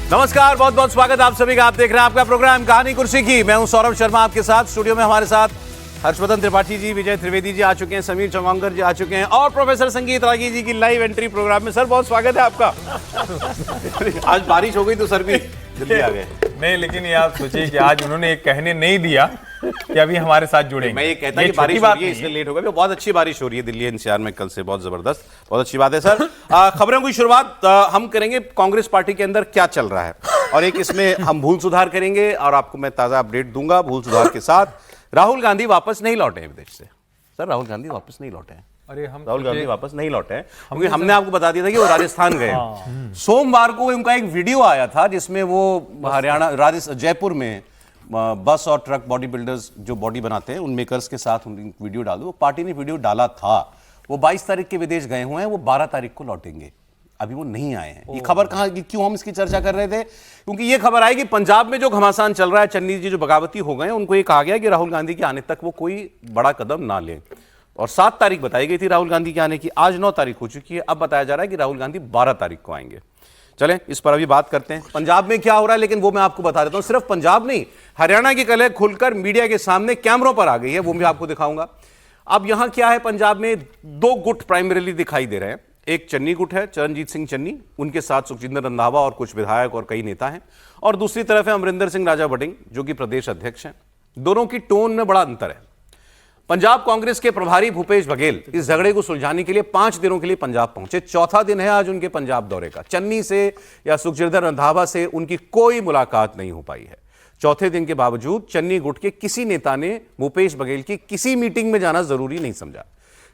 नमस्कार, बहुत बहुत स्वागत आप सभी का। आप देख रहे हैं आपका प्रोग्राम कहानी कुर्सी की। मैं हूं सौरभ शर्मा आपके साथ। स्टूडियो में हमारे साथ हर्षवर्धन त्रिपाठी जी, विजय त्रिवेदी जी आ चुके हैं, समीर चौंगांकर जी आ चुके हैं और प्रोफेसर संगीत रागी जी की लाइव एंट्री प्रोग्राम में। सर बहुत स्वागत है आपका। आज बारिश हो गई तो सर भी जल्दी आ गए। नहीं, लेकिन ये आप सोचिए कि आज उन्होंने एक कहने नहीं दिया कि अभी हमारे साथ जुड़ेंगे। मैं ये कहता कि बारिश हो रही है इसलिए लेट हो गया। बहुत अच्छी बारिश हो रही है दिल्ली एनसीआर में कल से, बहुत जबरदस्त, बहुत अच्छी बात है सर। खबरों की शुरुआत हम करेंगे कांग्रेस पार्टी के अंदर क्या चल रहा है, और एक इसमें हम भूल सुधार करेंगे और आपको मैं ताजा अपडेट दूंगा भूल सुधार के साथ। राहुल गांधी वापस नहीं लौटे हैं विदेश से। सर राहुल गांधी वापस नहीं लौटे हैं। अरे हम राहुल गांधी वापस नहीं लौटे हैं क्योंकि हमने आपको बता दिया था कि वो राजस्थान गए। सोमवार को उनका एक वीडियो आया था जिसमें वो हरियाणा जयपुर में बस और ट्रक बॉडी बिल्डर्स जो बॉडी बनाते हैं उन मेकर्स के साथ वीडियो डालो। वो पार्टी ने वीडियो डाला था। वो 22 तारीख के विदेश गए हुए हैं, वो 12 तारीख को लौटेंगे। अभी वो नहीं आए हैं। ये खबर कहां, क्यों हम इसकी चर्चा कर रहे थे? क्योंकि ये खबर आई कि पंजाब में जो घमासान चल रहा है, चन्नी जी जो बगावती हो गए, उनको ये कहा गया कि राहुल गांधी के आने तक वो कोई बड़ा कदम ना लें। और 7 तारीख बताई गई थी राहुल गांधी के आने की। आज 9 तारीख हो चुकी है। अब बताया जा रहा है कि राहुल गांधी 12 तारीख को आएंगे। चलें इस पर अभी बात करते हैं पंजाब में क्या हो रहा है, लेकिन वो मैं आपको बता देता हूं। सिर्फ पंजाब नहीं, हरियाणा की कलह खुलकर मीडिया के सामने कैमरों पर आ गई है, वो भी आपको दिखाऊंगा। अब यहां क्या है, पंजाब में 2 गुट प्राइमरीली दिखाई दे रहे हैं। एक चन्नी गुट है, चरणजीत सिंह चन्नी, उनके साथ सुखजिंदर रंधावा और कुछ विधायक और कई नेता हैं, और दूसरी तरफ है अमरिंदर सिंह राजा वड़िंग जो कि प्रदेश अध्यक्ष हैं। दोनों की टोन में बड़ा अंतर है। पंजाब कांग्रेस के प्रभारी भूपेश बघेल इस झगड़े को सुलझाने के लिए 5 दिनों के लिए पंजाब पहुंचे। चौथा दिन है आज उनके पंजाब दौरे का। चन्नी से या सुखजिंदर रंधावा से उनकी कोई मुलाकात नहीं हो पाई है। चौथे दिन के बावजूद चन्नी गुट के किसी नेता ने भूपेश बघेल की किसी मीटिंग में जाना जरूरी नहीं समझा।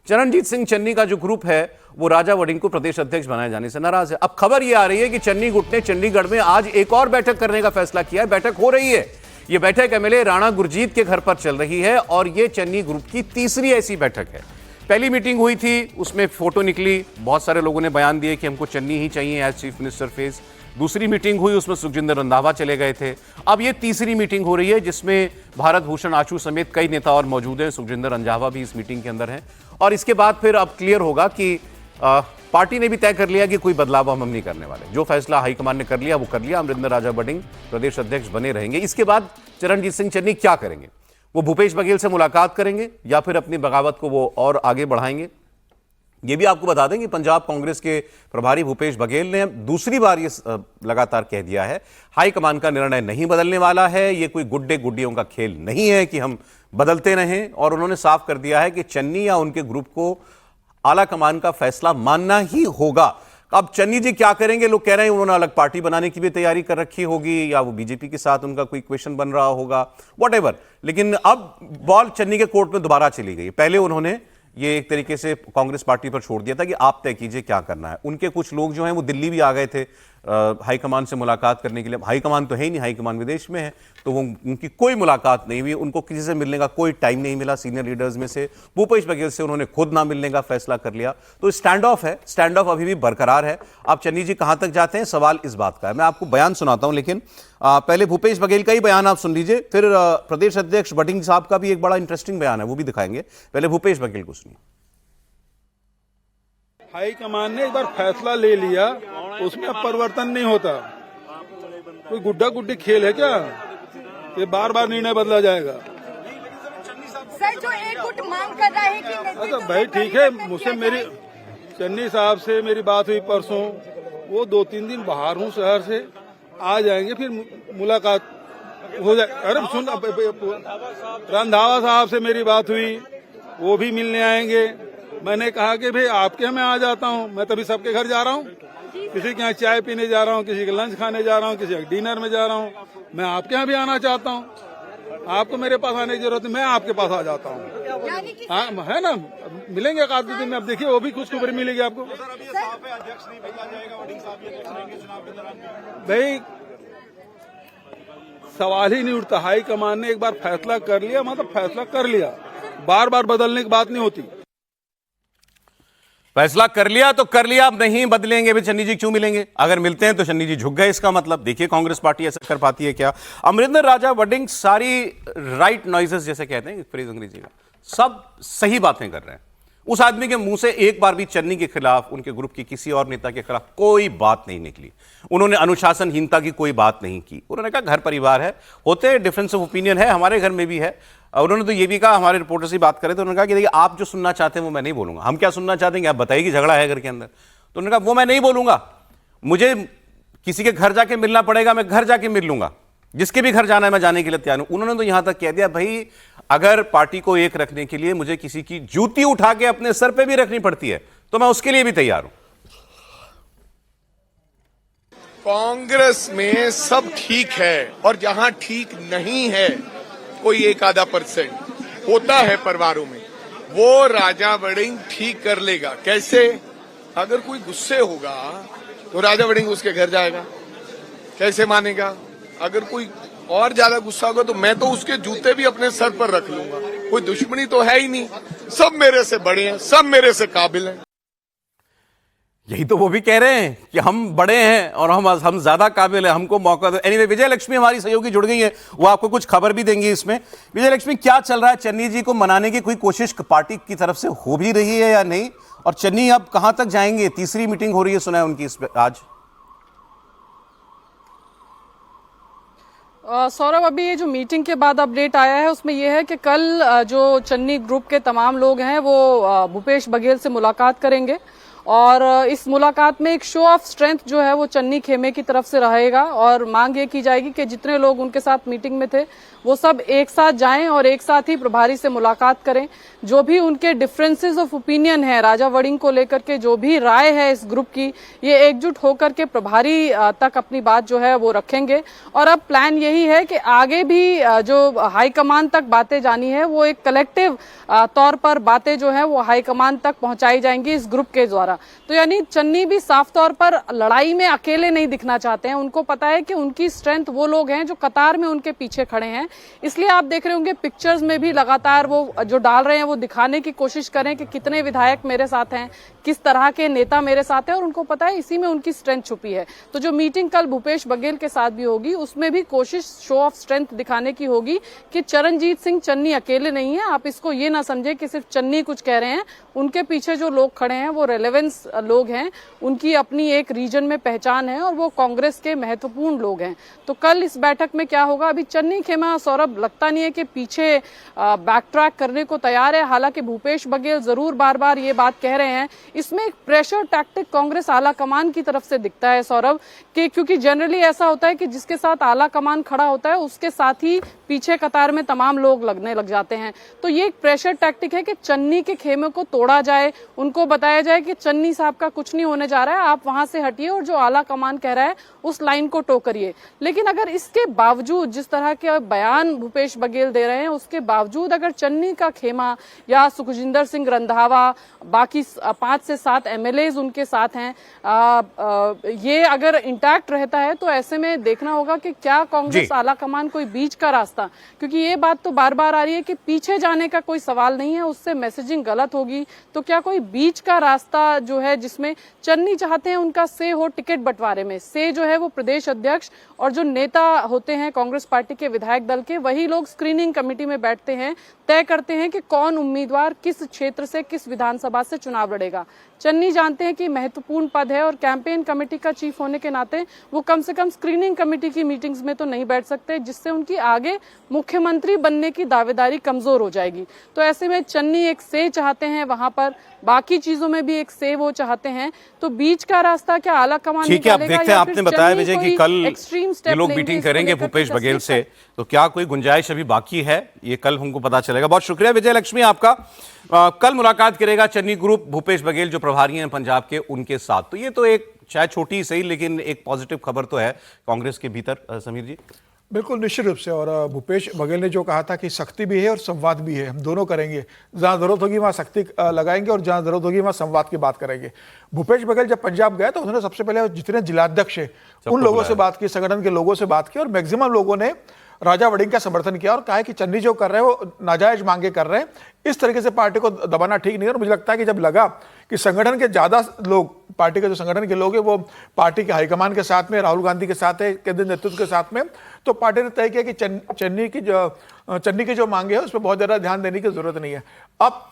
चरणजीत सिंह चन्नी का जो ग्रुप है वो राजा वड़िंग को प्रदेश अध्यक्ष बनाए जाने से नाराज है। अब खबर यह आ रही है कि चन्नी गुट ने चंडीगढ़ में आज एक और बैठक करने का फैसला किया है। बैठक हो रही है। यह बैठक एमएलए राणा गुरजीत के घर पर चल रही है और यह चन्नी ग्रुप की तीसरी ऐसी बैठक है। पहली मीटिंग हुई थी, उसमें फोटो निकली, बहुत सारे लोगों ने बयान दिए कि हमको चन्नी ही चाहिए एज चीफ मिनिस्टर फेज। दूसरी मीटिंग हुई, उसमें सुखजिंदर रंधावा चले गए थे। अब ये तीसरी मीटिंग हो रही है जिसमें भारत भूषण आशु समेत कई नेता और मौजूद हैं। सुखजिंदर रंधावा भी इस मीटिंग के अंदर हैं। और इसके बाद फिर अब क्लियर होगा कि पार्टी ने भी तय कर लिया कि कोई बदलाव हम नहीं करने वाले। जो फैसला हाईकमान ने कर लिया वो कर लिया। अमरिंदर राजा वड़िंग प्रदेश अध्यक्ष बने रहेंगे। इसके बाद चरणजीत सिंह चन्नी क्या करेंगे? वो भूपेश बघेल से मुलाकात करेंगे या फिर अपनी बगावत को वो और आगे बढ़ाएंगे? ये भी आपको बता दें कि पंजाब कांग्रेस के प्रभारी भूपेश बघेल ने दूसरी बार ये लगातार कह दिया है, हाईकमान का निर्णय नहीं बदलने वाला है। ये कोई गुड्डे गुड्डियों का खेल नहीं है कि हम बदलते रहें। और उन्होंने साफ कर दिया है कि चन्नी या उनके ग्रुप को आला कमान का फैसला मानना ही होगा। अब चन्नी जी क्या करेंगे? लोग कह रहे हैं उन्होंने अलग पार्टी बनाने की भी तैयारी कर रखी होगी या वो बीजेपी के साथ उनका कोई इक्वेशन बन रहा होगा, व्हाटएवर। लेकिन अब बॉल चन्नी के कोर्ट में दोबारा चली गई। पहले उन्होंने ये एक तरीके से कांग्रेस पार्टी पर छोड़ दिया था कि आप तय कीजिए क्या करना है। उनके कुछ लोग जो हैं वो दिल्ली भी आ गए थे हाईकमान से मुलाकात करने के लिए। हाईकमान तो है ही नहीं, हाईकमान विदेश में है, तो वो उनकी कोई मुलाकात नहीं हुई। उनको किसी से मिलने का कोई टाइम नहीं मिला सीनियर लीडर्स में से। भूपेश बघेल से उन्होंने खुद ना मिलने का फैसला कर लिया। तो स्टैंड ऑफ है, स्टैंड ऑफ अभी भी बरकरार है। अब चन्नी जी कहां तक जाते हैं, सवाल इस बात का है। मैं आपको बयान सुनाता हूं, लेकिन पहले भूपेश बघेल का ही बयान आप सुन लीजिए, फिर प्रदेश अध्यक्ष वड़िंग साहब का भी एक बड़ा इंटरेस्टिंग बयान है, वो भी दिखाएंगे। पहले भूपेश बघेल को सुनिए। हाईकमान ने एक बार फैसला ले लिया, उसमें अब परिवर्तन नहीं होता। कोई गुड्डा गुड्डी खेल है क्या? ये बार बार निर्णय बदला जाएगा। सर जो एक गुट मांग कर रहा है कि अच्छा भाई ठीक है, मुझसे मेरी चन्नी साहब से मेरी बात हुई परसों। वो 2-3 दिन बाहर हूँ शहर से, आ जाएंगे फिर मुलाकात हो जाए। अरे सुन, रंधावा साहब से मेरी बात हुई, वो भी मिलने आएंगे। मैंने कहा कि भाई आपके यहाँ मैं आ जाता हूँ। मैं तभी सबके घर जा रहा हूँ, किसी के यहाँ चाय पीने जा रहा हूँ, किसी के लंच खाने जा रहा हूँ, किसी के डिनर में जा रहा हूँ। मैं आपके यहाँ भी आना चाहता हूँ। आपको मेरे पास आने की जरूरत नहीं, मैं आपके पास आ जाता हूँ। हाँ है ना, मिलेंगे एक आध दिन में। अब देखिए वो भी खुशखबरी मिलेगी आपको। भाई सवाल ही नहीं उठता। हाईकमान ने एक बार फैसला कर लिया, मतलब फैसला कर लिया, बार बार बदलने की बात नहीं होती। फैसला कर लिया तो कर लिया, अब नहीं बदलेंगे भी। चन्नी जी क्यों मिलेंगे? अगर मिलते हैं तो चन्नी जी झुक गए, इसका मतलब देखिए कांग्रेस पार्टी ऐसा कर पाती है क्या? अमरिंदर राजा वड़िंग सारी राइट नॉइजेस जैसे कहते हैं फ्रेज अंग्रेजी का, सब सही बातें कर रहे हैं। उस आदमी के मुंह से एक बार भी चन्नी के खिलाफ, उनके ग्रुप के किसी और नेता के खिलाफ कोई बात नहीं निकली। उन्होंने अनुशासनहीनता की कोई बात नहीं की। उन्होंने कहा घर परिवार है, होते हैं, डिफरेंस ऑफ ओपिनियन है, हमारे घर में भी है। और उन्होंने तो ये भी कहा, हमारे रिपोर्टर से बात करें तो उन्होंने कहा कि देखिए आप जो सुनना चाहते हैं वो मैं नहीं बोलूंगा। हम क्या सुनना चाहते हैं, आप बताइए कि झगड़ा है घर के अंदर। तो उन्होंने कहा वो मैं नहीं बोलूंगा, मुझे किसी के घर जाके मिलना पड़ेगा, मैं घर जाके मिल लूंगा, जिसके भी घर जाना है मैं जाने के लिए तैयार हूं। उन्होंने तो यहां तक कह दिया भाई अगर पार्टी को एक रखने के लिए मुझे किसी की जूती उठा के अपने सर पे भी रखनी पड़ती है तो मैं उसके लिए भी तैयार हूं। कांग्रेस में सब ठीक है और जहां ठीक नहीं है कोई 1-आधा% होता है परिवारों में, वो राजा वड़िंग ठीक कर लेगा। कैसे? अगर कोई गुस्से होगा तो राजा वड़िंग उसके घर जाएगा, कैसे मानेगा? अगर कोई और ज्यादा गुस्सा होगा तो मैं तो उसके जूते भी अपने सर पर रख लूंगा। कोई दुश्मनी तो है ही नहीं, सब मेरे से बड़े हैं, सब मेरे से काबिल हैं। यही तो वो भी कह रहे हैं कि हम बड़े हैं और हम ज्यादा काबिल हैं, हमको मौका दो। एनीवे, विजय लक्ष्मी हमारी सहयोगी जुड़ गई है, वो आपको कुछ खबर भी देंगी इसमें। विजय लक्ष्मी, क्या चल रहा है? चन्नी जी को मनाने की कोई कोशिश पार्टी की तरफ से हो भी रही है या नहीं? और चन्नी अब कहां तक जाएंगे? तीसरी मीटिंग हो रही है सुना है उनकी इस आज। सौरभ, अभी ये जो मीटिंग के बाद अपडेट आया है उसमें यह है कि कल जो चन्नी ग्रुप के तमाम लोग हैं वो भूपेश बघेल से मुलाकात करेंगे और इस मुलाकात में एक शो ऑफ स्ट्रेंथ जो है वो चन्नी खेमे की तरफ से रहेगा और मांग ये की जाएगी कि जितने लोग उनके साथ मीटिंग में थे वो सब एक साथ जाएं और एक साथ ही प्रभारी से मुलाकात करें। जो भी उनके डिफरेंसेस ऑफ ओपिनियन है राजा वड़िंग को लेकर के, जो भी राय है इस ग्रुप की, ये एकजुट होकर के प्रभारी तक अपनी बात जो है वो रखेंगे। और अब प्लान यही है कि आगे भी जो हाईकमान तक बातें जानी है वो एक कलेक्टिव तौर पर बातें जो है वो हाईकमान तक पहुंचाई जाएंगी इस ग्रुप के द्वारा। तो यानी चन्नी भी साफ तौर पर लड़ाई में अकेले नहीं दिखना चाहते हैं। उनको पता है कि उनकी स्ट्रेंथ वो लोग हैं जो कतार में उनके पीछे खड़े हैं। इसलिए आप देख रहे होंगे पिक्चर्स में भी लगातार वो जो डाल रहे हैं वो दिखाने की कोशिश करें कि कितने विधायक मेरे साथ हैं, किस तरह के नेता मेरे साथ हैं, और उनको पता है इसी में उनकी स्ट्रेंथ छुपी है। तो जो मीटिंग कल भूपेश बघेल के साथ भी होगी उसमें भी कोशिश शो ऑफ स्ट्रेंथ दिखाने की होगी कि चरणजीत सिंह चन्नी अकेले नहीं है। आप इसको ये ना समझे कि सिर्फ चन्नी कुछ कह रहे हैं, उनके पीछे जो लोग खड़े हैं वो रेलेवेंस लोग हैं, उनकी अपनी एक रीजन में पहचान है और वो कांग्रेस के महत्वपूर्ण लोग हैं। तो कल इस बैठक में क्या होगा, अभी चन्नी खेमा सौरभ लगता नहीं है कि पीछे बैक ट्रैक करने को तैयार है। हालांकि भूपेश बघेल जरूर बार बार ये बात कह रहे हैं। इसमें एक प्रेशर टैक्टिक कांग्रेस आला कमान की तरफ से दिखता है सौरभ, कि क्योंकि जनरली ऐसा होता है कि जिसके साथ आला कमान खड़ा होता है उसके साथ ही पीछे कतार में तमाम लोग लगने लग जाते हैं। तो ये एक प्रेशर टैक्टिक है कि चन्नी के खेमे को तोड़ा जाए, उनको बताया जाए कि चन्नी साहब का कुछ नहीं होने जा रहा है, आप वहां से हटिए और जो आला कमान कह रहा है उस लाइन को टो करिए। लेकिन अगर इसके बावजूद जिस तरह के बयान भूपेश बघेल दे रहे हैं उसके बावजूद अगर चन्नी का खेमा या सुखजिंदर सिंह रंधावा, बाकी 5 से 7 MLAs उनके साथ हैं, ये अगर इंटैक्ट रहता है तो ऐसे में देखना होगा कि क्या कांग्रेस आला कमान कोई बीच का रास्ता, क्योंकि ये बात तो बार बार आ रही है कि पीछे जाने का कोई सवाल नहीं है, उससे मैसेजिंग गलत होगी। तो क्या कोई बीच का रास्ता जो है जिसमें चन्नी चाहते हैं उनका से हो टिकट बंटवारे में, से जो है वो प्रदेश अध्यक्ष और जो नेता होते हैं कांग्रेस पार्टी के विधायक दल के, वही लोग स्क्रीनिंग कमेटी में बैठते हैं, तय करते हैं कि कौन उम्मीदवार किस क्षेत्र से किस विधानसभा से चुनाव लड़ेगा। चन्नी जानते हैं कि महत्वपूर्ण पद है और कैंपेन कमेटी का चीफ होने के नाते वो कम से कम स्क्रीनिंग कमेटी की मीटिंग्स में तो नहीं बैठ सकते, जिससे उनकी आगे मुख्यमंत्री बनने की दावेदारी कमजोर हो जाएगी। तो ऐसे में चन्नी एक से चाहते हैं वहां पर, बाकी चीजों में भी एक से वो चाहते हैं। तो बीच का रास्ता क्या आला कमान ठीक है, आप देखते हैं, आपने बताया विजय कि कल ये लोग मीटिंग करेंगे भूपेश बघेल से, तो क्या कोई गुंजाइश अभी बाकी है, ये कल हमको पता चलेगा। बहुत शुक्रिया विजय लक्ष्मी आपका। कल मुलाकात करेगा चन्नी ग्रुप भूपेश बघेल जो प्रभारी हैं पंजाब के, उनके साथ। तो ये तो एक चाहे छोटी सही लेकिन एक पॉजिटिव खबर तो है कांग्रेस के भीतर। समीर जी। बिल्कुल निश्चित रूप से, और भूपेश बघेल ने जो कहा था कि शक्ति भी है और संवाद भी है, हम दोनों करेंगे, जहां जरूरत होगी वहां शक्ति लगाएंगे और जहां जरूरत होगी वहां संवाद की बात करेंगे। भूपेश बघेल जब पंजाब गए तो उन्होंने सबसे पहले जितने जिलाध्यक्ष है उन लोगों से बात की, संगठन के लोगों से बात की, और मैक्सिमम लोगों ने राजा वड़िंग का समर्थन किया और कहा कि चन्नी जो कर रहे हैं वो नाजायज मांगे कर रहे हैं, इस तरीके से पार्टी को दबाना ठीक नहीं है। और मुझे लगता है कि जब लगा कि संगठन के ज्यादा लोग, पार्टी के जो संगठन के लोग हैं वो पार्टी के हाईकमान के साथ में, राहुल गांधी के साथ है, केंद्रीय नेतृत्व के साथ में, तो पार्टी ने तय किया कि चन्नी की जो मांगे है उस पर बहुत ज्यादा ध्यान देने की जरूरत नहीं है। अब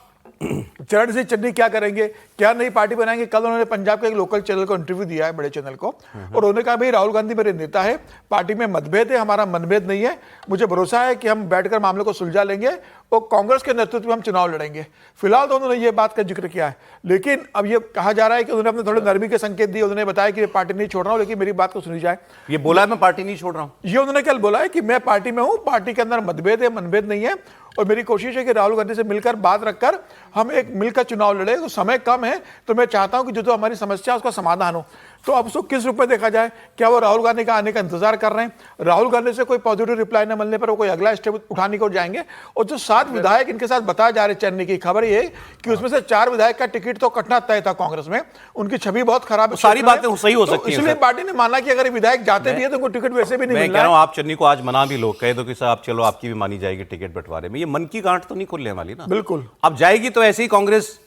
चरण सिंह चन्नी क्या करेंगे, क्या नई पार्टी बनाएंगे। कल उन्होंने पंजाब के एक लोकल चैनल को इंटरव्यू दिया है, बड़े चैनल को, और उन्होंने कहा भाई राहुल गांधी मेरे नेता है, पार्टी में मतभेद है, हमारा मनभेद नहीं है, मुझे भरोसा है कि हम बैठकर मामले को सुलझा लेंगे और कांग्रेस के नेतृत्व में हम चुनाव लड़ेंगे। फिलहाल तो उन्होंने ये बात का जिक्र किया है, लेकिन अब ये कहा जा रहा है कि उन्होंने अपने थोड़े नरमी के संकेत दिए। उन्होंने बताया कि मैं पार्टी नहीं छोड़ रहा हूं, लेकिन मेरी बात को सुनी जाए। ये बोला है मैं पार्टी नहीं छोड़ रहा हूं, ये उन्होंने कल बोला है कि मैं पार्टी में हूं, पार्टी के अंदर मतभेद है, मनभेद नहीं है, और मेरी कोशिश है कि राहुल गांधी से मिलकर बात रखकर हम एक मिलकर चुनाव लड़े। तो समय कम है, तो मैं चाहता हूं कि जो हमारी समस्या है उसका समाधान हो। तो अब उसको किस रूप में देखा जाए, क्या वो राहुल गांधी का आने का इंतजार कर रहे हैं, राहुल गांधी से कोई पॉजिटिव रिप्लाई न मिलने पर वो कोई अगला स्टेप उठाने को जाएंगे। और जो 7 विधायक इनके साथ बताए जा रहे, चेन्नई की खबर ये कि उसमें से 4 विधायक का टिकट तो कटना तय था कांग्रेस में, उनकी छवि बहुत खराब है, सारी बातें सही हो सकती हैं, इसलिए पार्टी ने माना कि अगर विधायक जाते भी है तो उनको टिकट वैसे भी नहीं मैं मिलना कह रहा हूं है। आप चन्नी को आज मना भी लो, कह दो कि साहब चलो आपकी भी मानी जाएगी टिकट बंटवारे में, ये मन की गांठ तो नहीं खुलने वाली ना। बिल्कुल, अब जाएगी तो ऐसे ही कांग्रेस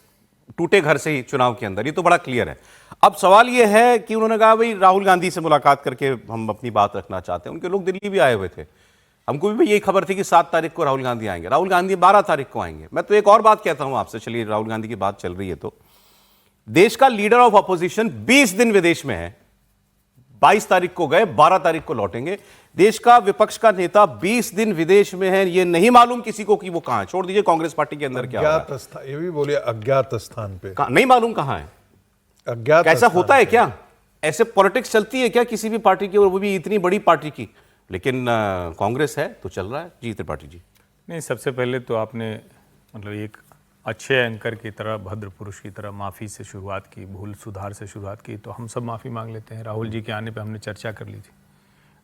टूटे घर से ही चुनाव के अंदर, ये तो बड़ा क्लियर है। अब सवाल ये है कि उन्होंने कहा भाई राहुल गांधी से मुलाकात करके हम अपनी बात रखना चाहते हैं, उनके लोग दिल्ली भी आए हुए थे, हमको भी यही खबर थी कि 7 तारीख को राहुल गांधी आएंगे, राहुल गांधी 12 तारीख को आएंगे। मैं तो एक और बात कहता हूं आपसे, चलिए राहुल गांधी की बात चल रही है, तो देश का लीडर ऑफ अपोजिशन 20 दिन विदेश में है, 22 तारीख को गए, 12 तारीख को लौटेंगे। देश का विपक्ष का नेता 20 दिन विदेश में है, ये नहीं मालूम किसी को कि वो कहां है, छोड़ दीजिए कांग्रेस पार्टी के अंदर क्या हो रहा है, ये भी बोलिए अज्ञात स्थान पे, नहीं मालूम कहां है, अज्ञात कैसा स्थान होता है पे। क्या, ऐसे पॉलिटिक्स चलती है क्या किसी भी पार्टी की, और वो भी इतनी बड़ी पार्टी की। लेकिन कांग्रेस है तो चल रहा है। जी त्रिपाठी जी। नहीं, सबसे पहले तो आपने मतलब एक अच्छे एंकर की तरह, भद्र पुरुष की तरह माफ़ी से शुरुआत की, भूल सुधार से शुरुआत की, तो हम सब माफ़ी मांग लेते हैं। राहुल जी के आने पे हमने चर्चा कर ली थी,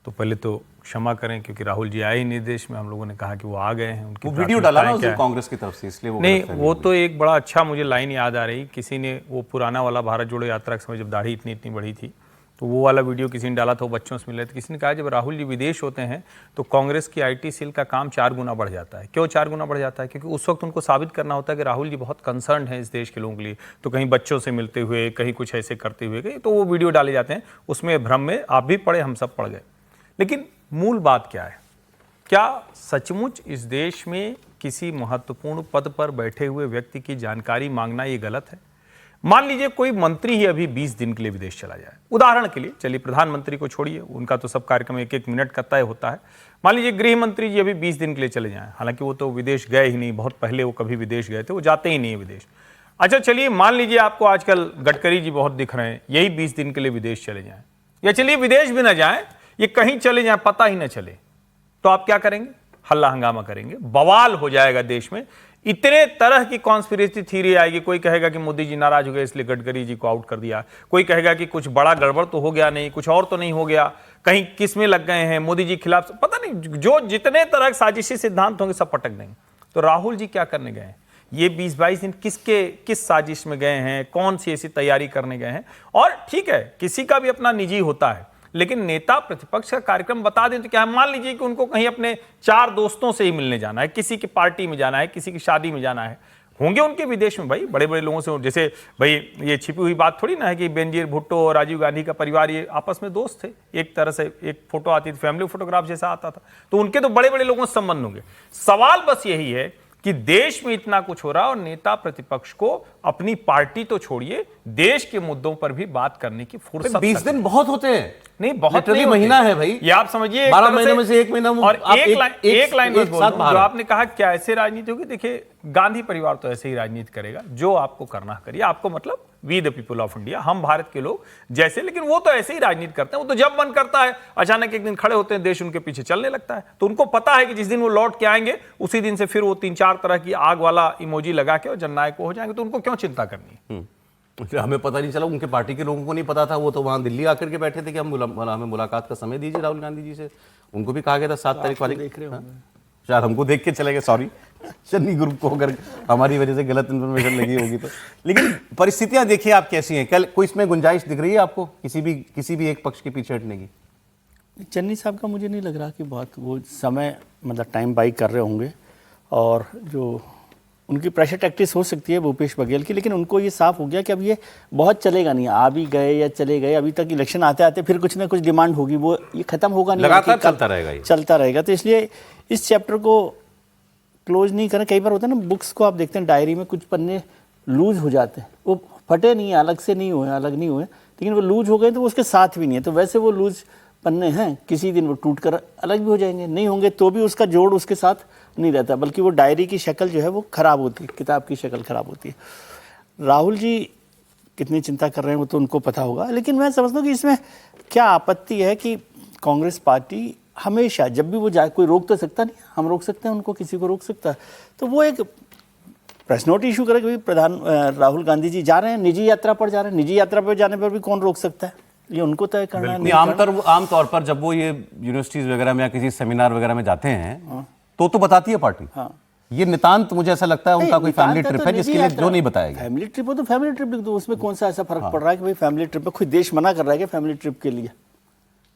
तो पहले तो क्षमा करें, क्योंकि राहुल जी आए ही नहीं देश में, हम लोगों ने कहा कि वो आ गए हैं, उनकी वो वीडियो डाला ना उस दिन प्राथमिकताएं क्या कांग्रेस की तरफ से, इसलिए वो नहीं, गलतफहमी वो हुई। तो एक बड़ा अच्छा मुझे लाइन याद आ रही, किसी ने वो पुराना वाला भारत जोड़ो यात्रा के समय जब दाढ़ी इतनी इतनी बड़ी थी, तो वो वाला वीडियो किसी ने डाला था, वो बच्चों से मिले थे, किसी ने कहा जब राहुल जी विदेश होते हैं तो कांग्रेस की IT सेल का काम 4 गुना बढ़ जाता है। क्यों 4 गुना बढ़ जाता है? क्योंकि उस वक्त उनको साबित करना होता है कि राहुल जी बहुत कंसर्न है इस देश के लोगों के लिए, तो कहीं बच्चों से मिलते हुए, कहीं कुछ ऐसे करते हुए, कहीं तो वो वीडियो डाले जाते हैं। उसमें भ्रम में आप भी पढ़े, हम सब पढ़ गए। लेकिन मूल बात क्या है, क्या सचमुच इस देश में किसी महत्वपूर्ण पद पर बैठे हुए व्यक्ति की जानकारी मांगना ये गलत है? मान लीजिए कोई मंत्री ही अभी 20 दिन के लिए विदेश चला जाए, उदाहरण के लिए, चलिए प्रधानमंत्री को छोड़िए, उनका तो सब कार्यक्रम 1-1 मिनट का तय होता है। मान लीजिए गृह मंत्री जी अभी 20 दिन के लिए चले जाएं, हालांकि वो तो विदेश गए ही नहीं, बहुत पहले वो कभी विदेश गए थे, वो जाते ही नहीं है विदेश। अच्छा चलिए मान लीजिए आपको आजकल गडकरी जी बहुत दिख रहे हैं, यही 20 दिन के लिए विदेश चले जाएं, या चलिए विदेश भी ना जाएं, ये कहीं चले जाएं पता ही ना चले, तो आप क्या करेंगे? हल्ला हंगामा करेंगे, बवाल हो जाएगा देश में, इतने तरह की कॉन्स्पिरेसी थ्योरी आएगी। कोई कहेगा कि मोदी जी नाराज हो गए इसलिए गडकरी जी को आउट कर दिया, कोई कहेगा कि कुछ बड़ा गड़बड़ तो हो गया नहीं, कुछ और तो नहीं हो गया, कहीं किस में लग गए हैं, मोदी जी खिलाफ, पता नहीं, जो जितने तरह के साजिशी सिद्धांत होंगे सब पटक देंगे। तो राहुल जी क्या करने गए हैं? ये 20-22 दिन किस साजिश में गए हैं, कौन सी ऐसी तैयारी करने गए हैं? और ठीक है, किसी का भी अपना निजी होता है, लेकिन नेता प्रतिपक्ष का कार्यक्रम बता दें तो क्या है? मान लीजिए कि उनको कहीं अपने 4 दोस्तों से ही मिलने जाना है, किसी की पार्टी में जाना है, किसी की शादी में जाना है, होंगे उनके विदेश में भाई बड़े बड़े लोगों से, जैसे भाई ये छिपी हुई बात थोड़ी ना है कि बेनजीर भुट्टो और राजीव गांधी का परिवार ये आपस में दोस्त थे, एक तरह से एक फोटो आती थी, फैमिली फोटोग्राफ जैसा आता था, तो उनके तो बड़े बड़े लोगों से संबंध होंगे। सवाल बस यही है कि देश में इतना कुछ हो रहा है और नेता प्रतिपक्ष को अपनी पार्टी तो छोड़िए, देश के मुद्दों पर भी बात करने की फुर्सत 20 दिन बहुत होते हैं, नहीं, बहुत नहीं महीना है भाई, ये आप समझिए 12 महीनों में से 1 महीना। और एक लाइन बस बोल दूं, जो आप आपने कहा क्या ऐसे राजनीति होगी, देखिए गांधी परिवार तो ऐसे ही राजनीति करेगा, जो आपको करना करिए, आपको मतलब we the people of India, हम भारत के लोग जैसे, लेकिन वो तो ऐसे ही राजनीति करते हैं, वो तो जब मन करता है अचानक एक दिन खड़े होते हैं, देश उनके पीछे चलने लगता है, तो उनको पता है कि जिस दिन वो लौट के आएंगे उसी दिन से फिर वो 3-4 तरह की आग वाला इमोजी लगा के और जननायक हो जाएंगे, तो उनको क्यों चिंता करनी है? हमें पता नहीं चला, उनके पार्टी के लोगों को नहीं पता था, वो तो वहां दिल्ली आकर के बैठे थे कि हमें मुलाकात का समय दीजिए राहुल गांधी जी से, उनको भी कहा गया था 7 तारीख वाली, शायद हमको देख के चले गए, सॉरी चन्नी ग्रुप को अगर हमारी वजह से गलत इन्फॉर्मेशन लगी होगी तो। लेकिन परिस्थितियां देखिए आप कैसी हैं, कल कोई इसमें गुंजाइश दिख रही है आपको किसी भी एक पक्ष के पीछे हटने की? चन्नी साहब का मुझे नहीं लग रहा कि बहुत वो समय मतलब टाइम बाई कर रहे होंगे, और जो उनकी प्रेशर टैक्टिक्स हो सकती है भूपेश बघेल की, लेकिन उनको ये साफ हो गया कि अब ये बहुत चलेगा नहीं, आ भी गए या चले गए, अभी तक इलेक्शन आते आते फिर कुछ ना कुछ डिमांड होगी, वो ये खत्म होगा नहीं, लगातार चलता रहेगा ये, चलता रहेगा। तो इसलिए इस चैप्टर को क्लोज नहीं करें, कई बार होता है ना बुक्स को आप देखते हैं डायरी में कुछ पन्ने लूज हो जाते हैं, वो फटे नहीं है, अलग से नहीं हुए, अलग नहीं हुए, लेकिन वो लूज हो गए तो वो उसके साथ भी नहीं है। तो वैसे वो लूज पन्ने हैं, किसी दिन वो टूट कर अलग भी हो जाएंगे, नहीं होंगे तो भी उसका जोड़ उसके साथ नहीं रहता, बल्कि वो डायरी की शक्ल जो है वो ख़राब होती है, किताब की शक्ल ख़राब होती है। राहुल जी कितनी चिंता कर रहे हैं वो तो उनको पता होगा, लेकिन मैं समझता हूँ कि इसमें क्या आपत्ति है कि कांग्रेस पार्टी हमेशा जब भी वो जाए, कोई रोक तो सकता नहीं, हम रोक सकते हैं उनको, किसी को रोक सकता है, तो वो एक प्रेस नोट इशू करे कि राहुल गांधी जी जा रहे हैं, निजी यात्रा पर जा रहे हैं, निजी यात्रा पर जाने पर भी कौन रोक सकता है, ये उनको तय करना है। आमतौर पर जब वो ये यूनिवर्सिटीज वगैरह में या किसी सेमिनार वगैरह में जाते हैं तो बताती है पार्टी। ये नितांत मुझे ऐसा लगता है उनका कोई फैमिली ट्रिप है जिसके लिए जो नहीं बताया गया। फैमिली ट्रिप हो तो फैमिली ट्रिप लिख दो, उसमें कौन सा ऐसा फर्क पड़ रहा है कि भाई फैमिली ट्रिप पे कोई देश मना कर रहा है कि फैमिली ट्रिप के लिए,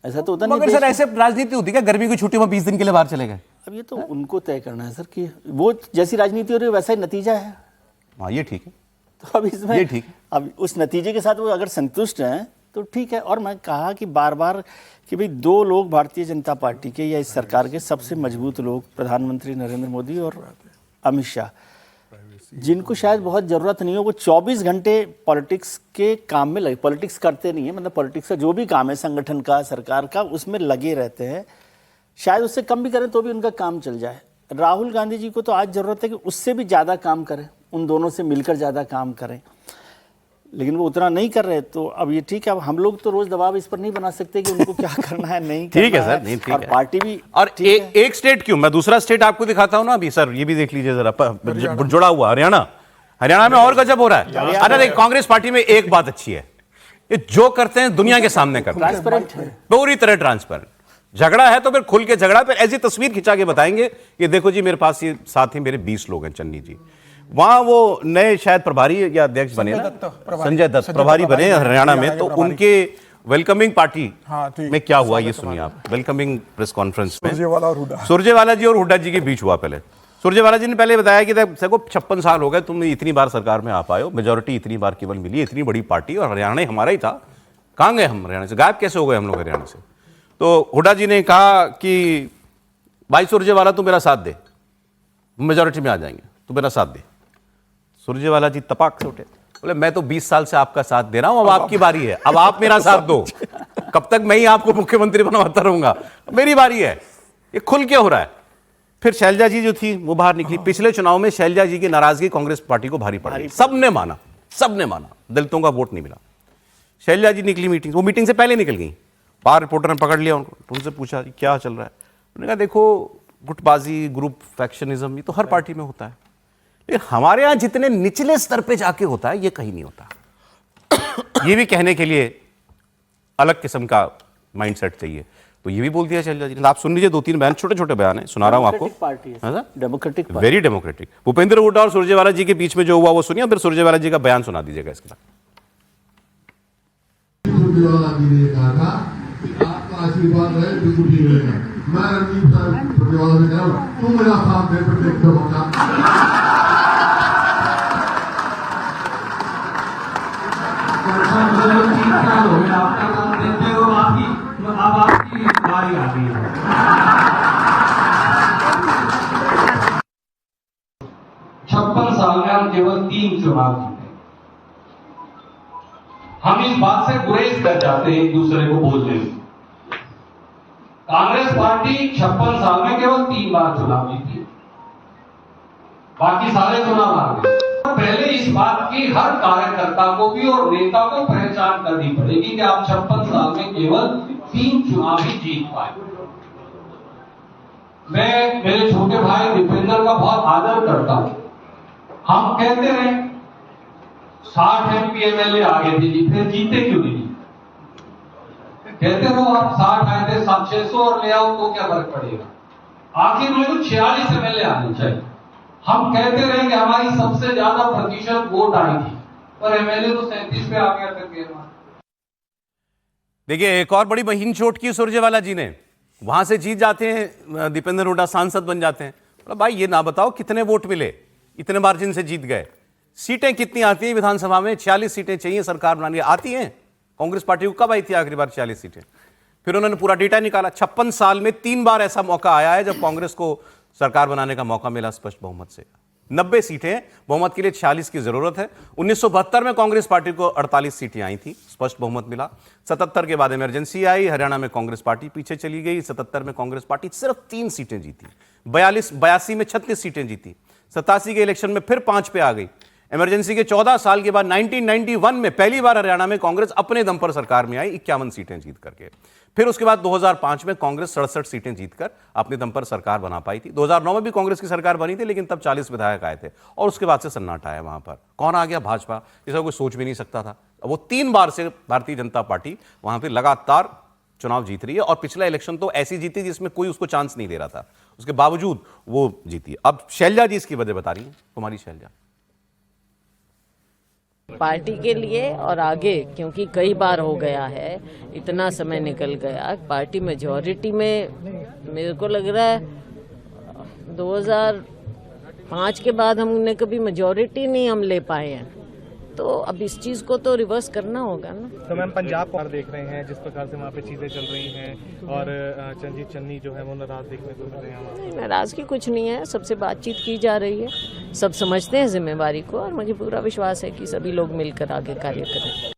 ऐसा तो होता नहीं। मगर सर ऐसे राजनीति होती है क्या, गर्मी की छुट्टी में 20 दिन के लिए बाहर चले गए? अब ये तो उनको तय करना है सर कि वो जैसी राजनीति हो रही है वैसा ही नतीजा है। हाँ ये ठीक है, तो अब इसमें ये ठीक है, अब उस नतीजे के साथ वो अगर संतुष्ट हैं तो ठीक है। और मैं कहा कि बार बार कि भाई दो लोग भारतीय जनता पार्टी के या इस सरकार के सबसे मजबूत लोग, प्रधानमंत्री नरेंद्र मोदी और अमित शाह, जिनको शायद बहुत ज़रूरत नहीं हो, वो 24 घंटे पॉलिटिक्स के काम में लगे, पॉलिटिक्स करते नहीं है, मतलब पॉलिटिक्स का जो भी काम है संगठन का, सरकार का, उसमें लगे रहते हैं। शायद उससे कम भी करें तो भी उनका काम चल जाए। राहुल गांधी जी को तो आज ज़रूरत है कि उससे भी ज़्यादा काम करें, उन दोनों से मिलकर ज़्यादा काम करें, लेकिन वो उतना नहीं कर रहे। तो अब ये ठीक है, अब हम लोग तो रोज दबाव इस पर नहीं बना सकते कि उनको क्या करना है नहीं करना। ठीक है सर, नहीं ठीक और है। पार्टी भी और एक स्टेट क्यों, मैं दूसरा स्टेट आपको दिखाता हूं ना अभी सर, ये भी देख लीजिए जरा, जुड़ा हुआ हरियाणा में और गजब हो रहा है। अरे देखिए कांग्रेस पार्टी में एक बात अच्छी है, ये जो करते हैं दुनिया के सामने करते हैं, ट्रांसपेरेंट है, पूरी तरह ट्रांसपेरेंट। झगड़ा है तो फिर खुल के झगड़ा, फिर ऐसी तस्वीर खिंचा के बताएंगे, ये देखो जी मेरे पास ये साथ ही मेरे 20 लोग हैं, चन्नी जी वहां वो नए शायद प्रभारी या अध्यक्ष बने ना, संजय दत्त प्रभारी बने हरियाणा में, तो उनके वेलकमिंग पार्टी में क्या हुआ ये सुनिए आप। वेलकमिंग प्रेस कॉन्फ्रेंस में सुरजेवाला जी और हुड्डा जी के बीच हुआ। पहले सुरजेवाला जी ने पहले बताया कि देखो 56 साल हो गए, तुम इतनी बार सरकार में आप आए हो, मेजोरिटी इतनी बार केवल मिली, इतनी बड़ी पार्टी, और हरियाणा हमारा ही था, कहाँ गए हम हरियाणा से, गायब कैसे हो गए हम लोग हरियाणा से। तो हुड्डा जी ने कहा कि भाई सुरजेवाला तू मेरा साथ दे, मेजोरिटी में आ जाएंगे, तू मेरा साथ दे। सुरजेवाला जी तपाक से उठे, बोले मैं तो 20 साल से आपका साथ दे रहा हूं, अब आपकी बारी है, अब आप मेरा साथ दो, कब तक मैं ही आपको मुख्यमंत्री बनवाता रहूंगा, मेरी बारी है। ये खुल के हो रहा है। फिर शैलजा जी जो थी वो बाहर निकली। पिछले चुनाव में शैलजा जी की नाराजगी कांग्रेस पार्टी को भारी पड़ी, सबने माना, दलितों का वोट नहीं मिला। शैलजा जी निकली मीटिंग, वो मीटिंग से पहले निकल गई, बाहर रिपोर्टर ने पकड़ लिया उनको, उनसे पूछा क्या चल रहा है, उन्होंने कहा देखो गुटबाजी, ग्रुप फैक्शनिज्म ये तो हर पार्टी में होता है, लेकिन हमारे यहां जितने निचले स्तर पे जाके होता है ये कहीं नहीं होता। ये भी कहने के लिए अलग किस्म का माइंडसेट चाहिए। तो ये भी बोल दिया शैलजा जी ने। आप सुन लीजिए, 2-3 बयान, छोटे छोटे बयान है, सुना रहा हूं आपको। Democratic, very democratic. Bhupendra Hooda और सुरजेवाला जी के बीच में जो हुआ वो सुनिए, फिर सुरजेवाला जी का बयान सुना दीजिएगा इसके बाद। सुरजेवाला जी ने कहा था कि आपका आशीर्वाद रहे बिल्कुल ठीक रहेगा। मैं रणदीप सर सुरजेवाला से कह रहा हूं, तू मेरा साथ दे प्रत्येक दफा। आपका साथ देते हो, अब आपकी बारी आ गई है। 56 साल में हम केवल 3 चुनाव जीते। हम इस बात से गुरेज कर जाते हैं एक दूसरे को बोलने में। कांग्रेस पार्टी 56 साल में केवल 3 बार चुनाव जीती, बाकी सारे चुनाव हार गए। पहले इस बात की हर कार्यकर्ता को भी और नेता को पहचान करनी पड़ेगी कि आप 56 साल में केवल 3 चुनाव ही जीत पाए। मैं मेरे छोटे भाई दीपेंद्र का बहुत आदर करता हूं। हम कहते रहे 60 MP MLA आगे थे जी, फिर जीते क्यों नहीं? कहते रहो आप 60 आए थे, 600 और ले आओ तो क्या फर्क पड़ेगा? आखिर में तो 46 MLA आने चाहिए। हम कहते रहे कि हमारी सबसे ज्यादा प्रतिशत वोट आई थी, पर MLA तो 37 पे आ गया करके। देखिए एक और बड़ी महीन चोट की सुरजेवाला जी ने, वहां से जीत जाते हैं, दीपेंद्र हुड्डा सांसद बन जाते हैं। बोला भाई ये ना बताओ कितने वोट मिले, इतने मार्जिन से जीत गए, सीटें कितनी आती हैं विधानसभा में? 46 सीटें चाहिए सरकार बनानी, आती हैं? कांग्रेस पार्टी को कब आई थी आखिरी बार 46 सीटें? फिर उन्होंने पूरा डेटा निकाला, 56 साल में 3 बार ऐसा मौका आया है जब कांग्रेस को सरकार बनाने का मौका मिला स्पष्ट बहुमत से। 90 सीटें, बहुमत के लिए 46 की जरूरत है। 1972 में कांग्रेस पार्टी को 48 सीटें आई थी, स्पष्ट बहुमत मिला। 77 के बाद इमरजेंसी आई, हरियाणा में कांग्रेस पार्टी पीछे चली गई। 77 में कांग्रेस पार्टी सिर्फ 3 सीटें जीती। 82 में 36 सीटें जीती। 87 के इलेक्शन में फिर 5 पे आ गई। इमरजेंसी के 14 साल के बाद 1991 में पहली बार हरियाणा में कांग्रेस अपने दम पर सरकार में आई, 51 सीटें जीत करके। फिर उसके बाद 2005 में कांग्रेस 67 सीटें जीतकर अपने दम पर सरकार बना पाई थी। 2009 में भी कांग्रेस की सरकार बनी थी, लेकिन तब 40 विधायक आए थे और उसके बाद से सन्नाटा है वहां पर। कौन आ गया? भाजपा, जिसका कोई सोच भी नहीं सकता था। वो 3 बार से भारतीय जनता पार्टी वहां पर लगातार चुनाव जीत रही है और पिछला इलेक्शन तो ऐसी जीती जिसमें कोई उसको चांस नहीं दे रहा था, उसके बावजूद वो जीती। अब शैलजा जी इसकी वजह बता रही है, कुमारी शैलजा। पार्टी के लिए और आगे, क्योंकि कई बार हो गया है, इतना समय निकल गया, पार्टी मेजॉरिटी में मेरे को लग रहा है 2005 के बाद हमने कभी मेजॉरिटी नहीं हम ले पाए हैं, तो अब इस चीज को तो रिवर्स करना होगा ना। तो मैम पंजाब को देख रहे हैं जिस प्रकार से वहाँ पे चीजें चल रही हैं और चंजीत चन्नी जो है वो नाराज देखने को मिल रहे हैं। नाराजगी कुछ नहीं है, सबसे बातचीत की जा रही है, सब समझते हैं जिम्मेवारी को और मुझे पूरा विश्वास है कि सभी लोग मिलकर आगे कार्य करें।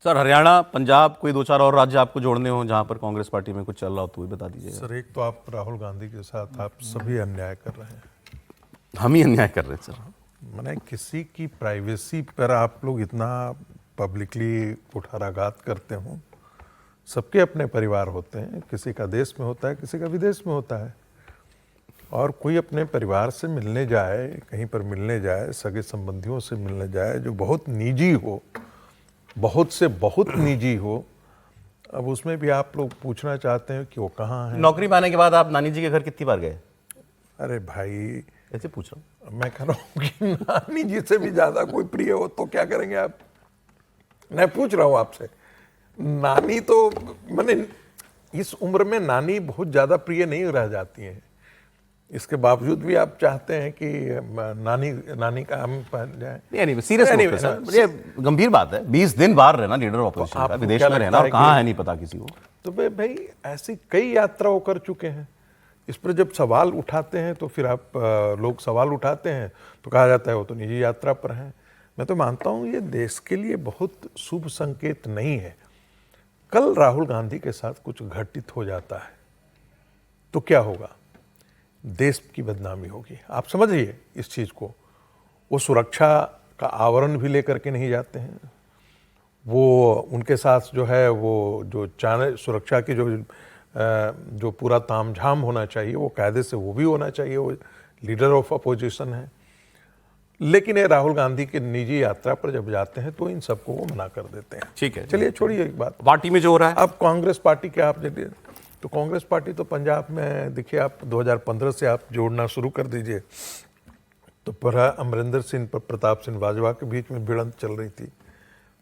सर, हरियाणा, पंजाब, कोई 2-4 और राज्य आपको जोड़ने हो जहां पर कांग्रेस पार्टी में कुछ चल रहा हो तो भी बता दीजिए। सर, एक तो आप राहुल गांधी के साथ आप सभी अन्याय कर रहे हैं। हम ही अन्याय कर रहे हैं सर। मैंने किसी की प्राइवेसी पर आप लोग इतना पब्लिकली कुठाराघात करते हो। सबके अपने परिवार होते हैं, किसी का देश में होता है, किसी का विदेश में होता है, और कोई अपने परिवार से मिलने जाए, कहीं पर मिलने जाए, सगे संबंधियों से मिलने जाए जो बहुत निजी हो, बहुत से बहुत निजी हो, अब उसमें भी आप लोग पूछना चाहते हैं कि वो कहाँ है। नौकरी पाने के बाद आप नानी जी के घर कितनी बार गए? अरे भाई, ऐसे पूछ रहा हूँ। मैं कह रहा हूँ कि नानी जी से भी ज्यादा कोई प्रिय हो तो क्या करेंगे आप? मैं पूछ रहा हूँ आपसे। नानी तो मैंने इस उम्र में नानी बहुत ज्यादा प्रिय नहीं रह जाती हैं, इसके बावजूद भी आप चाहते हैं कि नानी का हम पहन जाए। नहीं, सीरियस ये गंभीर बात है। 20 दिन बाहर रहना लीडर ऑपोजिशन का, विदेश में रहना, और कहाँ है नहीं पता किसी को। तो भाई ऐसी कई यात्राओं कर चुके हैं। इस पर जब सवाल उठाते हैं तो फिर आप लोग सवाल उठाते हैं तो कहा जाता है वो तो निजी यात्रा पर हैं। मैं तो मानता हूँ ये देश के लिए बहुत शुभ संकेत नहीं है। कल राहुल गांधी के साथ कुछ घटित हो जाता है तो क्या होगा? देश की बदनामी होगी। आप समझिए इस चीज़ को। वो सुरक्षा का आवरण भी लेकर के नहीं जाते हैं, वो उनके साथ जो है वो जो चाहे सुरक्षा की जो पूरा तामझाम होना चाहिए वो कायदे से वो भी होना चाहिए। वो लीडर ऑफ अपोजिशन है, लेकिन ये राहुल गांधी की निजी यात्रा पर जब जाते हैं तो इन सबको वो मना कर देते हैं। ठीक है, चलिए छोड़िए एक बात। पार्टी में जो हो रहा है अब कांग्रेस पार्टी के आप देखिए तो कांग्रेस पार्टी तो पंजाब में देखिए आप 2015 से आप जोड़ना शुरू कर दीजिए तो अमरिंदर सिंह पर प्रताप सिंह बाजवा के बीच में भिड़ंत चल रही थी।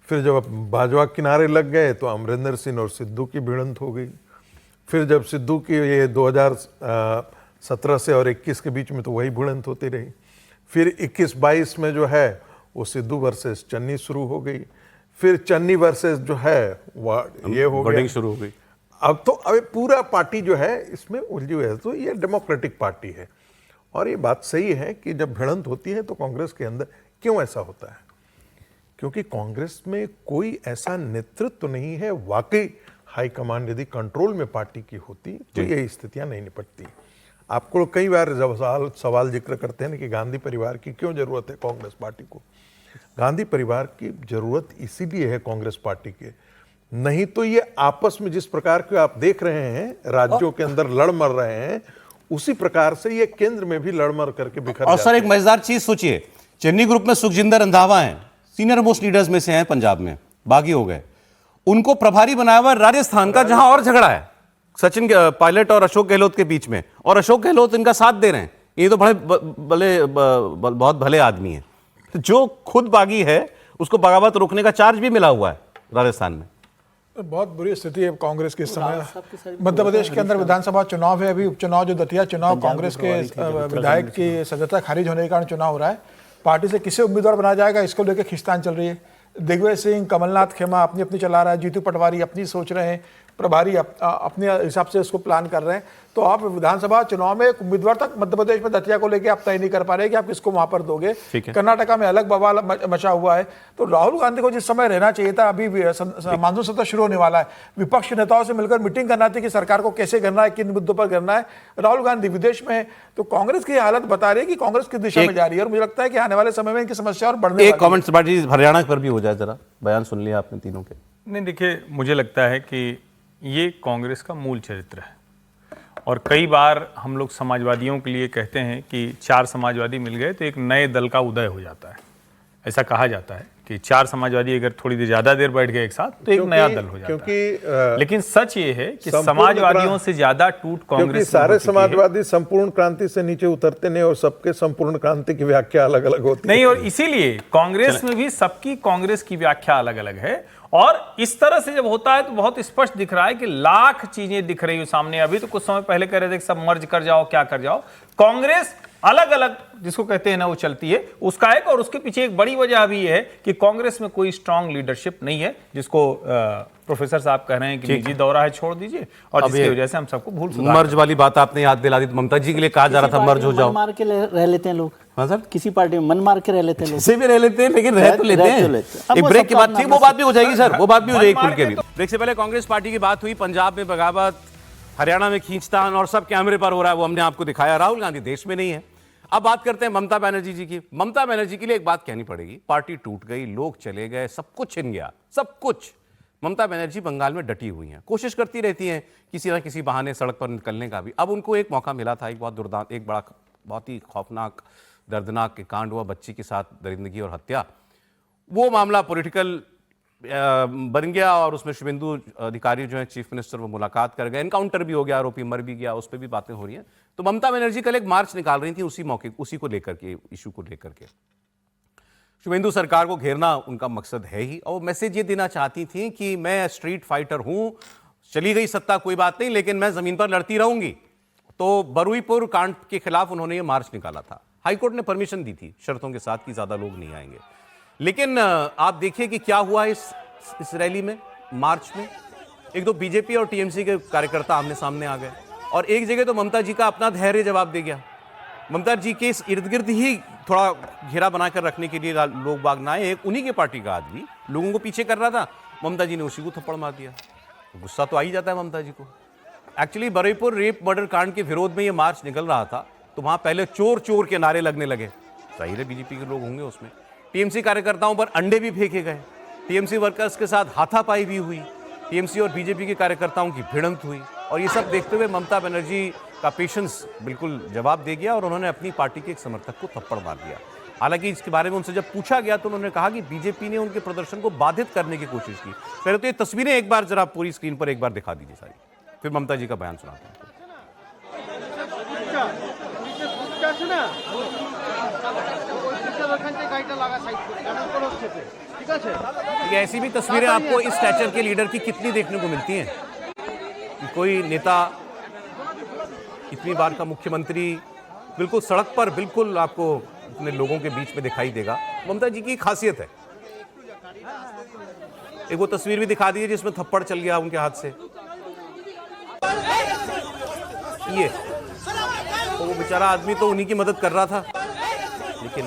फिर जब बाजवा किनारे लग गए तो अमरिंदर सिंह और सिद्धू की भिड़ंत हो गई। फिर जब सिद्धू की ये 2017 से और 21 के बीच में तो वही भिड़ंत होती रही। फिर 21-22 में जो है वो सिद्धू वर्सेस चन्नी शुरू हो गई। फिर चन्नी वर्सेस जो है वो ये हो गया, शुरू हो गई। अब तो अब पूरा पार्टी जो है इसमें उलझी हुई है। तो ये डेमोक्रेटिक पार्टी है और ये बात सही है कि जब भिड़ंत होती है तो कांग्रेस के अंदर क्यों ऐसा होता है? क्योंकि कांग्रेस में कोई ऐसा नेतृत्व नहीं है। वाकई हाईकमांड यदि कंट्रोल में पार्टी की होती तो ये स्थितियां नहीं निपटती। आपको कई बार जब सवाल जिक्र करते हैं कि गांधी परिवार की क्यों जरूरत है कांग्रेस पार्टी को। गांधी परिवार की जरूरत इसीलिए है कांग्रेस पार्टी के, नहीं तो ये आपस में जिस प्रकार के आप देख रहे हैं राज्यों के अंदर लड़ मर रहे हैं, उसी प्रकार से ये केंद्र में भी लड़ मर करके बिखर और सर एक मजेदार चीज सोचिए, चन्नी ग्रुप में सुखजिंदर रंधावा हैं, सीनियर मोस्ट लीडर्स में से हैं, पंजाब में बागी हो गए, उनको प्रभारी बनाया हुआ राजस्थान का, जहां और झगड़ा है सचिन पायलट और अशोक गहलोत के बीच में, और अशोक गहलोत इनका साथ दे रहे हैं। ये तो बहुत भले आदमी हैं। तो जो खुद बागी है उसको बगावत रोकने का चार्ज भी मिला हुआ है राजस्थान में। बहुत बुरी स्थिति है कांग्रेस के इस समय। मध्य प्रदेश के अंदर विधानसभा चुनाव है, अभी उपचुनाव जो दतिया चुनाव कांग्रेस के विधायक की सदस्यता खारिज होने के कारण चुनाव हो रहा है। पार्टी से किसे उम्मीदवार बनाया जाएगा इसको लेकर खींचतान चल रही है। दिग्विजय सिंह, कमलनाथ खेमा अपनी अपनी चला रहा है, जीतू पटवारी अपनी सोच रहे हैं, प्रभारी अपने हिसाब से इसको प्लान कर रहे हैं। तो आप विधानसभा चुनाव में एक उम्मीदवार तक मध्य प्रदेश में दतिया को लेकर आप तय नहीं कर पा रहे कि आप किसको वहां पर दोगे। कर्नाटका में अलग बवाल मचा हुआ है। तो राहुल गांधी को जिस समय रहना चाहिए था, अभी मानसून सत्र शुरू होने वाला है, विपक्ष नेताओं से मिलकर मीटिंग करना थी कि सरकार को कैसे करना है, किन मुद्दों पर करना है। राहुल गांधी विदेश में है, तो कांग्रेस की हालत बता रही है कि कांग्रेस किस दिशा में जा रही है, और मुझे लगता है कि आने वाले समय में इनकी समस्या और बढ़ने एक कमेंट हरियाणा पर भी हो जाए, जरा बयान सुन लिया आपने तीनों के। नहीं, देखिए, मुझे लगता है कि ये कांग्रेस का मूल चरित्र है, और कई बार हम लोग समाजवादियों के लिए कहते हैं कि 4 समाजवादी मिल गए तो एक नए दल का उदय हो जाता है। ऐसा कहा जाता है कि 4 समाजवादी अगर थोड़ी देर ज्यादा देर बैठ गए एक साथ तो एक नया दल हो जाता है। लेकिन सच ये है कि समाजवादियों से ज्यादा टूट कांग्रेस, सारे समाजवादी संपूर्ण क्रांति से नीचे उतरते नहीं, और सबके संपूर्ण क्रांति की व्याख्या अलग अलग होती नहीं, और इसीलिए कांग्रेस में भी सबकी कांग्रेस की व्याख्या अलग अलग है। और इस तरह से जब होता है तो बहुत स्पष्ट दिख रहा है कि लाख चीजें दिख रही हो सामने। अभी तो कुछ समय पहले कह रहे थे कि सब मर्ज कर जाओ, क्या कर जाओ। कांग्रेस अलग अलग जिसको कहते हैं ना वो चलती है, उसका एक, और उसके पीछे एक बड़ी वजह भी है कि कांग्रेस में कोई स्ट्रांग लीडरशिप नहीं है, जिसको प्रोफेसर साहब कह रहे हैं कि निजी दौरा है, छोड़ दीजिए, और जिसकी वजह से हम सबको भूल मर्ज वाली बात आपने याद दिला दी। ममता जी के लिए कहा जा रहा था मर्ज हो जाओ, मार के रह लेते हैं लोग। हाँ सर, किसी पार्टी में मन मार के रह लेते हैं लोग, से भी रह लेते हैं, लेकिन रह तो लेते हैं। एक ब्रेक के बाद ठीक वो बात भी हो जाएगी सर, वो बात भी हो जाएगी खुल के भी। ब्रेक से पहले कांग्रेस पार्टी की बात हुई, पंजाब में बगावत, हरियाणा में खींचतान, और सब कैमरे पर हो रहा है, वो हमने आपको दिखाया। राहुल गांधी देश में नहीं है। अब बात करते हैं ममता बनर्जी जी की। ममता बनर्जी के लिए एक बात कहनी पड़ेगी, पार्टी टूट गई, लोग चले गए, सब कुछ छिन गया, सब कुछ। ममता बनर्जी बंगाल में डटी हुई हैं, कोशिश करती रहती हैं किसी ना किसी बहाने सड़क पर निकलने का भी। अब उनको एक मौका मिला था, एक बहुत ही खौफनाक दर्दनाक कांड हुआ, बच्ची के साथ दरिंदगी और हत्या। वो मामला पॉलिटिकल बन गया, और उसमें शुभेंदु अधिकारी जो है चीफ मिनिस्टर, वो मुलाकात कर गए, एनकाउंटर भी हो गया, आरोपी मर भी गया, उस पर भी बातें हो रही हैं। तो ममता बनर्जी कल एक मार्च निकाल रही थी उसी मौके, उसी को लेकर के, इशू को लेकर के। शुभेंदु सरकार को घेरना उनका मकसद है ही, और मैसेज ये देना चाहती थी कि मैं स्ट्रीट फाइटर हूं, चली गई सत्ता कोई बात नहीं, लेकिन मैं जमीन पर लड़ती रहूंगी। तो बरुईपुर कांड के खिलाफ उन्होंने ये मार्च निकाला था। हाईकोर्ट ने परमिशन दी थी शर्तों के साथ कि ज्यादा लोग नहीं आएंगे, लेकिन आप देखिए कि क्या हुआ इस रैली में, मार्च में। एक तो बीजेपी और टीएमसी के कार्यकर्ता आमने सामने आ गए, और एक जगह तो ममता जी का अपना धैर्य जवाब दे गया। ममता जी के इस इर्द गिर्द ही थोड़ा घेरा बनाकर रखने के लिए लोग बाग ना आए, एक उन्हीं के पार्टी का आदमी लोगों को पीछे कर रहा था, ममता जी ने उसी को थप्पड़ मार दिया। गुस्सा तो आ ही जाता है ममता जी को। एक्चुअली बरुईपुर रेप मर्डर कांड के विरोध में ये मार्च निकल रहा था, तो वहां पहले चोर चोर के नारे लगने लगे। जाहिर है बीजेपी के लोग होंगे उसमें। टीएमसी कार्यकर्ताओं पर अंडे भी फेंके गए, टीएमसी वर्कर्स के साथ हाथापाई भी हुई, टीएमसी और बीजेपी के कार्यकर्ताओं की भिड़ंत हुई, और ये सब देखते हुए ममता बनर्जी का पेशेंस बिल्कुल जवाब दे गया, और उन्होंने अपनी पार्टी के एक समर्थक को थप्पड़ मार दिया। हालांकि इसके बारे में उनसे जब पूछा गया तो उन्होंने कहा कि बीजेपी ने उनके प्रदर्शन को बाधित करने की कोशिश की। पहले तो ये तस्वीरें एक बार जरा पूरी स्क्रीन पर एक बार दिखा दीजिए सारी, फिर ममता जी का बयान सुनाते हैं। ऐसी भी तस्वीरें आपको इस स्टैचर के लीडर की कितनी देखने को मिलती हैं कि कोई नेता इतनी बार का मुख्यमंत्री बिल्कुल सड़क पर बिल्कुल आपको अपने लोगों के बीच में दिखाई देगा। ममता जी की खासियत है। एक वो तस्वीर भी दिखा दीजिए जिसमें थप्पड़ चल गया उनके हाथ से। ये तो वो बेचारा आदमी तो उन्हीं की मदद कर रहा था, लेकिन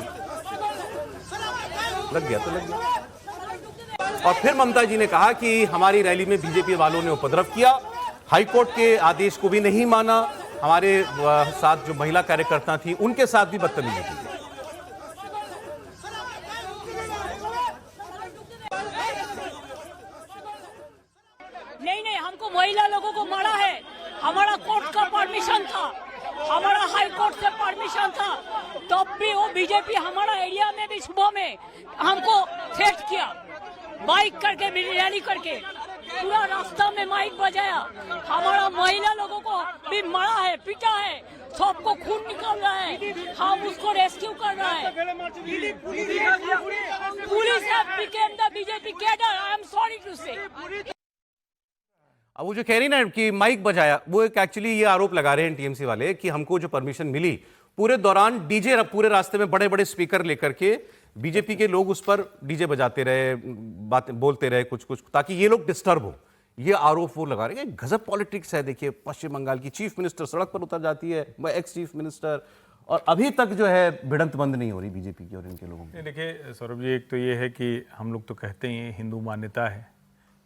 लग गया तो लग गया। और फिर ममता जी ने कहा कि हमारी रैली में बीजेपी वालों ने उपद्रव किया, हाईकोर्ट के आदेश को भी नहीं माना, हमारे साथ जो महिला कार्यकर्ता थी उनके साथ भी बदतमीजी की। नहीं, हमको महिला लोगों को मारा है, हमारा कोर्ट का परमिशन था, हमारा हाई कोर्ट से परमिशन था, तब भी वो बीजेपी हमारा एरिया में भी सुबह में हमको थ्रेट किया, बाइक करके रैली करके पूरा रास्ता में माइक बजाया, हमारा महिला लोगों को भी मारा है, पीटा है, सबको खून निकल रहा है, हम उसको रेस्क्यू कर रहा है। Police have became the BJP cadre, I am sorry to say. अब वो जो कह रही ना कि माइक बजाया, वो एक एक्चुअली ये आरोप लगा रहे हैं टीएमसी वाले कि हमको जो परमिशन मिली पूरे दौरान डीजे पूरे रास्ते में बड़े बड़े स्पीकर लेकर के बीजेपी के लोग उस पर डीजे बजाते रहे, बातें बोलते रहे कुछ ताकि ये लोग डिस्टर्ब हो। ये आरोप वो लगा रहे हैं। गजब पॉलिटिक्स है। देखिए पश्चिम बंगाल की चीफ मिनिस्टर सड़क पर उतर जाती है, एक्स चीफ मिनिस्टर, और अभी तक जो है भिड़ंत बंद नहीं हो रही बीजेपी की और इनके लोगों की। देखिए सौरभ जी, एक तो ये है कि हम लोग तो कहते ही हैं, हिंदू मान्यता है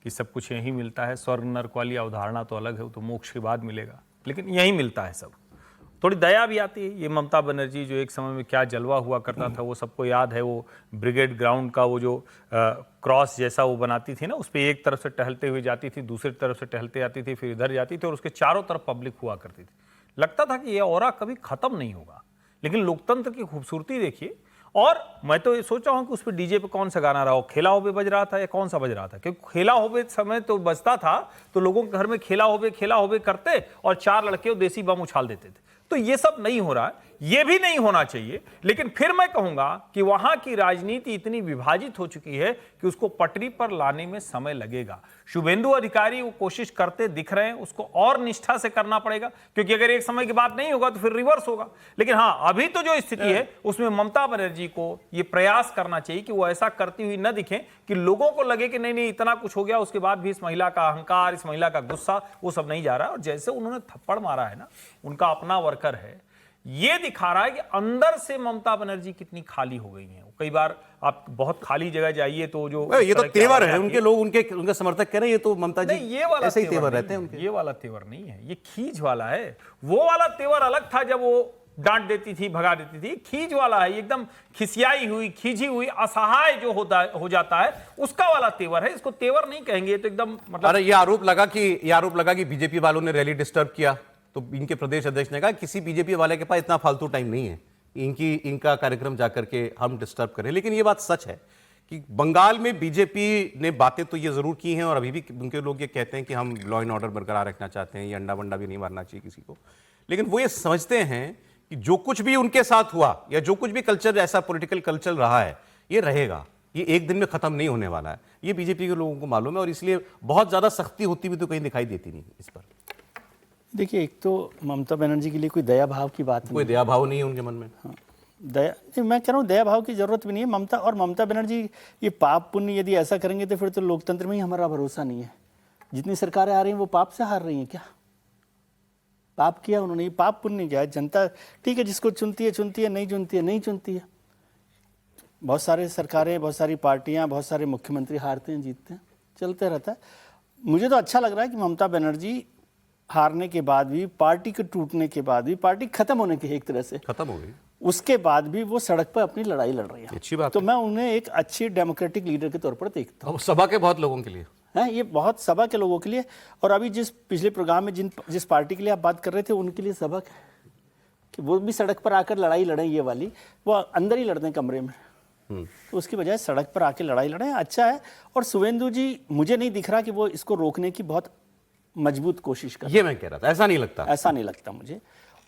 कि सब कुछ यहीं मिलता है। स्वर्ग नरक वाली अवधारणा तो अलग है, वो तो मोक्ष के बाद मिलेगा, लेकिन यहीं मिलता है सब। थोड़ी दया भी आती है। ये ममता बनर्जी जो एक समय में क्या जलवा हुआ करता था, वो सबको याद है। वो ब्रिगेड ग्राउंड का वो जो क्रॉस जैसा वो बनाती थी ना, उस पर एक तरफ से टहलते हुए जाती थी, दूसरी तरफ से टहलते जाती थी, फिर इधर जाती थी, और उसके चारों तरफ पब्लिक हुआ करती थी। लगता था कि ये ऑरा कभी खत्म नहीं होगा। लेकिन लोकतंत्र की खूबसूरती देखिए। और मैं तो ये सोच रहा हूँ कि उस पर डीजे पे कौन सा गाना रहा हो, खेला होबे बज रहा था या कौन सा बज रहा था, क्योंकि खेला होबे समय तो बजता था तो लोगों के घर में खेला होबे करते और 4 लड़के वो देसी बम उछाल देते थे। तो ये सब नहीं हो रहा है, ये भी नहीं होना चाहिए। लेकिन फिर मैं कहूंगा कि वहां की राजनीति इतनी विभाजित हो चुकी है कि उसको पटरी पर लाने में समय लगेगा। शुभेंदु अधिकारी वो कोशिश करते दिख रहे हैं, उसको और निष्ठा से करना पड़ेगा, क्योंकि अगर एक समय की बात नहीं होगा तो फिर रिवर्स होगा। लेकिन हाँ, अभी तो जो स्थिति है उसमें ममता बनर्जी को ये प्रयास करना चाहिए कि वो ऐसा करती हुई न दिखें कि लोगों को लगे कि नहीं इतना कुछ हो गया, उसके बाद भी इस महिला का अहंकार, इस महिला का गुस्सा वो सब नहीं जा रहा है। और जैसे उन्होंने थप्पड़ मारा है ना, उनका अपना वर्कर है, ये दिखा रहा है कि अंदर से ममता बनर्जी कितनी खाली हो गई हैं। कई बार आप बहुत खाली जगह जाइए तो जो ये तो तेवर है उनके, लोग उनके समर्थक कह रहे हैं ये तो ममता जी ये वाला ऐसे ही तेवर रहते हैं उनके। ये वाला तेवर नहीं है, ये खींच वाला है। वो वाला तेवर अलग था जब वो डांट देती थी, भगा देती थी। खींच वाला है, एकदम खिसियाई हुई, खींची हुई, असहाय जो हो जाता है, उसका वाला तेवर है। इसको तेवर नहीं कहेंगे, तो एकदम मतलब। अरे ये आरोप लगा कि बीजेपी वालों ने रैली डिस्टर्ब किया, तो इनके प्रदेश अध्यक्ष ने कहा किसी बीजेपी वाले के पास इतना फालतू टाइम नहीं है इनका कार्यक्रम जाकर के हम डिस्टर्ब करें। लेकिन ये बात सच है कि बंगाल में बीजेपी ने बातें तो ये जरूर की हैं, और अभी भी उनके लोग ये कहते हैं कि हम लॉ एंड ऑर्डर बरकरार रखना चाहते हैं, ये अंडा वंडा भी नहीं मारना चाहिए किसी को। लेकिन वो ये समझते हैं कि जो कुछ भी उनके साथ हुआ या जो कुछ भी कल्चर, ऐसा पॉलिटिकल कल्चर रहा है, ये रहेगा, ये एक दिन में खत्म नहीं होने वाला है। ये बीजेपी के लोगों को मालूम है, और इसलिए बहुत ज्यादा सख्ती होती भी तो कहीं दिखाई देती नहीं इस पर। देखिए, एक तो ममता बनर्जी के लिए कोई दया भाव की बात नहीं, कोई दया भाव नहीं है उनके मन में। हाँ, दया मैं कह रहा हूँ दया भाव की जरूरत भी नहीं है। ममता बनर्जी ये पाप पुण्य यदि ऐसा करेंगे तो फिर तो लोकतंत्र में ही हमारा भरोसा नहीं है। जितनी सरकारें आ रही हैं वो पाप से हार रही हैं क्या? पाप किया उन्होंने, पाप पुण्य क्या है? जनता ठीक है, जिसको चुनती है, नहीं चुनती है, नहीं चुनती है। बहुत सारे सरकारें, बहुत सारी पार्टियां, बहुत सारे मुख्यमंत्री हारते हैं, जीतते हैं, चलते रहता है। मुझे तो अच्छा लग रहा है कि ममता बनर्जी हारने के बाद भी, पार्टी के टूटने के बाद भी, पार्टी खत्म होने की एक तरह से खत्म हो गई, उसके बाद भी वो सड़क पर अपनी लड़ाई लड़ रही है। अच्छी बात तो मैं उन्हें एक अच्छी डेमोक्रेटिक लीडर के तौर पर देखता हूँ। सभा के बहुत लोगों के लिए है, ये बहुत सभा के लोगों के लिए। और अभी जिस पिछले प्रोग्राम में जिस पार्टी के लिए आप बात कर रहे थे, उनके लिए सबक है कि वो भी सड़क पर आकर लड़ाई लड़ें। ये वाली वो अंदर ही लड़ते हैं कमरे में, तो उसकी बजाय सड़क पर आके लड़ाई लड़ें, अच्छा है। और शुभेंदु जी, मुझे नहीं दिख रहा कि वो इसको रोकने की बहुत मजबूत कोशिश कर, ये मैं कह रहा था, ऐसा नहीं लगता मुझे।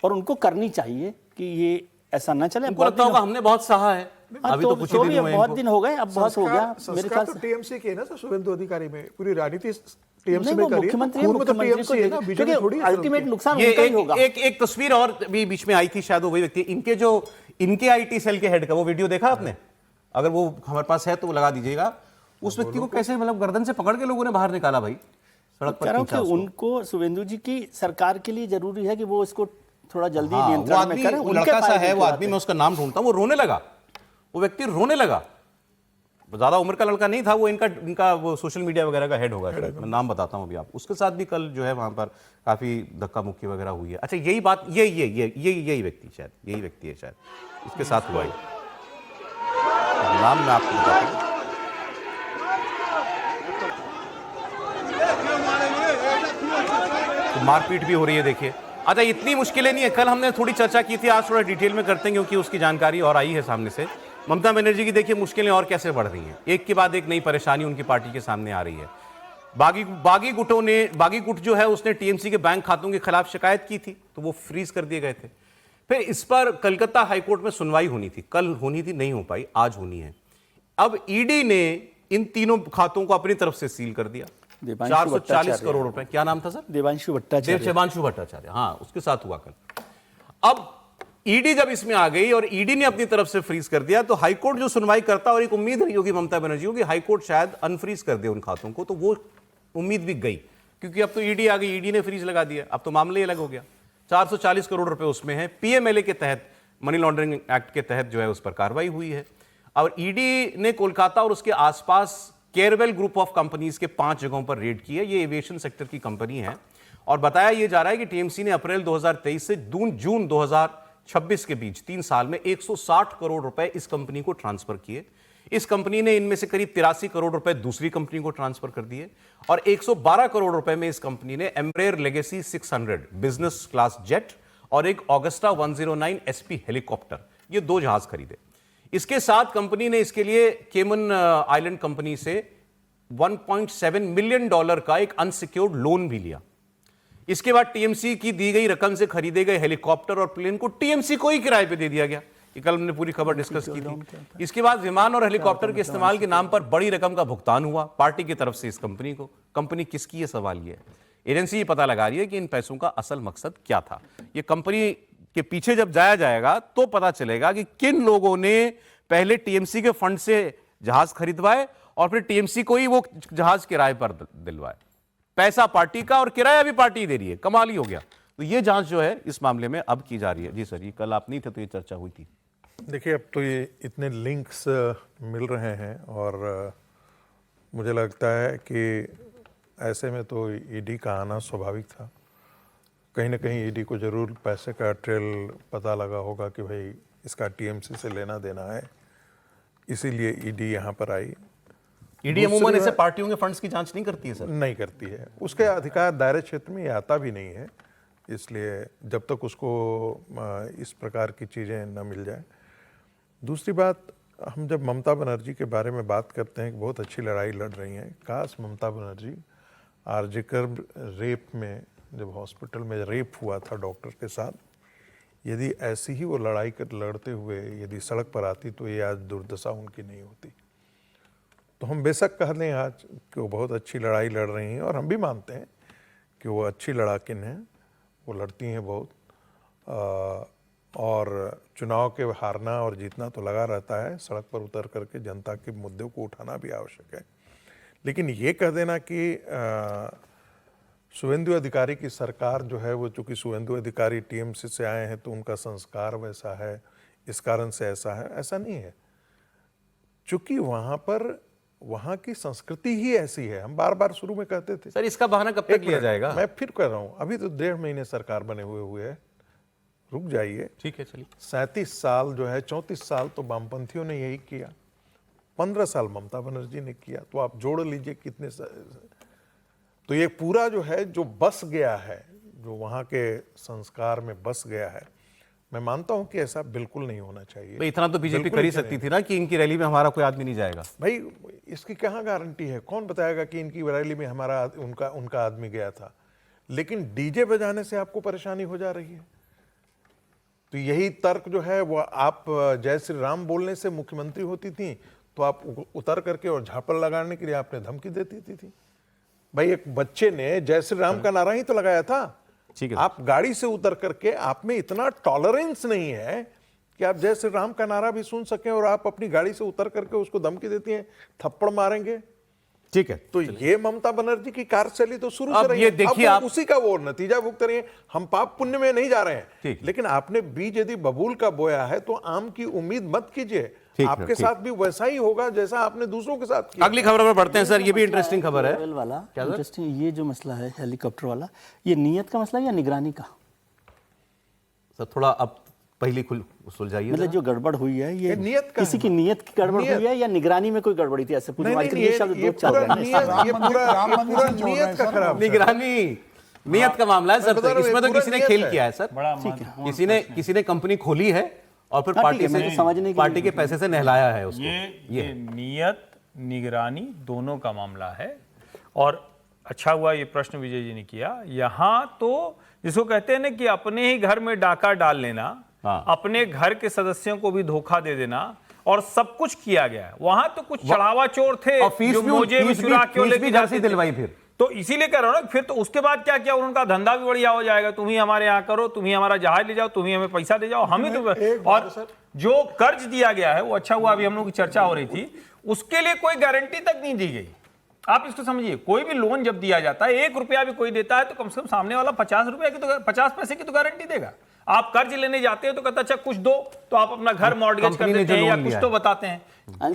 और उनको करनी चाहिए कि ये ऐसा ना चले। लगता होगा हमने बहुत सहा है, अभी तो कुछ ही दिन हुए, बहुत दिन हो गए, अब बहुत हो गया मेरे ख्याल से। टीएमसी के ना सर, शुभेंदु अधिकारी में पूरी राजनीति टीएमसी में करी है, अल्टीमेट नुकसान उनका ही होगा। एक तस्वीर और भी बीच में आई थी, शायद वो वही व्यक्ति, इनके आईटी सेल के हेड का वो वीडियो देखा आपने? अगर वो हमारे पास है तो वो लगा दीजिएगा। उस व्यक्ति को कैसे मतलब गर्दन से पकड़ के लोगों ने बाहर निकाला भाई, सड़क पर खींचा उसको। उनको शुभेंदु जी की सरकार के लिए जरूरी है कि वो इसको थोड़ा जल्दी नियंत्रण में करें। लड़का सा है वो आदमी, मैं उसका नाम ढूंढता हूँ, वो रोने लगा, वो व्यक्ति रोने लगा। ज्यादा उम्र का लड़का नहीं था वो, इनका वो सोशल मीडिया वगैरह का हेड होगा, मैं नाम बताता हूँ अभी आप। उसके साथ भी कल जो है वहां पर काफी धक्का मुक्की वगैरह हुई है। अच्छा, यही बात, यही व्यक्ति शायद, यही व्यक्ति है शायद इसके साथ हुआ है। नाम मैं आपको बताता हूँ। तो मारपीट भी हो रही है, देखिए। अच्छा, इतनी मुश्किलें नहीं है, कल हमने थोड़ी चर्चा की थी, आज थोड़ा डिटेल में करते हैं क्योंकि उसकी जानकारी और आई है सामने से। ममता बनर्जी की देखिए मुश्किलें और कैसे बढ़ रही हैं, एक के बाद एक नई परेशानी उनकी पार्टी के सामने आ रही है। बागी गुट जो है उसने टीएमसी के बैंक खातों के खिलाफ शिकायत की थी, तो वो फ्रीज कर दिए गए थे। फिर इस पर कलकत्ता हाईकोर्ट में सुनवाई होनी थी, कल होनी थी, नहीं हो पाई, आज होनी है। अब ईडी ने इन तीनों खातों को अपनी तरफ से सील कर दिया। 440 करोड़ रुपए, क्या नाम था सर? देवांशु भट्टाचार्य, हाँ, उसके साथ हुआ कल। अब ईडी जब इसमें आ गई और ईडी ने अपनी तरफ से फ्रीज कर दिया, तो हाईकोर्ट जो सुनवाई करता, और एक उम्मीद रही होगी ममता बनर्जी को कि हाईकोर्ट शायद अनफ्रीज कर दे उन खातों को, तो वो उम्मीद भी गई। क्योंकि अब तो ईडी आ गई, ईडी ने फ्रीज लगा दिया, अब तो मामले अलग हो गया। 440 करोड़ रुपए उसमें है, पीएमएलए के तहत, मनी लॉन्ड्रिंग एक्ट के तहत जो है उस पर कार्रवाई हुई है। और ईडी ने कोलकाता और उसके आसपास केयरवेल ग्रुप ऑफ कंपनीज के 5 जगहों पर रेड की है। ये एविएशन सेक्टर की कंपनी है और बताया यह जा रहा है कि टीएमसी ने अप्रैल 2023 से जून 2026 के बीच 3 साल में 160 करोड़ रुपए इस कंपनी को ट्रांसफर किए। इस कंपनी ने इनमें से करीब 83 करोड़ रुपए दूसरी कंपनी को ट्रांसफर कर दिए और 112 करोड़ रुपए में इस कंपनी ने Embraer legacy 600 business class jet और एक ऑगस्टा 109 एसपी हेलीकॉप्टर, ये 2 जहाज खरीदे। इसके साथ कंपनी ने इसके लिए केमन आइलैंड कंपनी से $1.7 मिलियन का एक अनसिक्योर्ड लोन भी लिया। इसके बाद टीएमसी की दी गई रकम से खरीदे गए हेलीकॉप्टर और प्लेन को टीएमसी को ही किराए पे दे दिया गया। ये कल हमने पूरी खबर डिस्कस की थी। इसके बाद विमान और हेलीकॉप्टर के इस्तेमाल के नाम पर बड़ी रकम का भुगतान हुआ पार्टी की तरफ से इस कंपनी को। कंपनी किसकी, ये सवाल ये है। एजेंसी ये पता लगा रही है कि इन पैसों का असल मकसद क्या था। ये कंपनी के पीछे जब जाया जाएगा तो पता चलेगा कि किन लोगों ने पहले टीएमसी के फंड से जहाज खरीदवाए और फिर टीएमसी को ही वो जहाज किराए पर दिलवाए। पैसा पार्टी का और किराया भी पार्टी दे रही है, कमाल ही हो गया। तो ये जांच जो है इस मामले में अब की जा रही है। जी सर, ये कल आप नहीं थे तो ये चर्चा हुई थी। देखिए, अब तो ये इतने लिंक्स मिल रहे हैं और मुझे लगता है कि ऐसे में तो ईडी का आना स्वाभाविक था। कहीं ना कहीं ईडी को जरूर पैसे का ट्रेल पता लगा होगा कि भाई इसका टीएमसी से लेना देना है, इसीलिए ईडी यहाँ पर आई। ईडी अमूमन ऐसे पार्टियों के फंड्स की जांच नहीं करती है सर? नहीं करती है, उसके अधिकार दायरे क्षेत्र में ये आता भी नहीं है, इसलिए जब तक उसको इस प्रकार की चीज़ें न मिल जाए। दूसरी बात, हम जब ममता बनर्जी के बारे में बात करते हैं कि बहुत अच्छी लड़ाई लड़ रही हैं, काश ममता बनर्जी आरजेकर रेप में, जब हॉस्पिटल में रेप हुआ था डॉक्टर के साथ, यदि ऐसी ही वो लड़ाई लड़ते हुए यदि सड़क पर आती तो ये आज दुर्दशा उनकी नहीं होती। तो हम बेशक कह लें आज कि वो बहुत अच्छी लड़ाई लड़ रही हैं और हम भी मानते हैं कि वो अच्छी लड़ाकिन हैं, वो लड़ती हैं बहुत, और चुनाव के हारना और जीतना तो लगा रहता है, सड़क पर उतर करके जनता के मुद्दों को उठाना भी आवश्यक है। लेकिन ये कह देना कि शुभेंदु अधिकारी की सरकार जो है वो, चूँकि शुभेंदु अधिकारी टीएमसी से आए हैं तो उनका संस्कार वैसा है, इस कारण से ऐसा है, ऐसा नहीं है। चूँकि वहाँ पर वहाँ की संस्कृति ही ऐसी है। हम बार बार शुरू में कहते थे। सर, इसका बहाना कब तक लिया जाएगा? मैं फिर कह रहा हूँ, अभी तो 1.5 महीने सरकार बने हुए है, रुक जाइए। ठीक है, चलिए। 37 साल जो है, 34 साल तो वामपंथियों ने यही किया, 15 साल ममता बनर्जी ने किया, तो आप जोड़ लीजिए कितने। तो ये पूरा जो है, जो बस गया है, जो वहाँ के संस्कार में बस गया है, मैं मानता हूं कि ऐसा बिल्कुल नहीं होना चाहिए। भाई इतना तो बीजेपी कर ही सकती थी ना कि इनकी रैली में हमारा कोई आदमी नहीं जाएगा। भाई इसकी कहाँ गारंटी है? कौन बताएगा कि इनकी रैली में हमारा उनका आदमी गया था? लेकिन डीजे बजाने से आपको परेशानी हो जा रही है। तो यही तर्क जो है वो, आप जय श्री राम बोलने से मुख्यमंत्री होती थी तो आप उतर करके और झापड़ लगाने के लिए आपने धमकी देती थी। भाई एक बच्चे ने जय श्री राम का नारा ही तो लगाया था। ठीक है, आप गाड़ी से उतर करके, आप में इतना टॉलरेंस नहीं है कि आप जय श्री राम का नारा भी सुन सकें और आप अपनी गाड़ी से उतर करके उसको धमकी देती हैं थप्पड़ मारेंगे। ठीक है, तो ये ममता बनर्जी की कार्यशैली तो शुरू से रही ये देखिए, आप उसी का वो नतीजा भुगत रही हैं। हम पाप पुण्य में नहीं जा रहे हैं, लेकिन आपने बीज यदि बबूल का बोया है तो आम की उम्मीद मत कीजिए। आपके साथ भी वैसा ही होगा जैसा आपने दूसरों के साथ किया। अगली खबर पर बढ़ते हैं सर, ये भी इंटरेस्टिंग खबर है वाला। इंटरेस्टिंग ये जो मसला है हेलीकॉप्टर वाला, ये नियत का मसला है या निगरानी का? सर थोड़ा अब पहली सुलझाइए। मतलब जो गड़बड़ हुई है ये नियत का, किसी की नियत की गड़बड़ हुई है या निगरानी में कोई गड़बड़ी थी? ऐसे पूछो, ये शब्द दो चल रहे हैं। ये पूरा नियत का खराब, निगरानी नियत का मामला है सर। इसमें तो किसी ने खेल किया है सर। किसी ने कंपनी खोली है और फिर पार्टी के पैसे से नहलाया है उसको। ये नियत निगरानी दोनों का मामला है। और अच्छा हुआ ये प्रश्न विजय जी ने किया। यहाँ तो जिसको कहते हैं ना कि अपने ही घर में डाका डाल लेना, अपने घर के सदस्यों को भी धोखा दे देना, और सब कुछ किया गया है। वहां तो कुछ चढ़ावा चोर थे जो मुझे भी चुरा क्यों लेके दिलवाई फिर, तो इसीलिए कह रहा हूं ना। फिर तो उसके बाद क्या किया, उनका धंधा भी बढ़िया हो जाएगा। तुम ही हमारे यहाँ करो, तुम ही हमारा जहाज ले जाओ, तुम ही हमें पैसा दे जाओ, हम ही तो। और जो कर्ज दिया गया है वो, अच्छा हुआ अभी हम लोग की चर्चा हो रही थी, उसके लिए कोई गारंटी तक नहीं दी गई आप इसको समझिए, कोई भी लोन जब दिया जाता है, 1 रुपया भी कोई देता है तो कम से कम सामने वाला 50 रुपया की तो 50 पैसे की तो गारंटी देगा। आप कर्ज लेने जाते हो तो कहता अच्छा कुछ दो, तो आप अपना घर मॉर्गेज कर देते हैं या कुछ तो बताते हैं।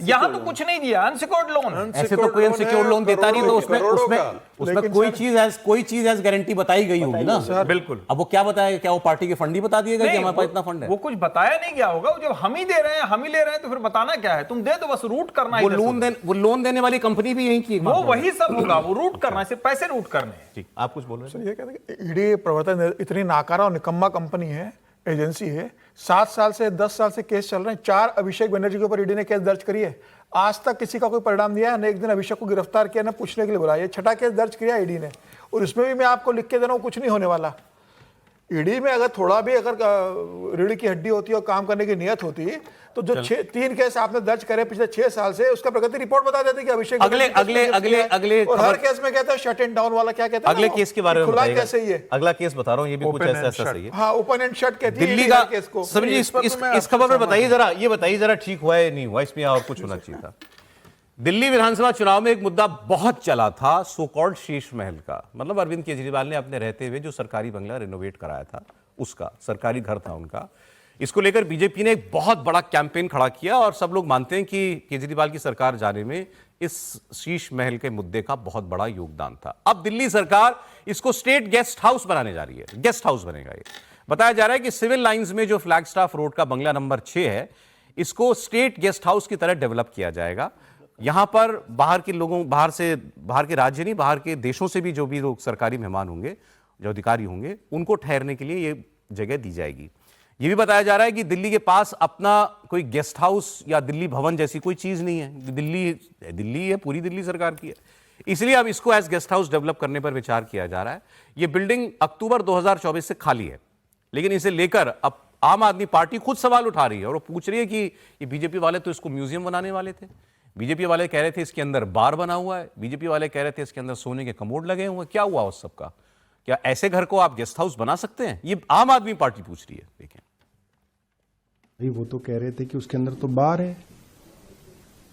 यहाँ तो कुछ नहीं दिया, अनसिक्योर्ड लोन। ऐसे तो कोई अनसिक्योर्ड लोन देता नहीं, तो उसमें कोई चीज एज गारंटी बताई गई होगी ना। बिल्कुल। अब वो क्या बताया, क्या वो पार्टी के फंड ही बता दिएगा कि हमारे पास इतना फंड है? वो कुछ बताया नहीं गया होगा। जब हम ही दे रहे हैं, हम ही ले रहे हैं, तो फिर बताना क्या है? तुम दे दो, बस रूट करना है। वो लोन देने वाली कंपनी भी यही की, वो वही सब होगा, वो रूट करना है, सिर्फ पैसे रूट करने हैं। आप कुछ बोल रहे हैं? ये कहते हैं कि ईडी प्रवर्तन इतनी नाकारा और निकम्मा कंपनी है, एजेंसी है। 7 साल से 10 साल से केस चल रहे हैं। 4 अभिषेक बनर्जी के ऊपर ईडी ने केस दर्ज करी है, आज तक किसी का कोई परिणाम नहीं आया। न एक दिन अभिषेक को गिरफ्तार किया, न पूछने के लिए बुलाया। 6ठा केस दर्ज किया ईडी ने, और इसमें भी मैं आपको लिख के दे रहा हूं, कुछ नहीं होने वाला। ईडी में अगर थोड़ा भी रीढ़ की हड्डी होती और काम करने की नियत होती, तो जो 3 केस आपने दर्ज करे पिछले 6 साल से, उसका प्रगति रिपोर्ट बता देती कि अभिषेक अगले और हर केस में कहते हैं शट एंड डाउन वाला, क्या कहते हैं अगले केस के बारे में खुला कैसे ही है। अगला केस बता रहा हूँ, ये भी कुछ ऐसा सही है। हाँ, ओपन एंड शट कहती है दिल्ली का केस को। समझिए इस खबर पर बताइए जरा, ये बताइए जरा, ठीक हुआ है नहीं हुआ, इसमें और कुछ होना चाहिए था। दिल्ली विधानसभा चुनाव में एक मुद्दा बहुत चला था, सो कॉल्ड शीश महल का। मतलब अरविंद केजरीवाल ने अपने रहते हुए जो सरकारी बंगला रिनोवेट कराया था, उसका सरकारी घर था उनका, इसको लेकर बीजेपी ने एक बहुत बड़ा कैंपेन खड़ा किया, और सब लोग मानते हैं कि केजरीवाल की सरकार जाने में इस शीश महल के मुद्दे का बहुत बड़ा योगदान था। अब दिल्ली सरकार इसको स्टेट गेस्ट हाउस बनाने जा रही है, गेस्ट हाउस बनेगा ये। बताया जा रहा है कि सिविल लाइंस में जो फ्लैगस्टाफ रोड का बंगला नंबर 6 है, इसको स्टेट गेस्ट हाउस की तरह डेवलप किया जाएगा। यहां पर बाहर के लोगों, बाहर के राज्य नहीं, बाहर के देशों से भी जो भी लोग सरकारी मेहमान होंगे, जो अधिकारी होंगे, उनको ठहरने के लिए ये जगह दी जाएगी। ये भी बताया जा रहा है कि दिल्ली के पास अपना कोई गेस्ट हाउस या दिल्ली भवन जैसी कोई चीज नहीं है। दिल्ली है, पूरी दिल्ली सरकार की है, इसलिए अब इसको एज गेस्ट हाउस डेवलप करने पर विचार किया जा रहा है। ये बिल्डिंग अक्टूबर 2024 से खाली है, लेकिन इसे लेकर अब आम आदमी पार्टी खुद सवाल उठा रही है, और वो पूछ रही है कि ये बीजेपी वाले तो इसको म्यूजियम बनाने वाले थे। बीजेपी वाले कह रहे थे इसके अंदर बार बना हुआ है, बीजेपी वाले कह रहे थे इसके अंदर सोने के कमोड लगे हुए हैं। क्या हुआ उस सब का? क्या ऐसे घर को आप गेस्ट हाउस बना सकते हैं? ये आम आदमी पार्टी पूछ रही है। देखें भाई, वो तो कह रहे थे कि उसके अंदर तो बार है,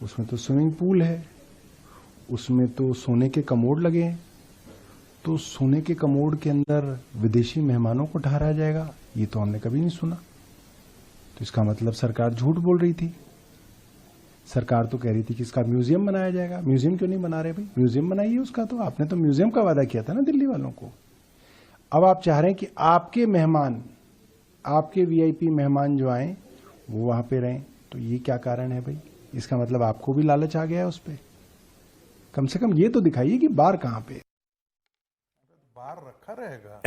उसमें तो स्विमिंग पूल है, उसमें तो सोने के कमोड लगे हैं। तो सोने के कमोड के अंदर विदेशी मेहमानों को ठहराया जाएगा, ये तो हमने कभी नहीं सुना। तो इसका मतलब सरकार झूठ बोल रही थी। सरकार तो कह रही थी कि इसका म्यूजियम बनाया जाएगा। म्यूजियम क्यों नहीं बना रहे भाई? म्यूजियम बनाइए उसका। तो आपने तो म्यूजियम का वादा किया था ना दिल्ली वालों को। अब आप चाह रहे हैं कि आपके मेहमान, आपके वीआईपी मेहमान जो आए वो वहां पे रहें। तो ये क्या कारण है भाई? इसका मतलब आपको भी लालच आ गया है उस पर। कम से कम ये तो दिखाइए कि बार कहां पे। बार रखा रहेगा।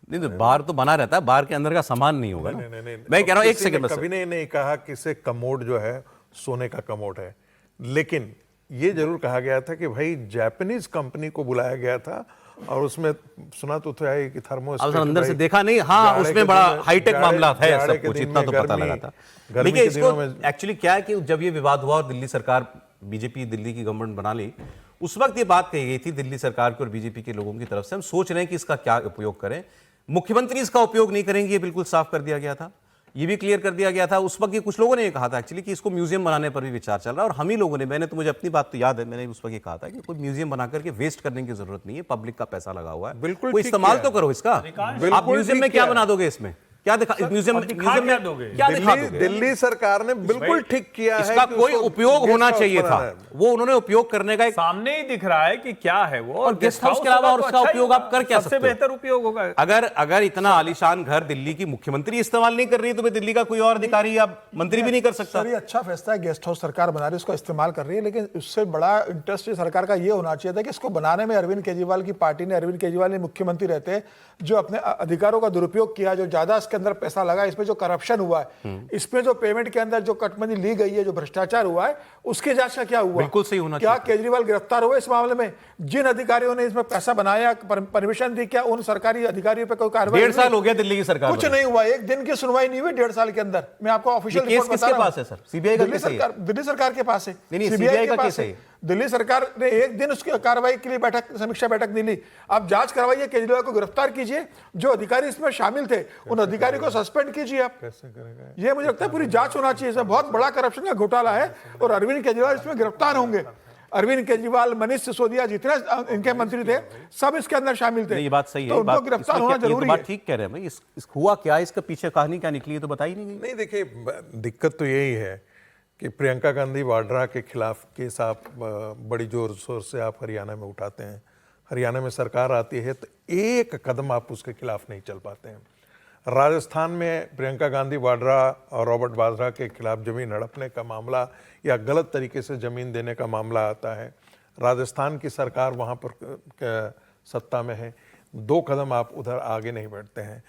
नहीं तो बार तो बना रहता है, बार के अंदर का सामान नहीं होगा। नहीं, मैं कह रहा हूं, एक सेकंड बस। कभी नहीं कहा कि इसे कमोड जो है सोने का कमोड है, लेकिन ये जरूर कहा गया था कि भाई जापानीज कंपनी को बुलाया गया था, और उसमें सुना तो था कि थर्मोस्टेट अंदर से देखा नहीं। हाँ, उसमें बड़ा हाईटेक मामला है, सब कुछ इतना तो पता लगा था। देखिए इसको एक्चुअली क्या है कि जब ये विवाद हुआ और दिल्ली सरकार, बीजेपी दिल्ली की गवर्नमेंट बना ली, उस वक्त ये बात कही गई थी दिल्ली सरकार की और बीजेपी के लोगों की तरफ से, हम सोच रहे हैं कि इसका क्या उपयोग करें। मुख्यमंत्री इसका उपयोग नहीं करेंगे, ये बिल्कुल साफ कर दिया गया था, ये भी क्लियर कर दिया गया था। उस वक्त ये कुछ लोगों ने ये कहा था एक्चुअली कि इसको म्यूजियम बनाने पर भी विचार चल रहा है, और हम ही लोगों ने, मैंने तो, मुझे अपनी बात तो याद है, मैंने उस वक्त ये कहा था कि कोई म्यूजियम बना करके वेस्ट करने की जरूरत नहीं है, पब्लिक का पैसा लगा हुआ है, बिल्कुल कोई इस्तेमाल तो करो इसका। आप म्यूजियम में क्या बना दोगे? इसमें क्या दिखा? म्यूजियम में क्या दोगे? दिल्ली सरकार ने बिल्कुल ठीक किया है। इसका कोई उपयोग होना चाहिए था, वो उन्होंने उपयोग करने का सामने ही दिख रहा है कि क्या है वो, और गेस्ट हाउस के अलावा और उसका उपयोग आप कर क्या सकते हो? सबसे बेहतर उपयोग होगा। अगर इतना आलीशान घर दिल्ली की मुख्यमंत्री इस्तेमाल नहीं कर रही है, तो दिल्ली का कोई और अधिकारी या मंत्री भी नहीं कर सकता। ये अच्छा फैसला है, गेस्ट हाउस सरकार बना रही है, उसका इस्तेमाल कर रही है, लेकिन उससे बड़ा इंटरेस्ट सरकार का ये होना चाहिए था कि इसको बनाने में अरविंद केजरीवाल की पार्टी ने, अरविंद केजरीवाल ने मुख्यमंत्री रहते जो अपने अधिकारों का दुरुपयोग किया, जो ज्यादा इसके अंदर पैसा लगा, इसमें जो करप्शन हुआ है, इसमें जो पेमेंट के अंदर जो कटबंदी ली गई है, जो भ्रष्टाचार हुआ है, उसकी जांच का क्या हुआ? बिल्कुल सही होना क्या केजरीवाल गिरफ्तार हुए इस मामले में? जिन अधिकारियों ने इसमें पैसा बनाया, परमिशन दी, क्या उन सरकारी अधिकारियों पर कोई कार्रवाई? 1.5 साल हो गया दिल्ली की सरकार, कुछ नहीं हुआ, एक दिन की सुनवाई नहीं हुई 1.5 साल के अंदर। मैं आपको ऑफिशियल रिपोर्ट बता रहा हूं। पास है सर, सीबीआई का केस है, दिल्ली सरकार के पास है, सीबीआई का केस है। दिल्ली सरकार ने एक दिन उसकी कार्रवाई के लिए बैठक, समीक्षा बैठक नहीं ली। आप जांच करवाइए, केजरीवाल को गिरफ्तार कीजिए, जो अधिकारी इसमें शामिल थे उन अधिकारी को सस्पेंड कीजिए। आप कैसे करेगा? ये मुझे लगता है पूरी जांच होना चाहिए, इसमें बहुत बड़ा करप्शन का घोटाला है, और अरविंद केजरीवाल इसमें गिरफ्तार होंगे। अरविंद केजरीवाल, मनीष सिसोदिया, जितने इनके मंत्री थे, सब इसके अंदर शामिल थे। ये बात सही है, तो उनको गिरफ्तार होना जरूरी है। ठीक कह रहे हैं भाई। हुआ क्या, इसका पीछे कहानी क्या निकली, तो बताई नहीं गई। नहीं, देखिए, दिक्कत तो यही है कि प्रियंका गांधी वाड्रा के खिलाफ केस आप बड़ी जोर शोर से आप हरियाणा में उठाते हैं। हरियाणा में सरकार आती है तो एक कदम आप उसके खिलाफ नहीं चल पाते हैं। राजस्थान में प्रियंका गांधी वाड्रा और रॉबर्ट वाड्रा के खिलाफ जमीन हड़पने का मामला या गलत तरीके से जमीन देने का मामला आता है। राजस्थान की सरकार वहाँ पर सत्ता में है, 2 कदम आप उधर आगे नहीं बढ़ते हैं।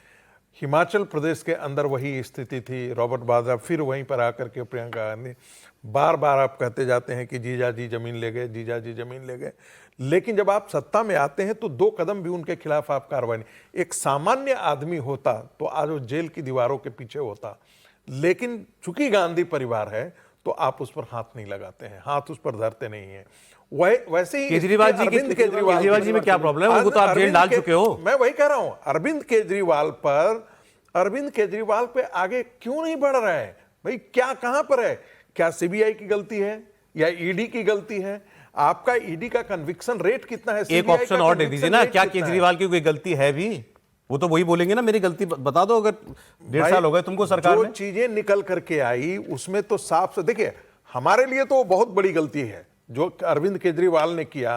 हिमाचल प्रदेश के अंदर वही स्थिति थी, रॉबर्ट वाड्रा फिर वहीं पर आकर के प्रियंका गांधी बार बार आप कहते जाते हैं कि जीजा जी जमीन ले गए, जीजा जी जमीन ले गए, लेकिन जब आप सत्ता में आते हैं तो 2 कदम भी उनके खिलाफ आप कार्रवाई नहीं। एक सामान्य आदमी होता तो आज वो जेल की दीवारों के पीछे होता, लेकिन चूंकि गांधी परिवार है तो आप उस पर हाथ नहीं लगाते हैं, हाथ उस पर धरते नहीं है। वैसे ही केजरीवाल जी में क्या प्रॉब्लम है? उनको तो आप जेल डाल चुके हो। मैं वही कह रहा हूं, अरविंद केजरीवाल पे आगे क्यों नहीं बढ़ रहा है भाई? क्या कहां पर है? क्या सीबीआई की गलती है या ईडी की गलती है? आपका ईडी का कन्विक्शन रेट कितना है? एक ऑप्शन और दे दीजिए ना, क्या केजरीवाल की कोई गलती है भी? वो तो वही बोलेंगे ना, मेरी गलती बता दो। अगर 1.5 साल हो गए तुमको सरकार में, जो चीजें निकल करके आई उसमें तो साफ से देखिए, हमारे लिए तो बहुत बड़ी गलती है जो अरविंद केजरीवाल ने किया।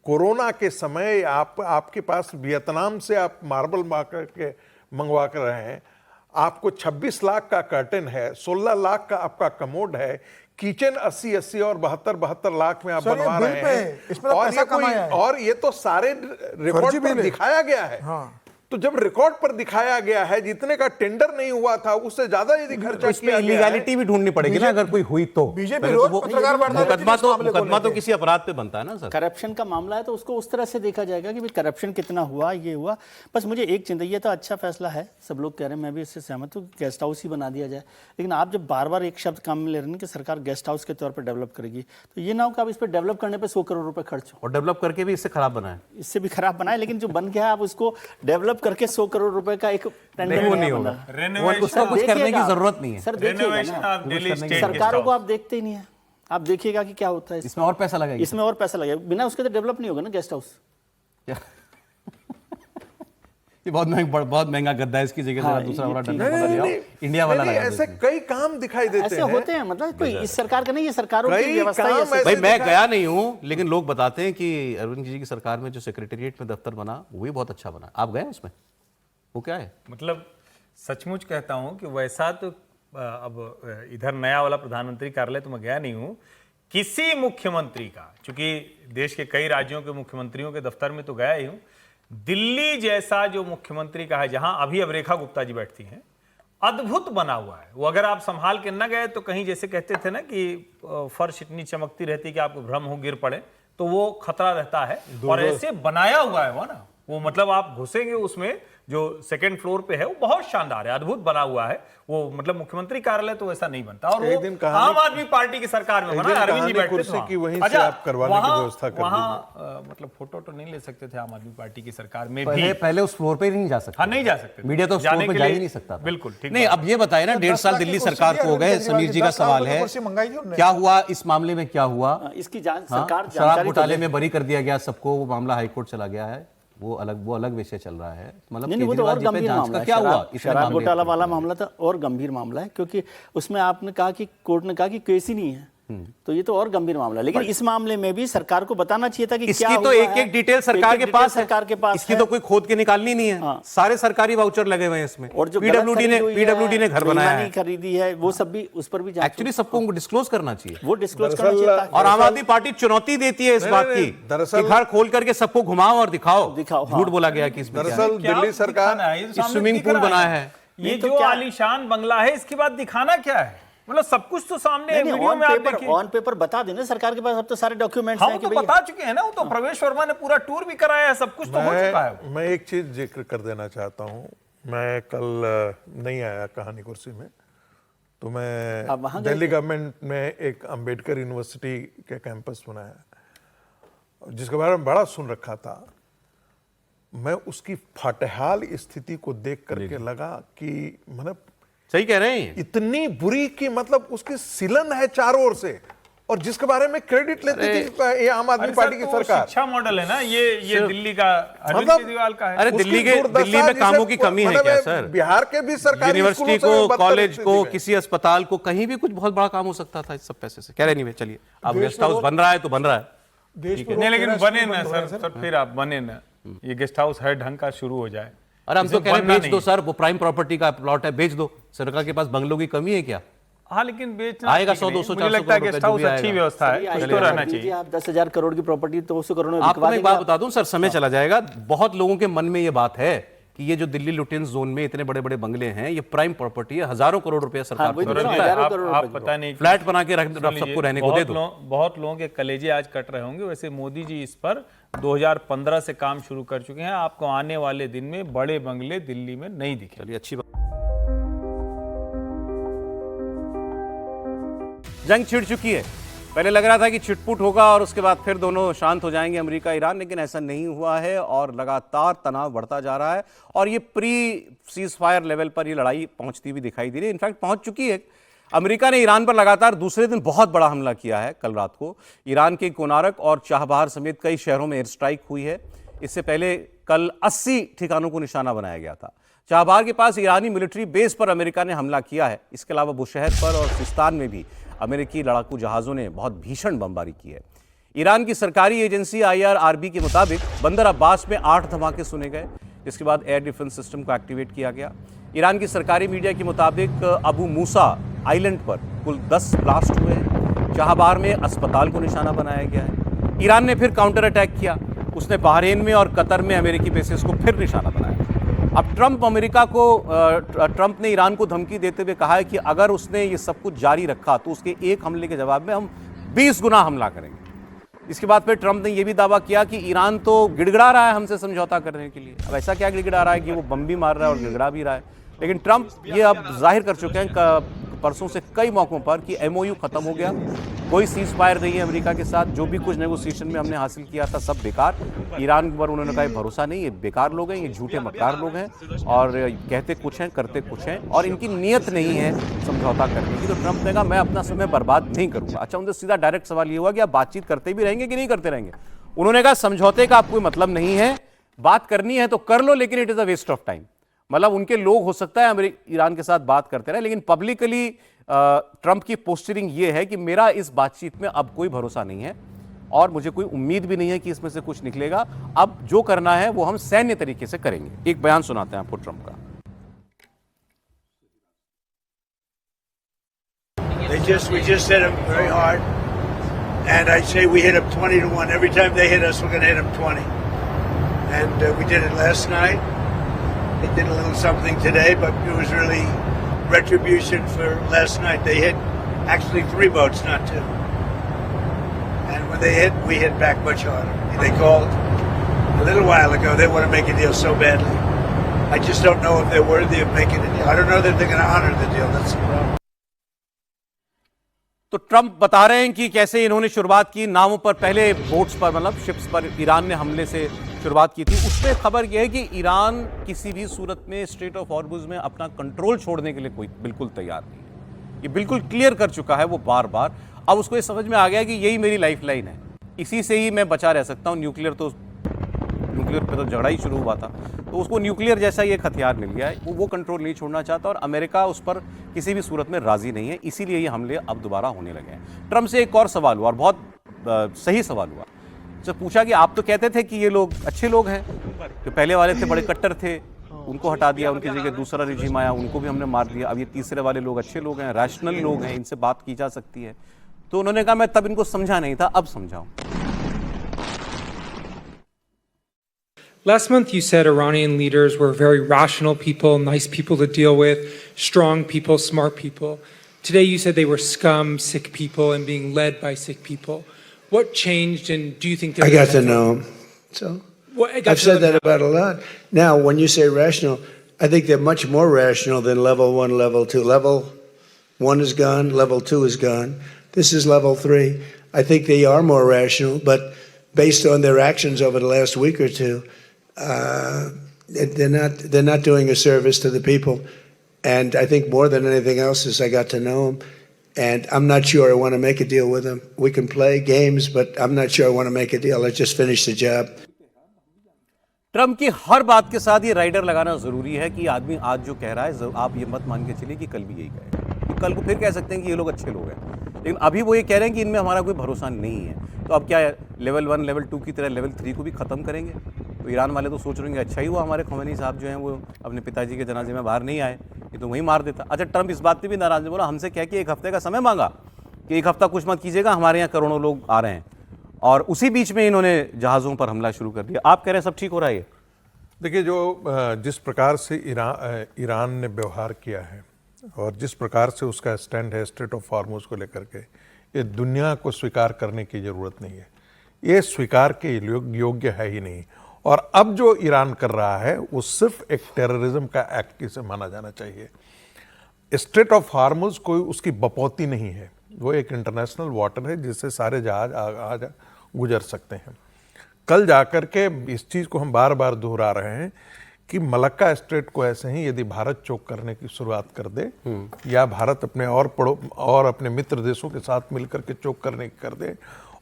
कोरोना के समय आपके पास वियतनाम से आप मार्बल मंगवा कर रहे हैं, आपको 26 लाख का कर्टन है, 16 लाख का आपका कमोड है, किचन 80 और 72 लाख में आप बनवा रहे हैं, और ये तो सारे रिकॉर्ड पर दिखाया गया है। हाँ। तो जब रिकॉर्ड पर दिखाया गया है, जितने का टेंडर नहीं हुआ था उससे ज्यादा यदि खर्चा किया, इलीगैलिटी भी ढूंढनी पड़ेगी ना अगर कोई हुई तो। बीजेपी रोज पत्रकार मुकदमा तो किसी अपराध पे बनता है ना सर। करप्शन का मामला है तो उसको उस तरह से देखा जाएगा कि भाई करप्शन कितना हुआ, ये हुआ। बस मुझे एक चिंता, ये तो अच्छा फैसला है, सब लोग कह रहे हैं, मैं भी इससे सहमत हूँ, गेस्ट हाउस ही बना दिया जाए। लेकिन आप जब बार बार एक शब्द काम में ले रहे हैं कि सरकार गेस्ट हाउस के तौर पर डेवलप करेगी, तो ये ना हो कि आप इस पर डेवलप करने पर 100 करोड़ रुपए खर्च हो, और डेवलप करके भी इससे खराब बनाए, इससे भी खराब बनाए। लेकिन जो बन गया है आप उसको डेवलप करके 100 करोड़ रुपए का एक टेंडर वो नहीं होगा, उसको कुछ करने की जरूरत नहीं है सर। देखिएगा, सरकारों को आप देखते ही नहीं है, आप देखिएगा कि क्या होता है। इसमें और पैसा लगेगा, इसमें और पैसा लगेगा, बिना उसके तो डेवलप नहीं होगा ना गेस्ट हाउस। ये बहुत महंगा गद्दा है, इसकी जगह दूसरा वाला इंडिया वाला लगा। ऐसे कई काम दिखाई देते ऐसे होते हैं, मतलब कोई इस सरकार का नहीं, ये सरकारों की व्यवस्था है। भाई मैं गया नहीं हूँ, लेकिन लोग बताते हैं कि अरविंद जी की सरकार में जो सेक्रेटेरिएट में दफ्तर बना वो भी बहुत अच्छा बना। आप गए उसमें? वो क्या है? मतलब सचमुच कहता हूं कि वैसा तो अब इधर नया वाला प्रधानमंत्री कार्यालय तो मैं गया नहीं हूं, किसी मुख्यमंत्री का, चूंकि देश के कई राज्यों के मुख्यमंत्रियों के दफ्तर में तो गया ही हूं। दिल्ली जैसा जो मुख्यमंत्री का है, जहां अभी अब रेखा गुप्ता जी बैठती हैं, अद्भुत बना हुआ है वो। अगर आप संभाल के न गए तो कहीं, जैसे कहते थे ना कि फर्श इतनी चमकती रहती कि आपको भ्रम हो गिर पड़े, तो वो खतरा रहता है। और ऐसे बनाया हुआ है वो ना, वो मतलब आप घुसेंगे उसमें, जो 2nd फ्लोर पे है वो बहुत शानदार है, अद्भुत बना हुआ है वो। मतलब मुख्यमंत्री कार्यालय तो ऐसा नहीं बनता, और वो आम आदमी पार्टी की सरकार में बना। अरविंद जी बैठते थे वहीं से आप करवाने की व्यवस्था कर वहां, मतलब फोटो तो नहीं ले सकते थे आम आदमी पार्टी की सरकार में भी। पहले उस फ्लोर पे नहीं जा सकते। हाँ, नहीं जा सकते, मीडिया तो उस फ्लोर पे जा ही नहीं सकता था। बिल्कुल ठीक। नहीं, अब ये बताए ना, 1.5 साल दिल्ली सरकार को हो गए, समीर जी का सवाल है क्या हुआ इस मामले में, क्या हुआ इसकी जांच सरकार, शराब घोटाले में बरी कर दिया गया सबको, वो मामला हाईकोर्ट चला गया है, वो अलग विषय चल रहा है। मतलब वो तो और गंभीर मामला है, क्या हुआ? शराब घोटाला वाला मामला था और गंभीर मामला है, क्योंकि उसमें आपने कहा कि कोर्ट ने कहा कि केस ही नहीं है, तो ये तो और गंभीर मामला है। लेकिन इस मामले में भी सरकार को बताना चाहिए था कि इसकी क्या तो एक डिटेल सरकार के पास इसकी तो कोई खोद के निकालनी नहीं है। सारे सरकारी वाउचर लगे हुए हैं इसमें, और जो पीडब्ल्यूडी ने घर बनाया है, खरीदी है, वो सब भी, उस पर भी एक्चुअली सबको डिस्क्लोज करना चाहिए, वो डिस्क्लोज करना चाहिए। और आम आदमी पार्टी चुनौती देती है इस बात की, दरअसल घर खोल करके सबको घुमाओ और दिखाओ। झूठ बोला गया कि इसमें दरअसल दिल्ली सरकार स्विमिंग पूल बनाया है, ये जो आलीशान बंगला है, इसके बाद दिखाना क्या है? मतलब सब कुछ तो सामने है, वीडियो में आप देखिए, ऑन पेपर बता देना सरकार के पास, अब तो सारे डॉक्यूमेंट्स हैं। हम तो बता चुके हैं ना, वो तो प्रवेश वर्मा ने पूरा टूर भी कराया है, सब कुछ तो हो चुका है। मैं एक चीज जिक्र कर देना चाहता हूँ, मैं कल नहीं आया कहानी कुर्सी में, तो मैं दिल्ली गवर्नमेंट में एक अंबेडकर यूनिवर्सिटी के कैंपस बनाया, जिसके बारे में बड़ा सुन रखा था। मैं उसकी फाटेहाल स्थिति को देख करके लगा कि मतलब सही कह रहे हैं, इतनी बुरी कि मतलब उसकी सिलन है चारों ओर से, और जिसके बारे में क्रेडिट लेती थी ये आम आदमी पार्टी की सरकार। शिक्षा मॉडल है ना ये दिल्ली का, अरविंद केजरीवाल का है। अरे दिल्ली में कामों की कमी है क्या सर? बिहार के भी सरकारी यूनिवर्सिटी को, कॉलेज को, किसी अस्पताल को, कहीं भी कुछ बहुत बड़ा काम हो सकता था इस सब पैसे से। कह रहे नहीं, चलिए अब गेस्ट हाउस बन रहा है तो बन रहा है, नहीं लेकिन बने ना सर, फिर आप बने ना, ये गेस्ट हाउस है ढंग का शुरू हो जाए। अरे हम तो कह रहे हैं बेच दो सर, वो प्राइम प्रॉपर्टी का प्लॉट है, बेच दो। सरकार के पास बंगलों की कमी है क्या? हाँ लेकिन बेचना आएगा 100-200 मुझे लगता है गेस्ट हाउस अच्छी व्यवस्था है, कुछ तो रहना चाहिए। आप 10,000 करोड़ की प्रॉपर्टी तो 200 करोड़ में आपको मैं एक बात बता दूं सर, समय चला जाएगा। बहुत लोगों के मन में ये बात है कि ये जो दिल्ली लुटेंस जोन में इतने बड़े बड़े बंगले हैं, ये प्राइम प्रॉपर्टी है, हजारों करोड़ रुपया सरकार को आप पता नहीं फ्लैट बना के रख सबको रहने को दे दो। बहुत लोगों के कलेजे आज कट रहे होंगे। वैसे मोदी जी इस पर 2015 से काम शुरू कर चुके हैं। आपको आने वाले दिन में बड़े बंगले दिल्ली में नहीं दिखे। चलिए अच्छी बात। जंग छिड़ चुकी है। पहले लग रहा था कि छिटपुट होगा और उसके बाद फिर दोनों शांत हो जाएंगे, अमेरिका ईरान, लेकिन ऐसा नहीं हुआ है और लगातार तनाव बढ़ता जा रहा है और ये प्री सीज फायर लेवल पर ये लड़ाई पहुंचती हुई दिखाई दे रही है। इनफैक्ट पहुंच चुकी है। अमेरिका ने ईरान पर लगातार दूसरे दिन बहुत बड़ा हमला किया है। कल रात को ईरान के कोनारक और चाहबार समेत कई शहरों में एयर स्ट्राइक हुई है। इससे पहले कल 80 ठिकानों को निशाना बनाया गया था। चाहबार के पास ईरानी मिलिट्री बेस पर अमेरिका ने हमला किया है। इसके अलावा बुशहर पर और सिस्तान में भी अमेरिकी लड़ाकू जहाज़ों ने बहुत भीषण बमबारी की है। ईरान की सरकारी एजेंसी IRRB के मुताबिक बंदर अब्बास में 8 धमाके सुने गए। इसके बाद एयर डिफेंस सिस्टम को एक्टिवेट किया गया। ईरान की सरकारी मीडिया के मुताबिक अबू मूसा आइलैंड पर कुल 10 ब्लास्ट हुए हैं। चाहबार में अस्पताल को निशाना बनाया गया है। ईरान ने फिर काउंटर अटैक किया। उसने बहरीन में और कतर में अमेरिकी बेसेस को फिर निशाना बनाया। अब ट्रंप ने ईरान को धमकी देते हुए कहा है कि अगर उसने ये सब कुछ जारी रखा तो उसके एक हमले के जवाब में हम 20 गुना हमला करेंगे। इसके बाद फिर ट्रंप ने यह भी दावा किया कि ईरान तो गिड़गिड़ा रहा है हमसे समझौता करने के लिए। अब ऐसा क्या गिड़गिड़ा रहा है कि वो बम भी मार रहा है और गिड़गिड़ा भी रहा है। लेकिन ट्रंप ये अब जाहिर कर चुके हैं परसों से कई मौकों पर कि MOU खत्म हो गया, कोई सीज फायर नहीं है अमेरिका के साथ। जो भी कुछ नेगोशिएशन में हमने हासिल किया था सब बेकार। ईरान पर उन्होंने कहा भरोसा नहीं, ये बेकार लोग हैं, ये झूठे मक्कार लोग हैं और कहते कुछ हैं करते कुछ हैं और इनकी नीयत नहीं है समझौता करने की। तो ट्रंप ने कहा मैं अपना समय बर्बाद नहीं करूंगा। अच्छा, उनसे सीधा डायरेक्ट सवाल ये हुआ कि आप बातचीत करते भी रहेंगे कि नहीं करते रहेंगे। उन्होंने कहा समझौते का आप कोई मतलब नहीं है, बात करनी है तो कर लो, लेकिन it is a waste of time. मतलब उनके लोग हो सकता है ईरान के साथ बात करते रहे, लेकिन पब्लिकली ट्रंप की पोस्चरिंग ये है कि मेरा इस बातचीत में अब कोई भरोसा नहीं है और मुझे कोई उम्मीद भी नहीं है कि इसमें से कुछ निकलेगा। अब जो करना है वो हम सैन्य तरीके से करेंगे। एक बयान सुनाते हैं आपको ट्रंप का। We just hit them very hard, and I say we hit them 20-1. Every time they hit us, we're going to hit them 20. And we did it last night. They did a little something today, but it was really retribution for last night. They hit actually 3 boats, not 2. And when they hit, we hit back much harder. They called a little while ago. They want to make a deal so badly. I just don't know if they're worthy of making a deal. I don't know that they're going to honor the deal. That's the problem. तो Trump बता रहे हैं कि कैसे इन्होंने शुरुआत की नावों पर, पहले बोट्स पर मतलब शिप्स पर ईरान ने हमले से शुरुआत की थी। उसमें खबर यह है कि ईरान किसी भी सूरत में स्ट्रेट ऑफ हॉर्मुज़ में अपना कंट्रोल छोड़ने के लिए कोई बिल्कुल तैयार नहीं है। ये बिल्कुल क्लियर कर चुका है वो बार बार। अब उसको ये समझ में आ गया कि यही मेरी लाइफ लाइन है, इसी से ही मैं बचा रह सकता हूँ। न्यूक्लियर पे तो झगड़ा ही शुरू हुआ था, तो उसको न्यूक्लियर जैसा ये हथियार मिल गया है। वो कंट्रोल नहीं छोड़ना चाहता और अमेरिका उस पर किसी भी सूरत में राजी नहीं है। इसीलिए ये हमले अब दोबारा होने लगे हैं। ट्रंप से एक और सवाल हुआ और बहुत सही सवाल हुआ। जब पूछा कि आप तो कहते थे कि ये लोग अच्छे लोग हैं, जो पहले वाले थे बड़े कट्टर थे, उनको हटा दिया, उनकी जगह दूसरा रिजीम आया, उनको भी हमने मार दिया, अब ये तीसरे वाले लोग अच्छे लोग हैं, रैशनल लोग हैं, इनसे बात की जा सकती है। तो उन्होंने कहा मैं तब इनको समझा नहीं था, अब समझाऊं। Last month you said Iranian leaders were very rational people, nice people to deal with, strong people, smart people. Today you said they were scum, sick people, and being led by sick people. What changed, and do you think I got to know them. So I've said that about a lot. Now, when you say rational, I think they're much more rational than level 1, level 2. Level 1 is gone, level 2 is gone. This is level 3. I think they are more rational, but based on their actions over the last week or two, they're not doing a service to the people. And I think more than anything else is I got to know them, And I'm not sure I want to make a deal with him. We can play games, but I'm not sure I want to make a deal. Let's just finish the job. Trump की हर बात के साथ ये rider लगाना जरूरी है कि आदमी आज जो कह रहा है आप ये मत मान के चलिए कि कल भी यही कहेगा। कल को फिर कह सकते हैं कि ये लोग अच्छे लोग हैं, लेकिन अभी वो ये कह रहे हैं कि इनमें हमारा कोई भरोसा नहीं है। तो अब क्या लेवल 1 लेवल 2 की तरह लेवल 3 को भी ख़त्म करेंगे? तो ईरान वाले तो सोच रहे हैं अच्छा ही हुआ हमारे खमेनी साहब जो हैं वो अपने पिताजी के जनाजे में बाहर नहीं आए, ये तो वहीं मार देता। अच्छा, ट्रंप इस बात पे भी नाराज नहीं, बोला हमसे क्या कि 1 हफ्ते का समय मांगा कि 1 हफ्ता कुछ मत कीजिएगा, हमारे यहाँ करोड़ों लोग आ रहे हैं, और उसी बीच में इन्होंने जहाज़ों पर हमला शुरू कर दिया। आप कह रहे हैं सब ठीक हो रहा है? देखिए, जो जिस प्रकार से ईरान ने व्यवहार किया है और जिस प्रकार से उसका स्टैंड है स्ट्रेट ऑफ हॉर्मुज़ को लेकर के, ये दुनिया को स्वीकार करने की ज़रूरत नहीं है, ये स्वीकार के योग्य है ही नहीं। और अब जो ईरान कर रहा है वो सिर्फ एक टेररिज्म का एक्ट से माना जाना चाहिए। स्ट्रेट ऑफ हॉर्मुज़ कोई उसकी बपौती नहीं है, वो एक इंटरनेशनल वाटर है जिससे सारे जहाज आ गुजर सकते हैं। कल जाकर के इस चीज़ को हम बार बार दोहरा रहे हैं कि मलक्का स्ट्रेट को ऐसे ही यदि भारत चोक करने की शुरुआत कर दे या भारत अपने और अपने मित्र देशों के साथ मिलकर के चोक करने की कर दे,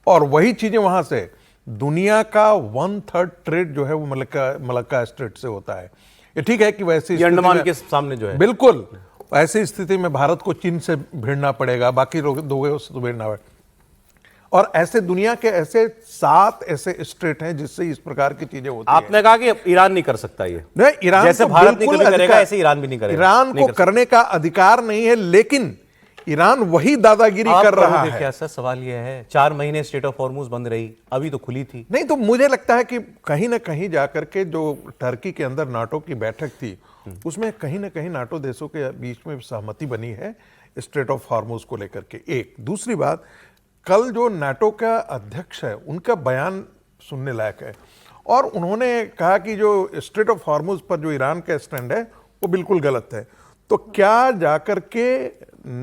और वही चीज़ें वहाँ से दुनिया का 1/3 ट्रेड जो है वो मलक्का स्ट्रेट से होता है। ये ठीक है कि वैसे अंडमान के सामने जो है, बिल्कुल ऐसी स्थिति में भारत को चीन से भिड़ना पड़ेगा, बाकी लोग दो से तो भिड़ना पड़ेगा। और ऐसे दुनिया के ऐसे 7 ऐसे स्ट्रेट हैं जिससे इस प्रकार की चीजें होती हैं। आपने कहा कि ईरान नहीं कर सकता ये, नहीं, ईरान जैसे भारत नहीं करेगा ऐसे ईरान भी नहीं करेगा। ईरान को करने का अधिकार नहीं है, लेकिन ईरान वही दादागिरी कर रहा है। क्या सर सवाल यह है, 4 महीने स्ट्रेट ऑफ हॉर्मुज बंद रही, अभी तो खुली थी। नहीं, तो मुझे लगता है कि कहीं ना कहीं जाकर के जो टर्की के अंदर नाटो की बैठक थी उसमें कहीं ना कहीं नाटो देशों के बीच में सहमति बनी है स्ट्रेट ऑफ हॉर्मुज को लेकर के। एक दूसरी बात, कल जो नाटो का अध्यक्ष है उनका बयान सुनने लायक है, और उन्होंने कहा कि जो स्ट्रेट ऑफ हॉर्मुज पर जो ईरान का स्टैंड है वो बिल्कुल गलत है। तो क्या जाकर के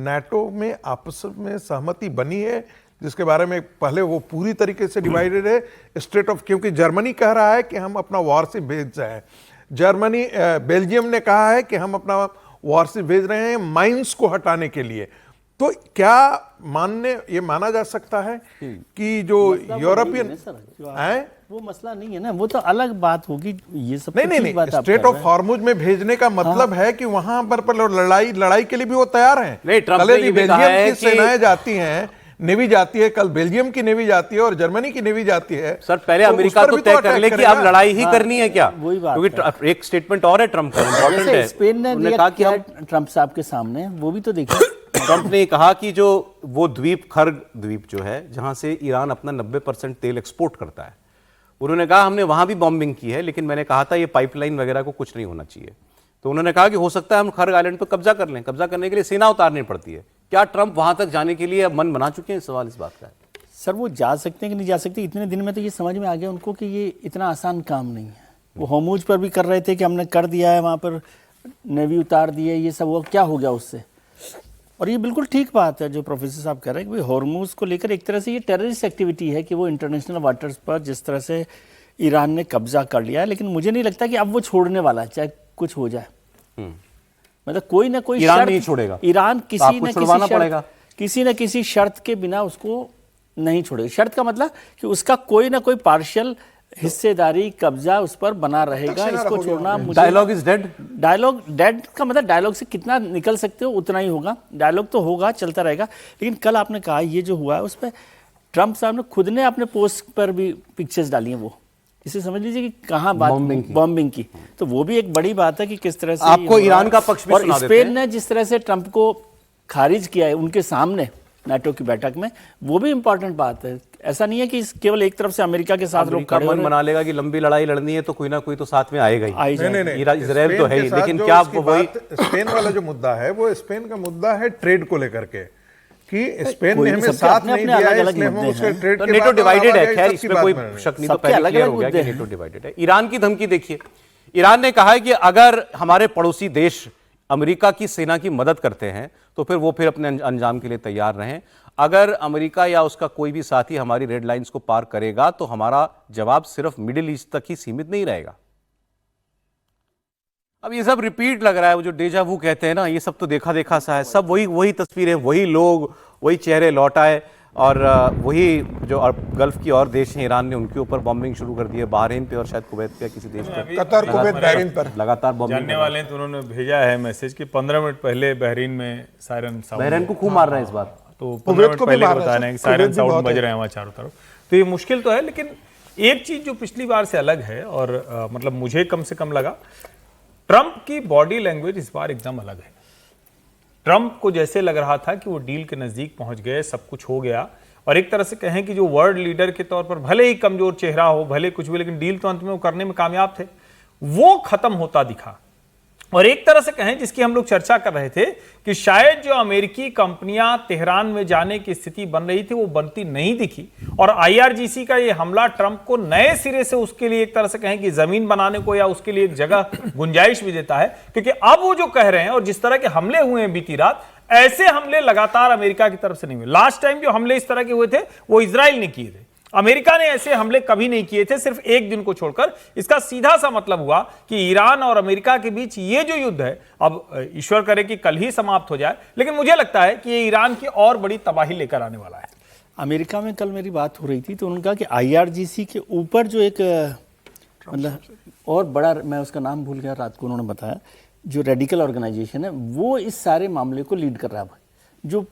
नाटो में आपस में सहमति बनी है, जिसके बारे में पहले वो पूरी तरीके से डिवाइडेड है स्ट्रेट ऑफ, क्योंकि जर्मनी कह रहा है कि हम अपना वॉरशिप भेज रहे हैं, बेल्जियम ने कहा है कि हम अपना वॉरशिप भेज रहे हैं माइंस को हटाने के लिए। तो क्या ये माना जा सकता है कि जो यूरोपियन है, वो मसला नहीं है ना, वो तो अलग बात होगी। ये सब नहीं, स्ट्रेट ऑफ हॉर्मुज में भेजने का मतलब है कि वहां पर लड़ाई के लिए भी वो तैयार हैं। नहीं, ट्रंप ने बेल्जियम की सेनाएं जाती हैं, नेवी जाती है, कल बेल्जियम की नेवी जाती है और जर्मनी की नेवी जाती है। सर पहले तो अमेरिका तो तय कर ले कि अब लड़ाई ही करनी है क्या, क्योंकि एक स्टेटमेंट और है ट्रंप का, इंपॉर्टेंट है। स्पेन ने कहा कि ट्रंप साहब के सामने, वो भी तो देखिए। ट्रंप ने कहा कि जो वो खर्ग द्वीप जो है जहां से ईरान अपना 90% तेल एक्सपोर्ट करता है, उन्होंने कहा हमने वहां भी बॉम्बिंग की है, लेकिन मैंने कहा था ये पाइपलाइन वगैरह को कुछ नहीं होना चाहिए। तो उन्होंने कहा कि हो सकता है हम खर्ग आइलैंड पर कब्जा कर लें, कब्जा करने के लिए सेना उतारनी पड़ती है। क्या ट्रंप वहां तक जाने के लिए मन बना चुके हैं? सवाल इस बात का है। सर वो जा सकते हैं कि नहीं जा सकते, इतने दिन में तो ये समझ में आ गया उनको कि ये इतना आसान काम नहीं है। वो होर्मुज पर भी कर रहे थे कि हमने कर दिया है, वहाँ पर नेवी उतार दी है, ये सब वो क्या हो गया उससे। और ये बिल्कुल ठीक बात है जो प्रोफेसर साहब कह रहे हैं कि भाई होर्मुज को लेकर एक तरह से ये टेररिस्ट एक्टिविटी है कि वो इंटरनेशनल वाटर्स पर जिस तरह से ईरान ने कब्जा कर लिया है, लेकिन मुझे नहीं लगता कि अब वो छोड़ने वाला है, चाहे कुछ हो जाए। मतलब कोई ना कोई ईरान नहीं छोड़ेगा, ईरान किसी न किसी शर्त के बिना उसको नहीं छोड़ेगा। शर्त का मतलब कि उसका कोई ना कोई पार्शियल हिस्सेदारी, कब्जा उस पर बना रहेगा। इसको छोड़ना, dialogue is dead. Dialogue dead का मतलब डायलॉग से कितना निकल सकते हो उतना ही होगा। डायलॉग तो होगा, चलता रहेगा। लेकिन कल आपने कहा ये जो हुआ है उस पर ट्रंप साहब ने खुद ने अपने पोस्ट पर भी पिक्चर्स डाली हैं। वो इसे समझ लीजिए कि कहाँ बात बॉम्बिंग की, तो वो भी एक बड़ी बात है कि किस तरह से आपको ईरान का पक्ष भी और स्पेन ने जिस तरह से ट्रंप को खारिज किया है उनके सामने नाटो की बैठक में, वो भी इंपॉर्टेंट बात है। ऐसा नहीं है कि केवल एक तरफ से अमेरिका के साथ लोग खड़े मन बना लेगा कि लंबी लड़ाई लड़नी है तो कोई ना कोई तो साथ में आएगा ही। इजराइल तो है ही, लेकिन क्या वही स्पेन वाला जो मुद्दा है वो स्पेन का मुद्दा है ट्रेड को लेकर के, कि स्पेन ने हमें साथ नहीं दिया है, इसलिए हम उसके ट्रेड के नेटो डिवाइडेड है। खैर इसमें कोई शक नहीं, तो पहले क्लियर हो गया कि नेटो डिवाइडेड है। ईरान की धमकी देखिए, ईरान ने कहा है कि अगर हमारे पड़ोसी देश अमेरिका की सेना की मदद करते हैं तो फिर वो अपने अंजाम के लिए तैयार रहें। अगर अमेरिका या उसका कोई भी साथी हमारी रेड लाइंस को पार करेगा तो हमारा जवाब सिर्फ मिडिल ईस्ट तक ही सीमित नहीं रहेगा। अब ये सब रिपीट लग रहा है, वो जो डेजा वू कहते हैं ना, ये सब तो देखा देखा सा है, सब वही तस्वीरें, वही लोग, वही चेहरे लौट आए और वही जो गल्फ की और देश हैं, ईरान ने उनके ऊपर बॉम्बिंग शुरू कर दी है, बहरीन पे और शायद कुवैत पे, किसी देश पे, कतर, कुवैत, बहरीन पर लगातार बॉम्बिंग। जानने वाले हैं तो उन्होंने भेजा है मैसेज कि 15 मिनट पहले बहरीन में सायरन साउंड, बहरीन को खूब मार रहे हैं इस बार, तो 15 मिनट पहले बता रहे हैं कि सायरन साउंड बज रहे हैं वहाँ चारों तरफ। तो ये मुश्किल तो है, लेकिन एक चीज जो पिछली बार से अलग है और मतलब मुझे कम से कम लगा, ट्रंप की बॉडी लैंग्वेज इस बार एकदम अलग है। ट्रंप को जैसे लग रहा था कि वो डील के नजदीक पहुंच गए, सब कुछ हो गया, और एक तरह से कहें कि जो वर्ल्ड लीडर के तौर पर भले ही कमजोर चेहरा हो, भले कुछ भी, लेकिन डील तो अंत में वो करने में कामयाब थे, वो खत्म होता दिखा। और एक तरह से कहें, जिसकी हम लोग चर्चा कर रहे थे कि शायद जो अमेरिकी कंपनियां तेहरान में जाने की स्थिति बन रही थी वो बनती नहीं दिखी, और आईआरजीसी का ये हमला ट्रंप को नए सिरे से उसके लिए एक तरह से कहें कि जमीन बनाने को या उसके लिए एक जगह गुंजाइश भी देता है, क्योंकि अब वो जो कह रहे हैं और जिस तरह के हमले हुए हैं बीती रात, ऐसे हमले लगातार अमेरिका की तरफ से नहीं हुए। लास्ट टाइम जो हमले इस तरह के हुए थे वो इजराइल ने किए थे, अमेरिका ने ऐसे हमले कभी नहीं किए थे, सिर्फ एक दिन को छोड़कर। इसका सीधा सा मतलब हुआ कि ईरान और अमेरिका के बीच ये जो युद्ध है, अब ईश्वर करे कि कल ही समाप्त हो जाए, लेकिन मुझे लगता है कि ये ईरान की और बड़ी तबाही लेकर आने वाला है। अमेरिका में कल मेरी बात हो रही थी तो उन्होंने कहा कि आईआरजीसी के ऊपर जो एक मतलब और बड़ा, मैं उसका नाम भूल गया, रात को उन्होंने बताया, जो रेडिकल ऑर्गेनाइजेशन है वो इस सारे मामले को लीड कर रहा है। जो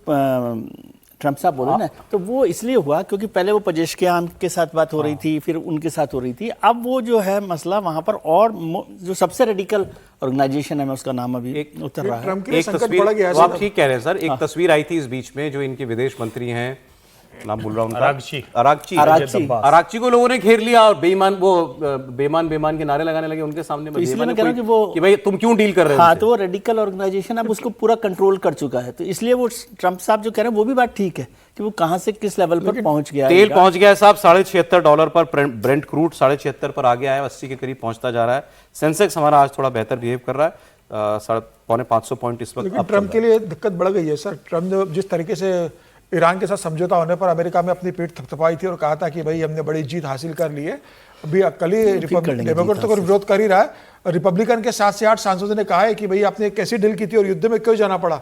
ट्रंप साहब बोले ना, तो वो इसलिए हुआ क्योंकि पहले वो पेजेश्कियान के साथ बात हो रही थी, फिर उनके साथ हो रही थी, अब वो जो है मसला वहां पर, और जो सबसे रेडिकल ऑर्गेनाइजेशन है, मैं उसका नाम अभी उतर रहा है, एक तस्वीर, आप ठीक कह रहे हैं सर, एक तस्वीर आई थी इस बीच में, जो इनके विदेश मंत्री हैं, नाम भूल रहा हूं उनका, अरागची को लोगों ने घेर लिया और बेईमान के नारे लगाने लगे उनके सामने। तो इसलिए मैं कह रहा हूं कि वो कि भाई तुम क्यों डील कर रहे हो? हाँ, तो वो रेडिकल ऑर्गेनाइजेशन अब उसको पूरा कंट्रोल कर चुका है, तो इसलिए वो ट्रंप साहब जो कह रहे हैं वो भी बात ठीक है कि वो कहां से किस लेवल पर पहुंच गया। तेल पहुंच गया है साहब $76 पर, ब्रेंट क्रूड 76.5 पर आ गया है, 80 के करीब पहुंचता जा रहा है। सेंसेक्स हमारा आज थोड़ा बेहतर बिहेव कर रहा है, 550 पॉइंट इस वक्त। ट्रंप के लिए दिक्कत बढ़ गई है सर। ट्रंप जिस तरीके से ईरान के साथ समझौता होने पर अमेरिका में अपनी पीठ थपथपाई थी और कहा था कि भाई हमने बड़ी जीत हासिल कर ली है, अभी कल ही डेमोक्रेट तो विरोध कर ही रहा है, रिपब्लिकन के 7 से 8 सांसदों ने कहा है कि भाई आपने कैसी डील की थी और युद्ध में क्यों जाना पड़ा,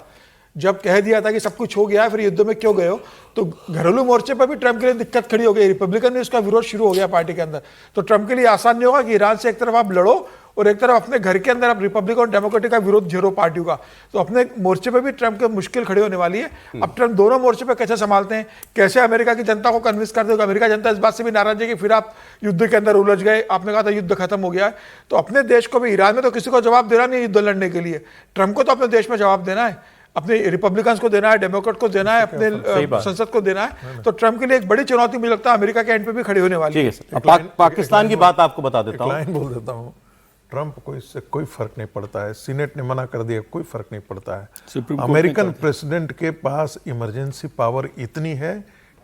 जब कह दिया था कि सब कुछ हो गया है फिर युद्ध में क्यों गए हो। तो घरेलू मोर्चे पर भी ट्रंप के लिए दिक्कत खड़ी हो गई, रिपब्लिकन ने उसका विरोध शुरू हो गया पार्टी के अंदर। तो ट्रंप के लिए आसान नहीं होगा कि ईरान से एक तरफ आप लड़ो और एक तरफ अपने घर के अंदर आप रिपब्लिकन और डेमोक्रेटिक का विरोध झेलो पार्टियों का। तो अपने मोर्चे पे भी ट्रंप के मुश्किल खड़ी होने वाली है। अब ट्रंप दोनों मोर्चे पे कैसे संभालते हैं, कैसे अमेरिका की जनता को कन्विंस करते हो। अमेरिका जनता इस बात से भी नाराज है कि फिर आप युद्ध के अंदर उलझ गए, आपने कहा था युद्ध खत्म हो गया है। तो अपने देश को भी, ईरान में तो किसी को जवाब देना नहीं युद्ध लड़ने के लिए, ट्रंप को तो अपने देश में जवाब देना है, अपने रिपब्लिकन्स को देना है, डेमोक्रेट को देना है, अपने संसद को देना है। तो ट्रंप के लिए एक बड़ी चुनौती मुझे लगता है अमेरिका के एंड पे भी खड़ी होने वाली है। पाकिस्तान की बात आपको बता देता हूं, बोल देता हूं, ट्रंप को इससे कोई फर्क नहीं पड़ता है, सीनेट ने मना कर दिया, कोई फर्क नहीं पड़ता है। अमेरिकन प्रेसिडेंट के पास इमरजेंसी पावर इतनी है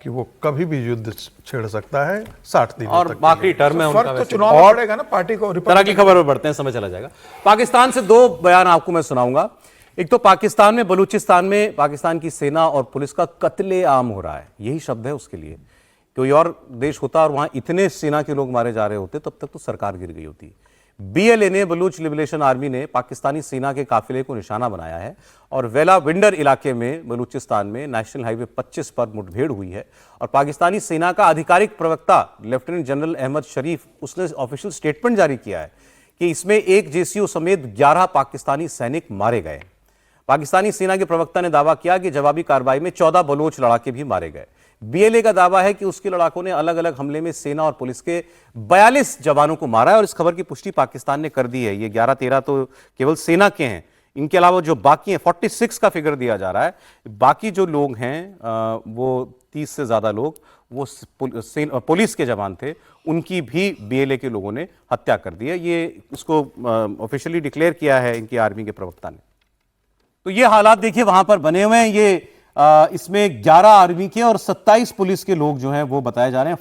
कि वो कभी भी युद्ध छेड़ सकता है 60 दिन और बाकी टर्म है उनका। तो चुनाव में पड़ेगा ना पार्टी को। तरह की खबर में बढ़ते हैं, समय चला जाएगा। पाकिस्तान से 2 बयान आपको मैं सुनाऊंगा। एक तो पाकिस्तान में, बलूचिस्तान में पाकिस्तान की सेना और पुलिस का कत्ले-आम हो रहा है, यही शब्द है उसके लिए। कोई और देश होता और वहां इतने सेना के लोग मारे जा रहे होते तब तक तो सरकार गिर गई होती। बीएलए ने, बलूच लिबरेशन आर्मी ने पाकिस्तानी सेना के काफिले को निशाना बनाया है और वेला विंडर इलाके में बलूचिस्तान में नेशनल हाईवे 25 पर मुठभेड़ हुई है। और पाकिस्तानी सेना का आधिकारिक प्रवक्ता लेफ्टिनेंट जनरल अहमद शरीफ, उसने ऑफिशियल स्टेटमेंट जारी किया है कि इसमें एक जेसीओ समेत 11 पाकिस्तानी सैनिक मारे गए। पाकिस्तानी सेना के प्रवक्ता ने दावा किया कि जवाबी कार्रवाई में 14 बलोच लड़ाके भी मारे गए। बीएलए का दावा है कि उसके लड़ाकों ने अलग अलग हमले में सेना और पुलिस के 42 जवानों को मारा है और इस खबर की पुष्टि पाकिस्तान ने कर दी है। ये 11-13 तो केवल सेना के हैं, इनके अलावा जो बाकी हैं 46 का फिगर दिया जा रहा है। बाकी जो लोग हैं वो 30 से ज्यादा लोग वो पुलिस के जवान थे, उनकी भी बीएलए के लोगों ने हत्या कर दी है। ये उसको ऑफिशियली डिक्लेयर किया है इनकी आर्मी के प्रवक्ता ने। तो ये हालात देखिए वहां पर बने हुए हैं। ये इसमें 11 आर्मी के और 27 पुलिस के लोग जो हैं वो बताए जा रहे हैं।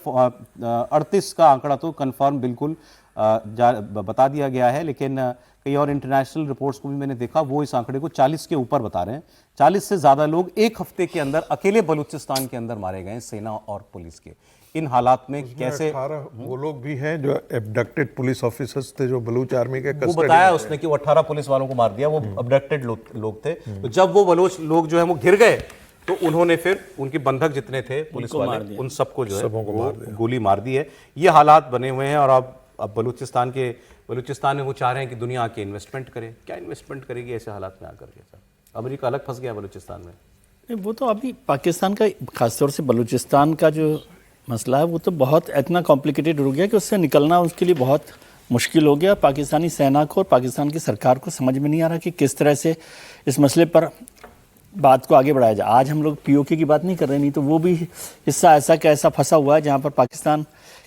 38 का आंकड़ा तो कंफर्म बिल्कुल बता दिया गया है, लेकिन कई और इंटरनेशनल रिपोर्ट्स को भी मैंने देखा, वो इस आंकड़े को 40 के ऊपर बता रहे हैं। 40 से ज्यादा लोग एक हफ्ते के अंदर अकेले बलूचिस्तान के अंदर मारे गए सेना और पुलिस के। इन हालात में कैसे 18 वो लोग भी हैं जो एब्डक्टेड पुलिस ऑफिसर्स थे जो बलूच आर्मी के वो बताया उसने कि वो 18 पुलिस वालों को मार दिया, वो अब्डक्टेड लोग थे। तो जब वो बलोच लोग जो है वो घिर गए तो उन्होंने फिर उनके बंधक जितने थे पुलिस उनको मार वाले दिया। उन सबको जो है सबों को वो मार दिया। गोली मार दी है। ये हालात बने हुए हैं और अब बलूचिस्तान में वो चाह रहे हैं कि दुनिया आके इन्वेस्टमेंट करे। क्या इन्वेस्टमेंट करेगी ऐसे हालात में आकर के? सर अमेरिका अलग फंस गया बलूचिस्तान में। नहीं, वो तो अभी पाकिस्तान का खासतौर से बलूचिस्तान का जो मसला है वो तो बहुत इतना कॉम्प्लिकेटेड हो गया कि उससे निकलना उसके लिए बहुत मुश्किल हो गया। पाकिस्तानी सेना को और पाकिस्तान की सरकार को समझ में नहीं आ रहा कि किस तरह से इस मसले पर बात को आगे बढ़ाया जाए। आज हम लोग पीओके की बात नहीं कर रहे, नहीं तो वो भी हिस्सा ऐसा कैसा फंसा हुआ है जहाँ पर पाकिस्तान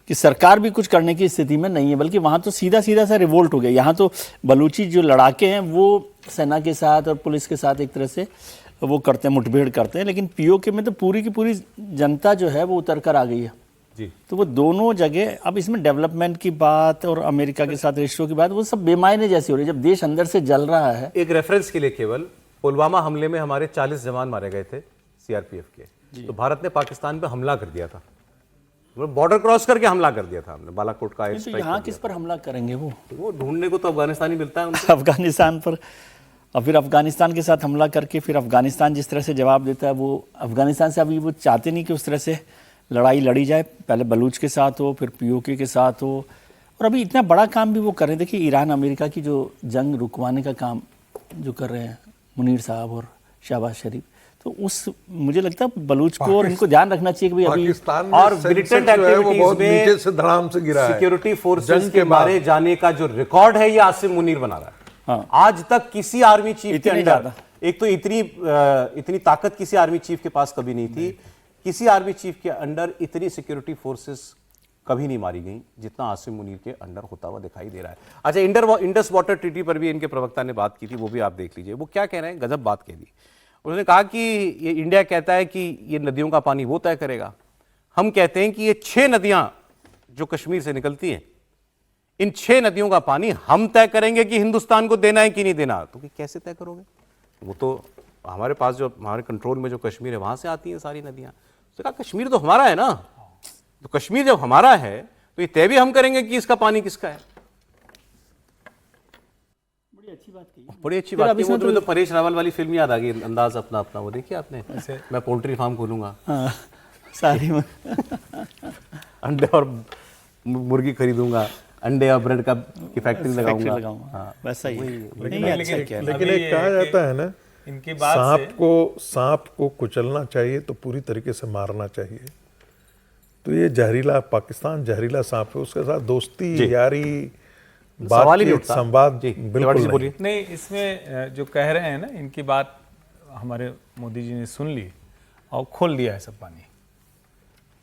कि सरकार भी कुछ करने की स्थिति में नहीं है, बल्कि वहाँ तो सीधा सीधा सा रिवोल्ट हो गया। यहाँ तो बलूची जो लड़ाके हैं वो सेना के साथ और पुलिस के साथ एक तरह से वो करते हैं, मुठभेड़ करते हैं, लेकिन पीओके में तो पूरी की पूरी जनता जो है वो उतर कर आ गई है जी। तो वो दोनों जगह अब इसमें डेवलपमेंट की बात और अमेरिका के साथ रिश्तों की बात वो सब बेमायने जैसी हो रही है जब देश अंदर से जल रहा है। एक रेफरेंस के लिए केवल, पुलवामा हमले में हमारे 40 जवान मारे गए थे सीआरपीएफ के, तो भारत ने पाकिस्तान पे हमला कर दिया था, बॉर्डर क्रॉस करके हमला कर दिया था हमने, बालाकोट का तो यहाँ किस पर हमला करेंगे? वो ढूंढने को तो अफगानिस्तान ही मिलता है उनको। अफगानिस्तान पर, और फिर अफगानिस्तान के साथ हमला करके फिर अफगानिस्तान जिस तरह से जवाब देता है, वो अफगानिस्तान से अभी वो चाहते नहीं कि उस तरह से लड़ाई लड़ी जाए, पहले बलूच के साथ हो, फिर पीओके के साथ हो, और अभी इतना बड़ा काम भी वो कर रहे हैं। देखिए ईरान अमेरिका की जो जंग रुकवाने का काम जो कर रहे हैं मुनीर साहब और शहबाज शरीफ, तो उस मुझे लगता है बलूच को और इनको ध्यान रखना चाहिए कि भाई अभी पाकिस्तान और मिलिटेंट एक्टिविटीज में नीचे से धड़ाम से गिरा है। सिक्योरिटी फोर्सेस के मारे जाने का जो रिकॉर्ड है ये आसिम मुनीर बना रहा है। हाँ। आज तक किसी आर्मी चीफ के अंडर, एक तो इतनी ताकत किसी आर्मी चीफ के पास कभी नहीं थी, किसी आर्मी चीफ के अंडर इतनी सिक्योरिटी फोर्सेस कभी नहीं मारी गई जितना आसिम मुनीर के अंडर होता हुआ दिखाई दे रहा है। अच्छा, इंडस वाटर ट्रीटी पर भी इनके प्रवक्ता ने बात की थी, वो भी आप देख लीजिए। वो क्या कह रहे हैं, गजब बात कह दी। उन्होंने कहा कि ये इंडिया कहता है कि ये नदियों का पानी वो तय करेगा, हम कहते हैं कि ये 6 नदियां जो कश्मीर से निकलती हैं, इन 6 नदियों का पानी हम तय करेंगे कि हिंदुस्तान को देना है कि नहीं देना। तो कैसे तय करोगे? वो तो हमारे पास जो हमारे कंट्रोल में जो कश्मीर है वहां से आती हैं सारी नदियां। तो कहा कश्मीर तो हमारा है ना, तो कश्मीर जब हमारा है तो ये तय भी हम करेंगे कि इसका पानी किसका है। बड़ी अच्छी बात कही, बड़ी अच्छी बात की। वो तो परेश रावल वाली फिल्म याद आ गई, अंदाज अपना अपना, वो देखिए आपने? मैं पोल्ट्री फार्म खोलूंगा, सारी अंडे और मुर्गी खरीदूंगा, अंडे और ब्रेड का की फैक्ट्री लगाऊंगा। हाँ, वैसा ही। लेकिन एक कहा जाता है ना, इनकी बात सांप को कुचलना चाहिए तो पूरी तरीके से मारना चाहिए। तो ये जहरीला पाकिस्तान जहरीला सांप है, उसके साथ दोस्ती यारी बातचीत संवाद बिल्कुल नहीं। इसमें जो कह रहे हैं ना, इनकी बात हमारे मोदी जी ने सुन ली और खोल दिया है सब पानी।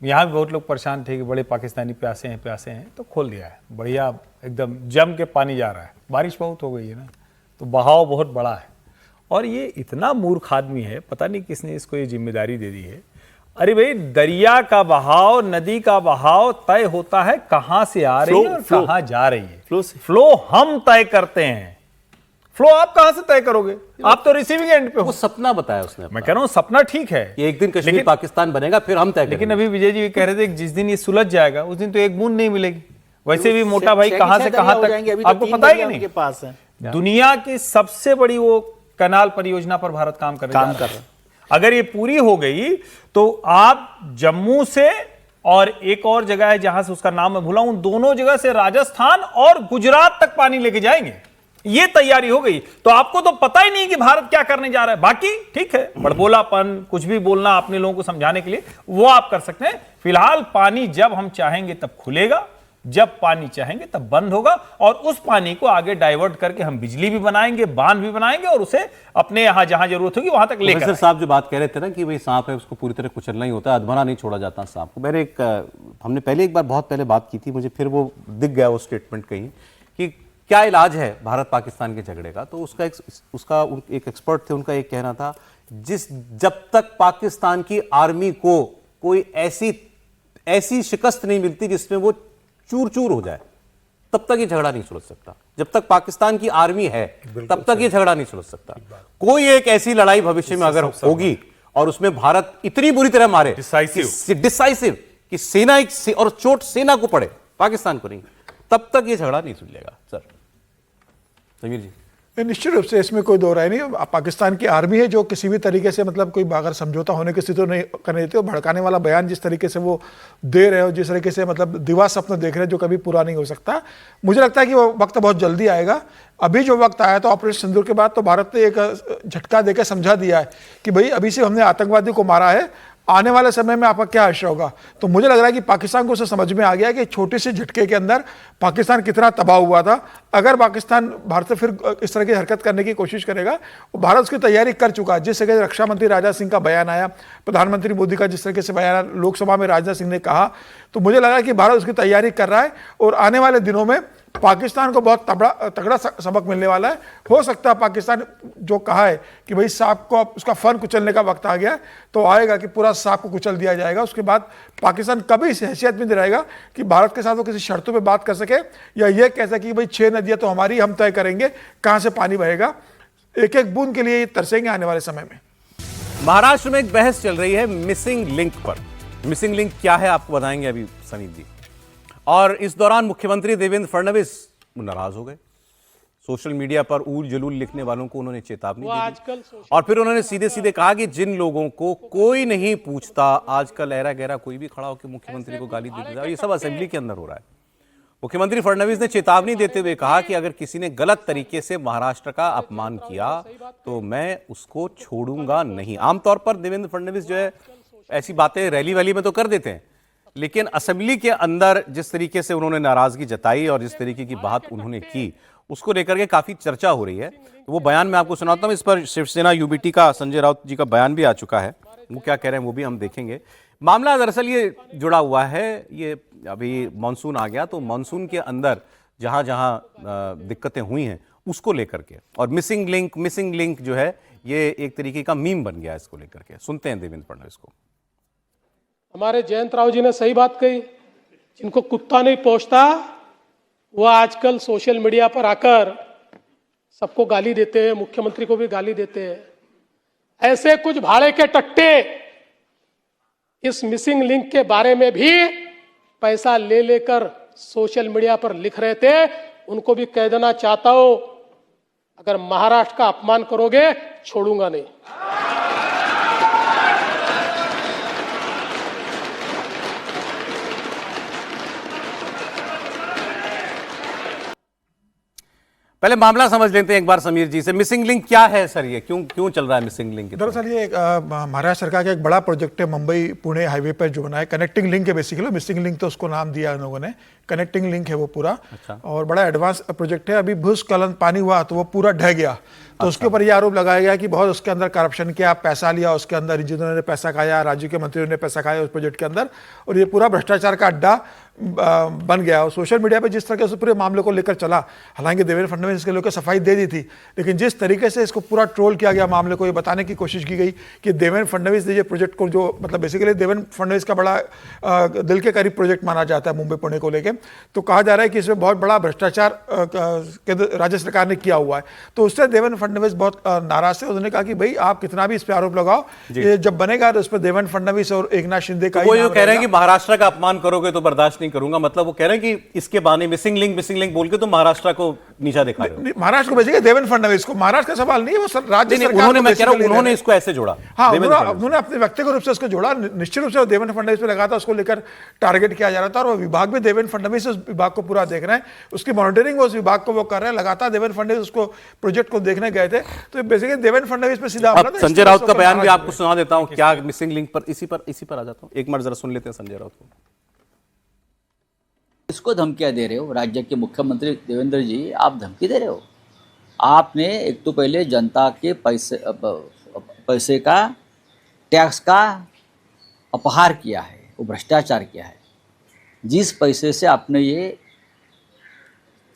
यहाँ भी बहुत लोग परेशान थे कि बड़े पाकिस्तानी प्यासे हैं, तो खोल दिया है, बढ़िया एकदम जम के पानी जा रहा है। बारिश बहुत हो गई है ना, तो बहाव बहुत बड़ा है। और ये इतना मूर्ख आदमी है, पता नहीं किसने इसको ये जिम्मेदारी दे दी है। अरे भाई, दरिया का बहाव, नदी का बहाव तय होता है कहां से आ रही है और कहां जा रही है। फ्लो हम तय करते हैं, फ्लो आप कहां से तय करोगे? आप तो रिसीविंग एंड पे हो। वो सपना बताया उसने, मैं कह रहा हूं सपना ठीक है, एक दिन कश्मीर पाकिस्तान बनेगा, फिर हम तय करेंगे। लेकिन अभी विजय जी कह रहे थे कि जिस दिन ये सुलझ जाएगा उस दिन तो एक बूंद नहीं मिलेगी। वैसे भी मोटा भाई कहां से कहां तक आपको पता है कि नहीं? पास है दुनिया की सबसे बड़ी वो कैनाल परियोजना पर भारत काम कर रहा है। अगर ये पूरी हो गई तो आप जम्मू से और एक और जगह है जहां से उसका नाम मैं भूला, उन दोनों जगह से राजस्थान और गुजरात तक पानी लेके जाएंगे। ये तैयारी हो गई तो आपको तो पता ही नहीं कि भारत क्या करने जा रहा है। बाकी ठीक है, बड़बोलापन कुछ भी बोलना अपने लोगों को समझाने के लिए वो आप कर सकते हैं। फिलहाल पानी जब हम चाहेंगे तब खुलेगा, जब पानी चाहेंगे तब बंद होगा, और उस पानी को आगे डाइवर्ट करके हम बिजली भी बनाएंगे, बांध भी बनाएंगे, और उसे अपने यहां जहां जरूरत होगी वहां तक लेकर। साहब जो बात कह रहे थे ना कि भाई सांप है उसको पूरी तरह कुचलना ही होता है, अधमरा नहीं छोड़ा जाता सांप को। मैंने हमने पहले एक बार बहुत पहले बात की थी, मुझे फिर वो दिख गया वो स्टेटमेंट कहीं कि क्या इलाज है भारत पाकिस्तान के झगड़े का। तो उसका एक एक्सपर्ट थे, उनका एक कहना था, जब तक पाकिस्तान की आर्मी को कोई ऐसी शिकस्त नहीं मिलती जिसमें वो चूर चूर हो जाए, तब तक ये झगड़ा नहीं सुलझ सकता। जब तक पाकिस्तान की आर्मी है तब तक ये झगड़ा नहीं सुलझ सकता। कोई एक ऐसी लड़ाई भविष्य में अगर होगी और उसमें भारत इतनी बुरी तरह मारे, डिसाइसिव कि सेना और चोट सेना को पड़े, पाकिस्तान को नहीं, तब तक ये झगड़ा नहीं सुलझेगा। सर समीर जी, निश्चित रूप से इसमें कोई दो राय नहीं। पाकिस्तान की आर्मी है जो किसी भी तरीके से मतलब कोई अगर समझौता होने की स्थिति नहीं करने देती, और भड़काने वाला बयान जिस तरीके से वो दे रहे हो, जिस तरीके से मतलब दिवा सपना देख रहे हैं जो कभी पूरा नहीं हो सकता, मुझे लगता है कि वो वक्त बहुत जल्दी आएगा। अभी जो वक्त आया तो ऑपरेशन सिंदूर के बाद तो भारत ने एक झटका देकर समझा दिया है कि भाई अभी से हमने आतंकवादी को मारा है, आने वाले समय में आपका क्या आशा होगा। तो मुझे लग रहा है कि पाकिस्तान को उसे समझ में आ गया कि छोटे से झटके के अंदर पाकिस्तान कितना तबाह हुआ था। अगर पाकिस्तान भारत से फिर इस तरह की हरकत करने की कोशिश करेगा, वो भारत उसकी तैयारी कर चुका है। जिस जगह रक्षा मंत्री राजनाथ सिंह का बयान आया, प्रधानमंत्री मोदी का जिस तरीके से बयान लोकसभा में राजनाथ सिंह ने कहा, तो मुझे लगा कि भारत उसकी तैयारी कर रहा है और आने वाले दिनों में पाकिस्तान को बहुत तगड़ा सबक मिलने वाला है। हो सकता है पाकिस्तान जो कहा है कि भाई सांप को उसका फन कुचलने का वक्त आ गया है, तो आएगा कि पूरा सांप को कुचल दिया जाएगा। उसके बाद पाकिस्तान कभी इस हैसियत में नहीं रहेगा कि भारत के साथ वो किसी शर्तों पे बात कर सके या ये कह सके कि भाई 6 नदियां तो हमारी, हम तय करेंगे कहां से पानी बहेगा। एक एक बूंद के लिए तरसेंगे आने वाले समय में। महाराष्ट्र में एक बहस चल रही है मिसिंग लिंक पर। मिसिंग लिंक क्या है आपको बताएंगे अभी समीप जी। और इस दौरान मुख्यमंत्री देवेंद्र फडणवीस नाराज हो गए। सोशल मीडिया पर ऊल जलूल लिखने वालों को उन्होंने चेतावनी दी और फिर उन्होंने सीधे सीधे कहा कि जिन लोगों को कोई नहीं पूछता, आजकल ऐरा गहरा कोई भी खड़ा होकर मुख्यमंत्री को गाली दे देता है। ये सब असेंबली के अंदर हो रहा है। मुख्यमंत्री फडणवीस ने चेतावनी देते हुए कहा कि अगर किसी ने गलत तरीके से महाराष्ट्र का अपमान किया तो मैं उसको छोड़ूंगा नहीं। आमतौर पर देवेंद्र फडणवीस जो है ऐसी बातें रैली वैली में तो कर देते हैं, लेकिन असेंबली के अंदर जिस तरीके से उन्होंने नाराजगी जताई और जिस तरीके की बात उन्होंने की, उसको लेकर के काफी चर्चा हो रही है। तो वो बयान मैं आपको सुनाता हूं। इस पर शिवसेना यूबीटी का संजय राउत जी का बयान भी आ चुका है, वो क्या कह रहे हैं वो भी हम देखेंगे। मामला दरअसल ये जुड़ा हुआ है, ये अभी मानसून आ गया तो मानसून के अंदर जहां जहां दिक्कतें हुई हैं उसको लेकर के, और मिसिंग लिंक जो है ये एक तरीके का मीम बन गया इसको लेकर के। सुनते हैं देवेंद्र फडणवीस को। हमारे जयंत राव जी ने सही बात कही, जिनको कुत्ता नहीं पहुंचता वो आजकल सोशल मीडिया पर आकर सबको गाली देते हैं, मुख्यमंत्री को भी गाली देते हैं। ऐसे कुछ भाड़े के टट्टे इस मिसिंग लिंक के बारे में भी पैसा ले लेकर सोशल मीडिया पर लिख रहे थे। उनको भी कह देना चाहता हूं, अगर महाराष्ट्र का अपमान करोगे छोड़ूंगा नहीं। पहले मामला समझ लेते हैं एक बार समीर जी से। मिसिंग लिंक क्या है सर, ये क्यों चल रहा है मिसिंग लिंक? दरअसल ये महाराष्ट्र सरकार का एक बड़ा प्रोजेक्ट है, मुंबई पुणे हाईवे पर जो बना है, कनेक्टिंग लिंक है बेसिकली। मिसिंग लिंक तो उसको नाम दिया उन लोगों ने, कनेक्टिंग लिंक है वो पूरा। अच्छा। और बड़ा एडवांस प्रोजेक्ट है। अभी भूस्खलन पानी हुआ तो वो पूरा ढह गया, तो उसके ऊपर ये आरोप लगाया गया कि बहुत उसके अंदर करप्शन किया, पैसा लिया उसके अंदर, इंजीनियरों ने पैसा खाया, राज्य के मंत्रियों ने पैसा खाया उस प्रोजेक्ट के अंदर, और ये पूरा भ्रष्टाचार का अड्डा बन गया। और सोशल मीडिया पे जिस तरह से पूरे मामले को लेकर चला, हालांकि देवेंद्र फडणवीस इसके लेकर सफाई दे दी थी, लेकिन जिस तरीके से इसको पूरा ट्रोल किया गया मामले को, ये बताने की कोशिश की गई कि देवेंद्र फडणवीस ने ये प्रोजेक्ट को, जो मतलब बेसिकली देवेंद्र फडणवीस का बड़ा दिल के करीब प्रोजेक्ट माना जाता है मुंबई पुणे को लेकर, तो कहा जा रहा है कि इसमें बहुत बड़ा भ्रष्टाचार राज्य सरकार ने किया हुआ है। तो उससे देवेंद्र फडणवीस बहुत नाराज थे। उन्होंने कहा कि भाई आप कितना भी इस पर आरोप लगाओ, ये जब बनेगा तो उस पर देवेंद्र फडणवीस और एकनाथ शिंदे का, वो जो कह रहे हैं कि महाराष्ट्र का अपमान करोगे तो बर्दाश्त नहीं करूंगा, मतलब वो कह रहे हैं कि इसके बहाने मिसिंग लिंक बोल के तो महाराष्ट्र को नीचा दिखा रहे हो। महाराष्ट्र को भेजेंगे देवेंद्र फडणवीस को, महाराष्ट्र का सवाल नहीं है, वो राज्य सरकार। उन्होंने इसको ऐसे जोड़ा। हाँ, उन्होंने अपने व्यक्तिगत रूप से उसको जोड़ा। निश्चित रूप से देवेंद्र फडणवीस पे लगा था, उसको लेकर टारगेट किया जा रहा था, और वो विभाग भी देवेंद्र फडणवीस उस विभाग को पूरा देख रहे हैं, उसकी मॉनिटरिंग उस विभाग को वो कर रहे हैं लगातार। देवेंद्र फडणवीस उसको प्रोजेक्ट को देखने गए थे, तो बेसिकली देवेंद्र फडणवीस पे सीधा हमला था। संजय राउत का बयान भी आपको सुना देता हूं, क्या मिसिंग लिंक पर, इसी पर आ जाता हूं, एक मिनट जरा सुन लेते हैं संजय राउत को। इसको धमकियां दे रहे हो, राज्य के मुख्यमंत्री देवेंद्र जी, आप धमकी दे रहे हो। आपने एक तो पहले जनता के पैसे का, टैक्स का अपहार किया है, वो भ्रष्टाचार किया है। जिस पैसे से आपने ये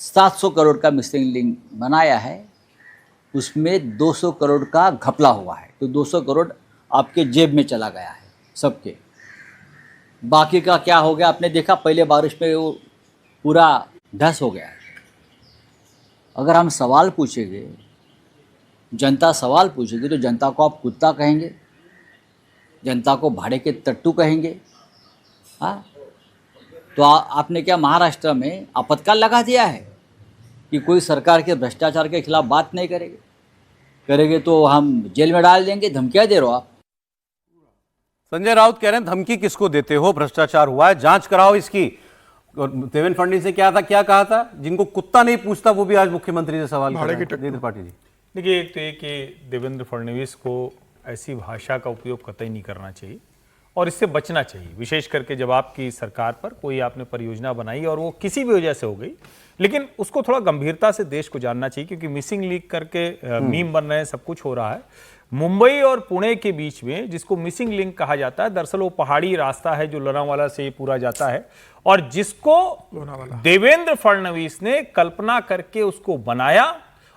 700 करोड़ का मिसिंग लिंक बनाया है, उसमें 200 करोड़ का घपला हुआ है, तो 200 करोड़ आपके जेब में चला गया है सबके। बाकी का क्या हो गया आपने देखा, पहले बारिश में वो पूरा धस हो गया है। अगर हम सवाल पूछेंगे, जनता सवाल पूछेगी, तो जनता को आप कुत्ता कहेंगे, जनता को भाड़े के टट्टू कहेंगे। हाँ, तो आपने क्या महाराष्ट्र में आपातकाल लगा दिया है? कि कोई सरकार के भ्रष्टाचार के खिलाफ बात नहीं करेंगे तो हम जेल में डाल देंगे। धमकियां दे रहे हो आप। संजय राउत कह रहे हैं धमकी किसको देते हो, भ्रष्टाचार हुआ है, जांच कराओ इसकी। और देवेंद्र फडणवीस ने क्या कहा था, जिनको कुत्ता नहीं पूछता वो भी आज मुख्यमंत्री से सवाल कर रहे हैं। देवेंद्र पाटिल जी, देखिए, एक तो ये कि देवेंद्र फडणवीस को ऐसी भाषा का उपयोग कतई नहीं करना चाहिए और इससे बचना चाहिए, विशेष करके जब आपकी सरकार पर कोई आपने परियोजना बनाई और वो किसी भी वजह से हो गई, लेकिन उसको थोड़ा गंभीरता से देश को जानना चाहिए, क्योंकि मिसिंग लिंक करके मीम बन रहे हैं, सब कुछ हो रहा है। मुंबई और पुणे के बीच में जिसको मिसिंग लिंक कहा जाता है, दरअसल वो पहाड़ी रास्ता है जो लोनावाला से पूरा जाता है और जिसको देवेंद्र फडणवीस ने कल्पना करके उसको बनाया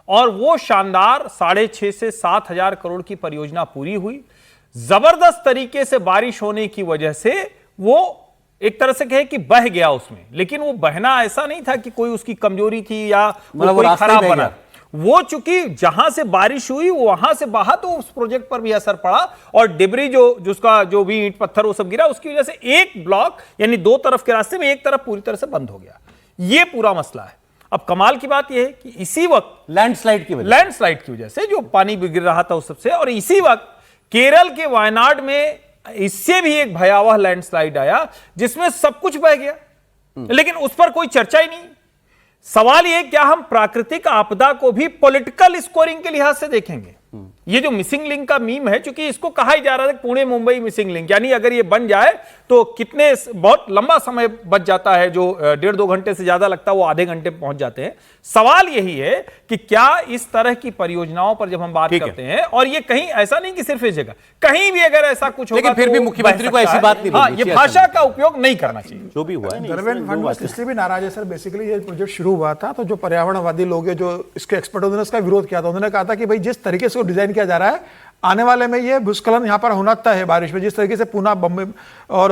और वो शानदार 6.5 से 7 हजार करोड़ की परियोजना पूरी हुई। जबरदस्त तरीके से बारिश होने की वजह से वो एक तरह से कहे कि बह गया उसमें, लेकिन वो बहना ऐसा नहीं था कि कोई उसकी कमजोरी थी या वो कोई खराब बना। वो चूंकि जहां से बारिश हुई वहां से बहा तो उस प्रोजेक्ट पर भी असर पड़ा और डिबरी जिसका जो भी ईंट पत्थर वो सब गिरा, उसकी वजह से एक ब्लॉक यानी 2 तरफ के रास्ते में एक तरफ पूरी तरह से बंद हो गया। ये पूरा मसला है। अब कमाल की बात यह है कि इसी वक्त लैंडस्लाइड की वजह से जो पानी गिर रहा था उस सबसे, और इसी वक्त केरल के वायनाड में इससे भी एक भयावह लैंडस्लाइड आया जिसमें सब कुछ बह गया, लेकिन उस पर कोई चर्चा ही नहीं। सवाल यह क्या हम प्राकृतिक आपदा को भी पॉलिटिकल स्कोरिंग के लिहाज से देखेंगे? ये जो मिसिंग लिंक का मीम है, क्योंकि इसको कहा ही जा रहा है पुणे मुंबई मिसिंग लिंक, यानी अगर ये बन जाए तो कितने बहुत लंबा समय बच जाता है, जो 1.5-2 घंटे से ज्यादा लगता है वो आधे घंटे में पहुंच जाते हैं। सवाल यही है कि क्या इस तरह की परियोजनाओं पर जब हम बात करते हैं, और ये कहीं ऐसा नहीं कि सिर्फ इस जगह, कहीं भी अगर ऐसा कुछ होगा, लेकिन फिर भी मुख्यमंत्री को ऐसी बात नहीं बोलनी चाहिए, ये भाषा का उपयोग नहीं करना चाहिए। जो भी हुआ है देवेंद्र फडणवीस इसलिए भी नाराज है सर, बेसिकली ये प्रोजेक्ट शुरू हुआ था तो जो पर्यावरणवादी लोग हैं, जो इसके एक्सपर्ट, उन्होंने इसका विरोध किया था। उन्होंने कहा था कि भाई जिस तरीके से डिजाइन किया जा रहा है, आने वाले में ये भूस्खलन यहाँ पर होना तय है बारिश में, जिस तरीके से पुणे बम्बई और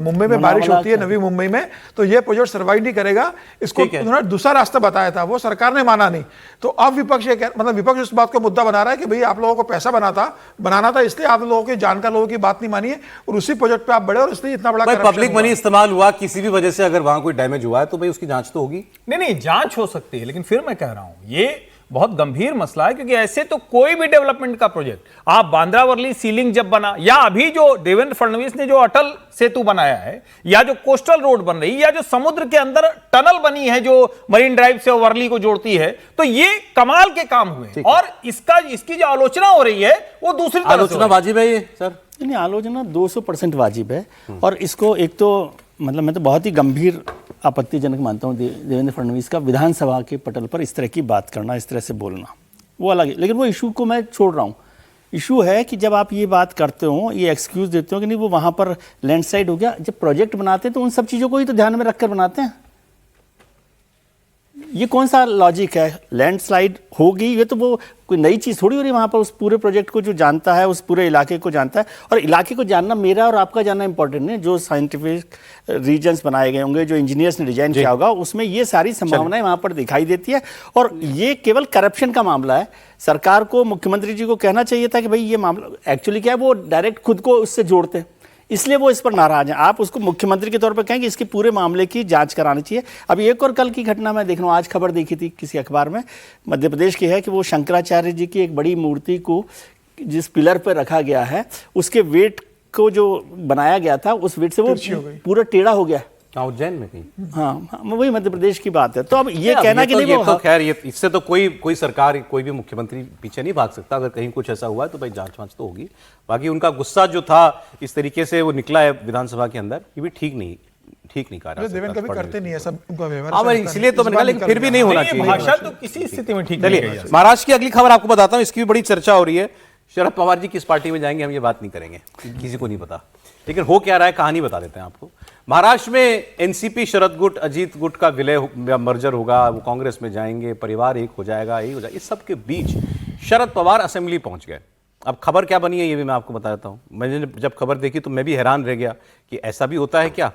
मुंबई में बारिश होती है, नवी मुंबई में, तो ये प्रोजेक्ट सर्वाइव नहीं करेगा। इसको उन्होंने दूसरा रास्ता बताया था, वो सरकार ने माना नहीं। तो अब विपक्ष मतलब विपक्ष इस बात को मुद्दा बना रहा है कि भाई आप लोगों को पैसा बनाना था, इसलिए आप लोगों की जानकार लोगों की बात नहीं मानी है और उसी प्रोजेक्ट पे आप बढ़े और इसलिए इतना बड़ा पब्लिक मनी इस्तेमाल हुआ। किसी भी वजह से अगर वहां कोई डैमेज हुआ है तो भाई उसकी जांच तो होगी। नहीं, जांच हो सकती है, लेकिन फिर मैं कह रहा हूं ये बहुत गंभीर मसला है, क्योंकि ऐसे तो कोई भी डेवलपमेंट का प्रोजेक्ट, आप बांद्रा वर्ली सीलिंग जब बना, या अभी जो देवेंद्र फडणवीस ने जो अटल सेतु बनाया है, या जो कोस्टल रोड बन रही है, या जो समुद्र के अंदर टनल बनी है जो मरीन ड्राइव से वर्ली को जोड़ती है, तो ये कमाल के काम हुए। और इसकी जो आलोचना हो रही है वो दूसरी आलोचना वाजिब है ये सर? नहीं, आलोचना 200% वाजिब है। और इसको एक तो मतलब मैं तो बहुत ही गंभीर आपत्तिजनक मानता हूँ देवेंद्र फडणवीस का विधानसभा के पटल पर इस तरह की बात करना, इस तरह से बोलना, वो अलग है। लेकिन वो इशू को मैं छोड़ रहा हूँ। इशू है कि जब आप ये बात करते हो, ये एक्सक्यूज देते हो कि नहीं वो वहाँ पर लैंडस्लाइड हो गया, जब प्रोजेक्ट बनाते हैं तो उन सब चीज़ों को ही तो ध्यान में रखकर बनाते हैं। ये कौन सा लॉजिक है? लैंडस्लाइड होगी, ये तो वो कोई नई चीज़ थोड़ी हो रही है। वहाँ पर उस पूरे प्रोजेक्ट को जो जानता है, उस पूरे इलाके को जानता है, और इलाके को जानना मेरा और आपका जानना इंपॉर्टेंट नहीं। जो साइंटिफिक रीजन्स बनाए गए होंगे, जो इंजीनियर्स ने डिजाइन किया होगा, उसमें ये सारी संभावनाएं वहाँ पर दिखाई देती है। और ये केवल करप्शन का मामला है। सरकार को, मुख्यमंत्री जी को कहना चाहिए था कि भाई ये मामला एक्चुअली क्या है, वो डायरेक्ट खुद को उससे जोड़ते हैं, इसलिए वो इस पर नाराज हैं। आप उसको मुख्यमंत्री के तौर पर कहें कि इसके पूरे मामले की जांच करानी चाहिए। अब एक और कल की घटना मैं देख रहा हूँ, आज खबर देखी थी किसी अखबार में, मध्य प्रदेश की है, कि वो शंकराचार्य जी की एक बड़ी मूर्ति को जिस पिलर पर रखा गया है, उसके वेट को जो बनाया गया था, उस वेट से वो पूरा टेढ़ा हो गया। उज्जैन में कहीं? हाँ, वही मध्य प्रदेश की बात है। तो अब ये कहना कि नहीं, तो खैर ये इससे तो कोई सरकार, कोई भी मुख्यमंत्री पीछे नहीं भाग सकता। अगर कहीं कुछ ऐसा हुआ है तो भाई जांच वांच तो होगी। बाकी उनका गुस्सा जो था इस तरीके से वो निकला है विधानसभा के अंदर, ये भी ठीक नहीं कर रहा। देवेंद्र कभी करते नहीं है सब उनका व्यवहार, इसलिए तो मैंने कहा, लेकिन फिर भी नहीं होना चाहिए। भाषा तो किसी स्थिति में ठीक नहीं है। महाराष्ट्र की अगली खबर आपको बताता हूं, इसकी भी बड़ी चर्चा हो रही है। शरद पवार जी किस पार्टी में जाएंगे हम ये बात नहीं करेंगे, किसी को नहीं पता, लेकिन हो क्या रहा है कहानी बता देते हैं आपको। महाराष्ट्र में एनसीपी शरद गुट अजीत गुट का विलय मर्जर होगा, वो कांग्रेस में जाएंगे, परिवार एक हो जाएगा, यही हो जाएगा। इस सब के बीच शरद पवार असेंबली पहुंच गए। अब खबर क्या बनी है ये भी मैं आपको बता देता हूं। मैंने जब खबर देखी तो मैं भी हैरान रह गया कि ऐसा भी होता है क्या।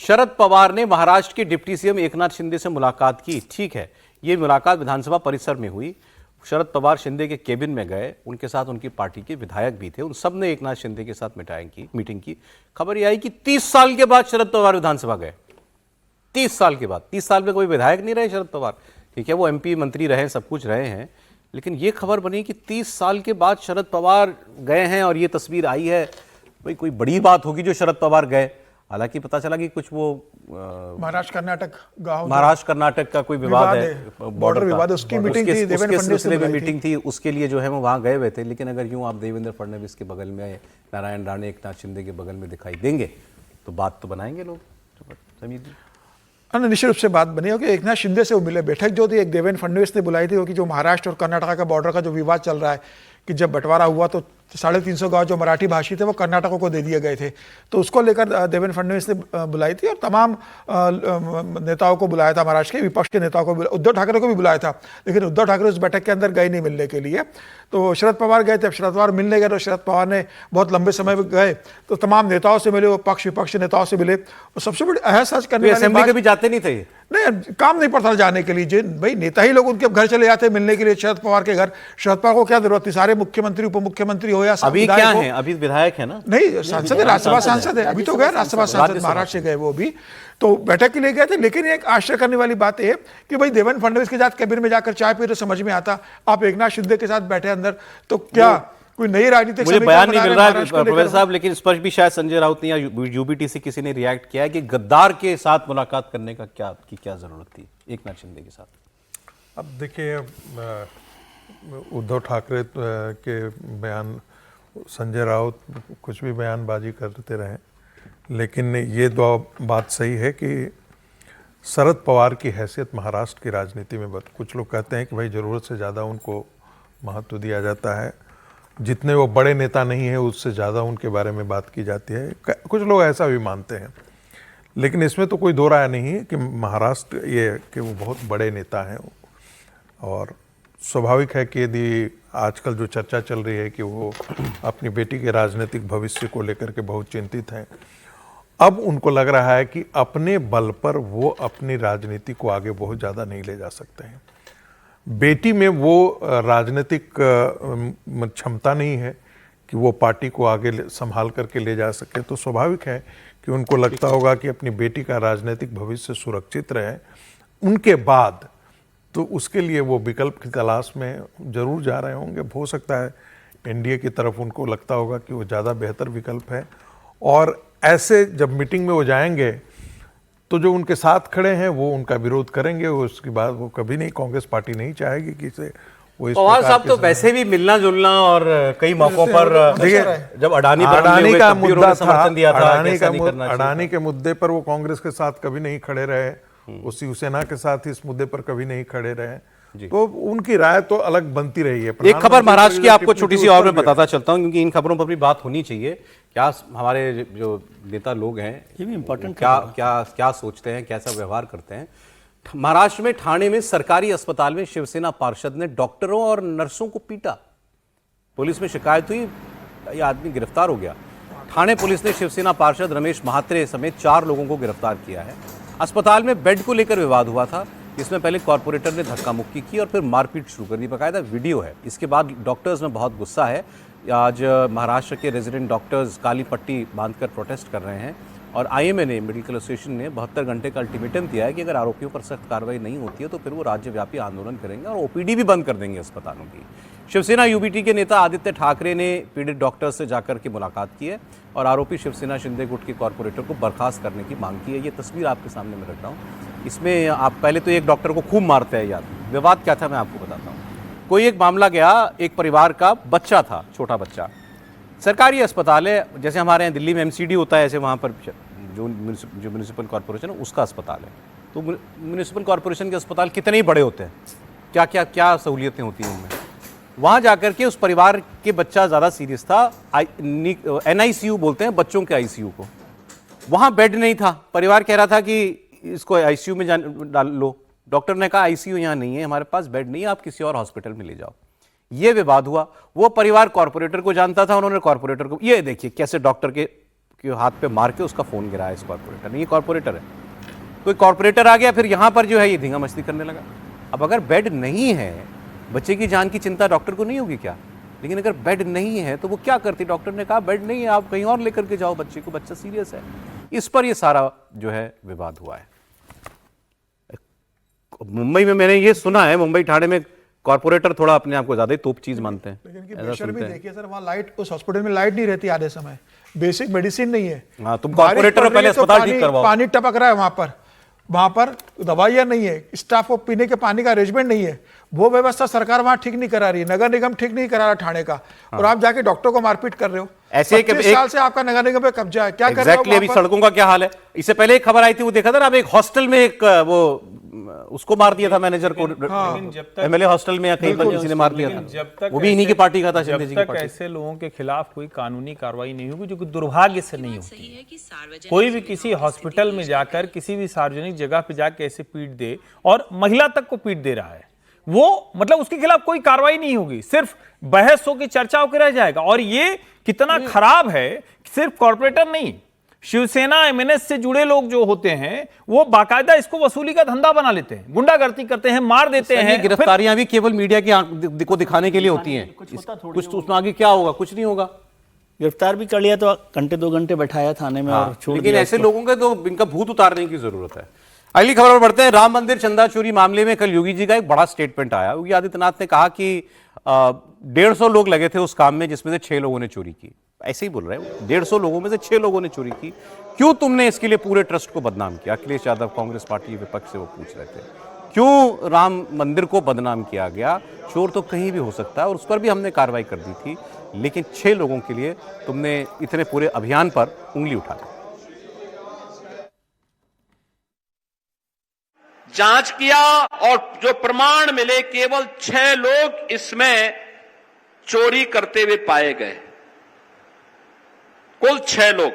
शरद पवार ने महाराष्ट्र के डिप्टी सीएम एकनाथ शिंदे से मुलाकात की। ठीक है, ये मुलाकात विधानसभा परिसर में हुई। शरद पवार शिंदे के केबिन में गए, उनके साथ उनकी पार्टी के विधायक भी थे, उन सब ने एकनाथ शिंदे के साथ मीटिंग की। खबर यह आई कि 30 साल के बाद शरद पवार विधानसभा गए। 30 साल के बाद, 30 साल में कोई विधायक नहीं रहे शरद पवार। ठीक है, वो एमपी मंत्री रहे, सब कुछ रहे हैं, लेकिन ये खबर बनी कि 30 साल के बाद शरद पवार गए हैं और ये तस्वीर आई है। भाई कोई बड़ी बात होगी जो शरद पवार गए। हालांकि पता चला कि कुछ वो महाराष्ट्र कर्नाटक गांव, महाराष्ट्र कर्नाटक का कोई विवाद है, बॉर्डर विवाद, उसकी मीटिंग थी, देवेंद्र फडणवीस की मीटिंग थी, उसके लिए जो है वो वहाँ गए हुए थे। लेकिन अगर यूँ आप देवेंद्र फडणवीस के बगल में, नारायण राणे, एकनाथ शिंदे के बगल में दिखाई देंगे तो बात तो बनाएंगे लोग। समीर जी, निश्चित रूप से बात बनी होगी। एकनाथ शिंदे से वो मिले, बैठक जो थी एक देवेंद्र फडणवीस ने बुलाई थी, क्योंकि जो महाराष्ट्र और कर्नाटक का बॉर्डर का जो विवाद चल रहा है कि जब बंटवारा हुआ तो 350 गांव जो मराठी भाषी थे वो कर्नाटक को दे दिए गए थे, तो उसको लेकर देवेंद्र फडणवीस ने बुलाई थी और तमाम नेताओं को बुलाया था, महाराष्ट्र के विपक्ष के नेताओं को, उद्धव ठाकरे को भी बुलाया था। लेकिन उद्धव ठाकरे उस बैठक के अंदर गए नहीं मिलने के लिए, तो शरद पवार गए थे। अब शरद पवार मिलने गए तो शरद पवार ने बहुत लंबे समय में गए तो तमाम नेताओं से मिले, वो पक्ष विपक्ष नेताओं से मिले। और सबसे बड़ी अहसास करने असेंबली कभी जाते नहीं थे, नहीं काम नहीं पड़ता जाने के लिए, जिन भाई नेता ही लोग उनके घर चले जाते मिलने के लिए शरद पवार के घर। शरद पवार को क्या जरूरत थी, सारे मुख्यमंत्री उप मुख्यमंत्री हो या अभी क्या है, अभी विधायक है ना, नहीं सांसद है, राज्यसभा सांसद है, अभी तो गए राज्यसभा सांसद, महाराष्ट्र से गए वो भी, तो बैठक के लिए गए थे। लेकिन एक आश्चर्य करने वाली बात है कि भाई देवेंद्र फडणवीस के साथ कैबिनेट में जाकर चाय पी तो समझ में आता, आप एकनाथ शिंदे के साथ बैठे अंदर, तो क्या कोई नई राजनीतिक मुझे बयान नहीं मिल रहा है प्रोफेसर साहब, लेकिन इस पर भी शायद संजय राउत ने या यूबीटीसी किसी ने रिएक्ट किया है कि गद्दार के साथ मुलाकात करने का क्या जरूरत थी एकनाथ शिंदे के साथ। अब देखिए, उद्धव ठाकरे के बयान, संजय राउत कुछ भी बयानबाजी करते रहे, लेकिन ये दो बात सही है कि शरद पवार की हैसियत महाराष्ट्र की राजनीति में कुछ लोग कहते हैं कि भाई ज़रूरत से ज़्यादा उनको महत्व दिया जाता है, जितने वो बड़े नेता नहीं है उससे ज़्यादा उनके बारे में बात की जाती है, कुछ लोग ऐसा भी मानते हैं। लेकिन इसमें तो कोई दो राय नहीं है कि महाराष्ट्र ये कि वो बहुत बड़े नेता हैं, और स्वाभाविक है कि यदि आजकल जो चर्चा चल रही है कि वो अपनी बेटी के राजनीतिक भविष्य को लेकर के बहुत चिंतित हैं, अब उनको लग रहा है कि अपने बल पर वो अपनी राजनीति को आगे बहुत ज़्यादा नहीं ले जा सकते हैं। बेटी में वो राजनीतिक क्षमता नहीं है कि वो पार्टी को आगे संभाल करके ले जा सके, तो स्वाभाविक है कि उनको लगता होगा कि अपनी बेटी का राजनीतिक भविष्य सुरक्षित रहे। उनके बाद तो उसके लिए वो विकल्प की तलाश में जरूर जा रहे होंगे। हो सकता है एनडीए की तरफ उनको लगता होगा कि वो ज़्यादा बेहतर विकल्प है, और ऐसे जब मीटिंग में वो जाएंगे तो जो उनके साथ खड़े हैं वो उनका विरोध करेंगे। उसके बाद वो कभी नहीं, कांग्रेस पार्टी नहीं चाहेगी कि इसे वो इस पवार साहब तो वैसे भी मिलना जुलना और कई मौकों पर, जब अडानी का मुद्दा था, अडानी के मुद्दे पर वो कांग्रेस के साथ कभी नहीं खड़े रहे, वो शिवसेना के साथ इस मुद्दे पर कभी नहीं खड़े रहे, तो उनकी राय तो अलग बनती रही है। एक खबर महाराष्ट्र की आपको छोटी सी और मैं बताता चलता हूं, क्योंकि इन खबरों पर भी बात होनी चाहिए। क्या हमारे जो नेता लोग हैं ये भी इम्पोर्टेंट, क्या सोचते हैं, कैसा व्यवहार करते हैं। महाराष्ट्र में ठाणे में सरकारी अस्पताल में शिवसेना पार्षद ने डॉक्टरों और नर्सों को पीटा। पुलिस में शिकायत हुई, यह आदमी गिरफ्तार हो गया। ठाणे पुलिस ने शिवसेना पार्षद रमेश महात्रे समेत 4 लोगों को गिरफ्तार किया है। अस्पताल में बेड को लेकर विवाद हुआ था, इसमें पहले कॉर्पोरेटर ने धक्का मुक्की की और फिर मारपीट शुरू कर दी। बाकायदा वीडियो है। इसके बाद डॉक्टर्स में बहुत गुस्सा है। आज महाराष्ट्र के रेजिडेंट डॉक्टर्स काली पट्टी बांधकर प्रोटेस्ट कर रहे हैं, और आईएमए ने, मेडिकल एसोसिएशन ने 72 घंटे का अल्टीमेटम दिया है कि अगर आरोपियों पर सख्त कार्रवाई नहीं होती है तो फिर वो राज्यव्यापी आंदोलन करेंगे और ओपीडी भी बंद कर देंगे अस्पतालों की। शिवसेना यूबीटी के नेता आदित्य ठाकरे ने पीड़ित डॉक्टर्स से जाकर के मुलाकात की है और आरोपी शिवसेना शिंदे गुट के कॉर्पोरेटर को बर्खास्त करने की मांग की है। ये तस्वीर आपके सामने मैं रख रहा हूँ। इसमें आप पहले तो एक डॉक्टर को खूब मारते हैं यार। विवाद क्या था मैं आपको बताता हूँ। कोई एक मामला गया, एक परिवार का बच्चा था, छोटा बच्चा, सरकारी अस्पताल है, जैसे हमारे यहाँ दिल्ली में एमसीडी होता है, ऐसे वहाँ पर जो म्यूनिसिपल कॉर्पोरेशन है उसका अस्पताल है। तो म्यूनिसिपल कॉर्पोरेशन के अस्पताल कितने ही बड़े होते हैं, क्या सहूलियतें होती हैं उनमें। वहाँ जाकर के उस परिवार के बच्चा ज़्यादा सीरियस था, NICU बोलते हैं बच्चों के ICU को, वहाँ बेड नहीं था। परिवार कह रहा था कि इसको ICU में डाल लो। डॉक्टर ने कहा ICU यहाँ नहीं है, हमारे पास बेड नहीं है, आप किसी और हॉस्पिटल में ले जाओ। ये विवाद हुआ। वो परिवार कॉर्पोरेटर को जानता था, उन्होंने कॉर्पोरेटर को, ये देखिए कैसे डॉक्टर के हाथ पे मार के उसका फोन गिराया इस कॉर्पोरेटर ने। ये कॉर्पोरेटर है, कोई कॉर्पोरेटर आ गया, फिर यहाँ पर जो है ये धींगा मस्ती करने लगा। अब अगर बेड नहीं है, बच्चे की जान की चिंता डॉक्टर को नहीं होगी क्या? लेकिन अगर बेड नहीं है तो वो क्या करती? डॉक्टर ने कहा बेड नहीं है, आप कहीं और लेकर के जाओ बच्चे को, बच्चा सीरियस है। इस पर ये सारा जो है विवाद हुआ है। मुंबई में मैंने ये सुना है, मुंबई ठाणे में कॉर्पोरेटर थोड़ा अपने आप को ज्यादा ही तोप चीज मानते हैं। लेकिन की प्रेशर भी देखिए सर, वहाँ लाइट, उस हॉस्पिटल में लाइट नहीं रहती आधे समय, बेसिक मेडिसिन नहीं है। हाँ, तुम कॉर्पोरेटर हो, पहले अस्पताल ठीक करवाओ। पानी टपक रहा है वहां पर दवाइयां नहीं है, स्टाफ को पीने के पानी का अरेंजमेंट नहीं है, वो व्यवस्था सरकार वहां ठीक नहीं करा रही है, नगर निगम ठीक नहीं करा रहा ठाणे का। और आप जाके डॉक्टर को मारपीट कर रहे हो। ऐसे 25 साल से आपका नगर निगम पे कब्जा है, क्या कर रहे हो? एग्जैक्टली, अभी सड़कों का क्या हाल है? इससे पहले एक खबर आई थी, वो देखा था ना, अब एक हॉस्टल में एक वो उसको मार दिया था, मैनेजर को, एमएलए हॉस्टल में या कहीं पर किसी ने मार दिया था, वो भी इन्हीं की पार्टी का था, शिंदे जी की पार्टी। ऐसे लोगों के खिलाफ कोई कानूनी कार्रवाई नहीं होगी, जो कि दुर्भाग्य से नहीं होती है। कोई भी किसी हॉस्पिटल में जाकर, किसी भी सार्वजनिक जगह पे जाकर ऐसे पीट दे, और महिला तक को पीट दे रहा है, वो मतलब उसके खिलाफ कोई कार्रवाई नहीं होगी, सिर्फ बहस हो के चर्चा होकर रह जाएगा। और ये कितना खराब है, सिर्फ कॉर्पोरेटर नहीं, शिवसेना एमएनएस से जुड़े लोग जो होते हैं वो बाकायदा इसको वसूली का धंधा बना लेते हैं, गुंडागर्दी करते हैं, मार देते हैं। गिरफ्तारियां भी केवल मीडिया की को दिखाने के लिए होती हैं, कुछ तो उसमें आगे क्या होगा? कुछ नहीं होगा। गिरफ्तार भी कर लिया तो घंटे 2 घंटे बैठाया थाने में और छोड़ दिया। लेकिन ऐसे लोगों के तो इनका भूत उतारने की जरूरत है। अगली खबर पर बढ़ते हैं। राम मंदिर चंदा चोरी मामले में कल योगी जी का एक बड़ा स्टेटमेंट आया। योगी आदित्यनाथ ने कहा कि 150 लोग लगे थे उस काम में, जिसमें से 6 लोगों ने चोरी की। ऐसे ही बोल रहे हैं, 150 लोगों में से 6 लोगों ने चोरी की। क्यों तुमने इसके लिए पूरे ट्रस्ट को बदनाम किया? अखिलेश यादव कांग्रेस पार्टी विपक्ष से वो पूछ रहे थे, क्यों राम मंदिर को बदनाम किया गया? चोर तो कहीं भी हो सकता है, और उस पर भी हमने कार्रवाई कर दी थी, लेकिन 6 लोगों के लिए तुमने इतने पूरे अभियान पर उंगली उठा दी। जांच किया और जो प्रमाण मिले, केवल 6 लोग इसमें चोरी करते हुए पाए गए। कुल 6 लोग,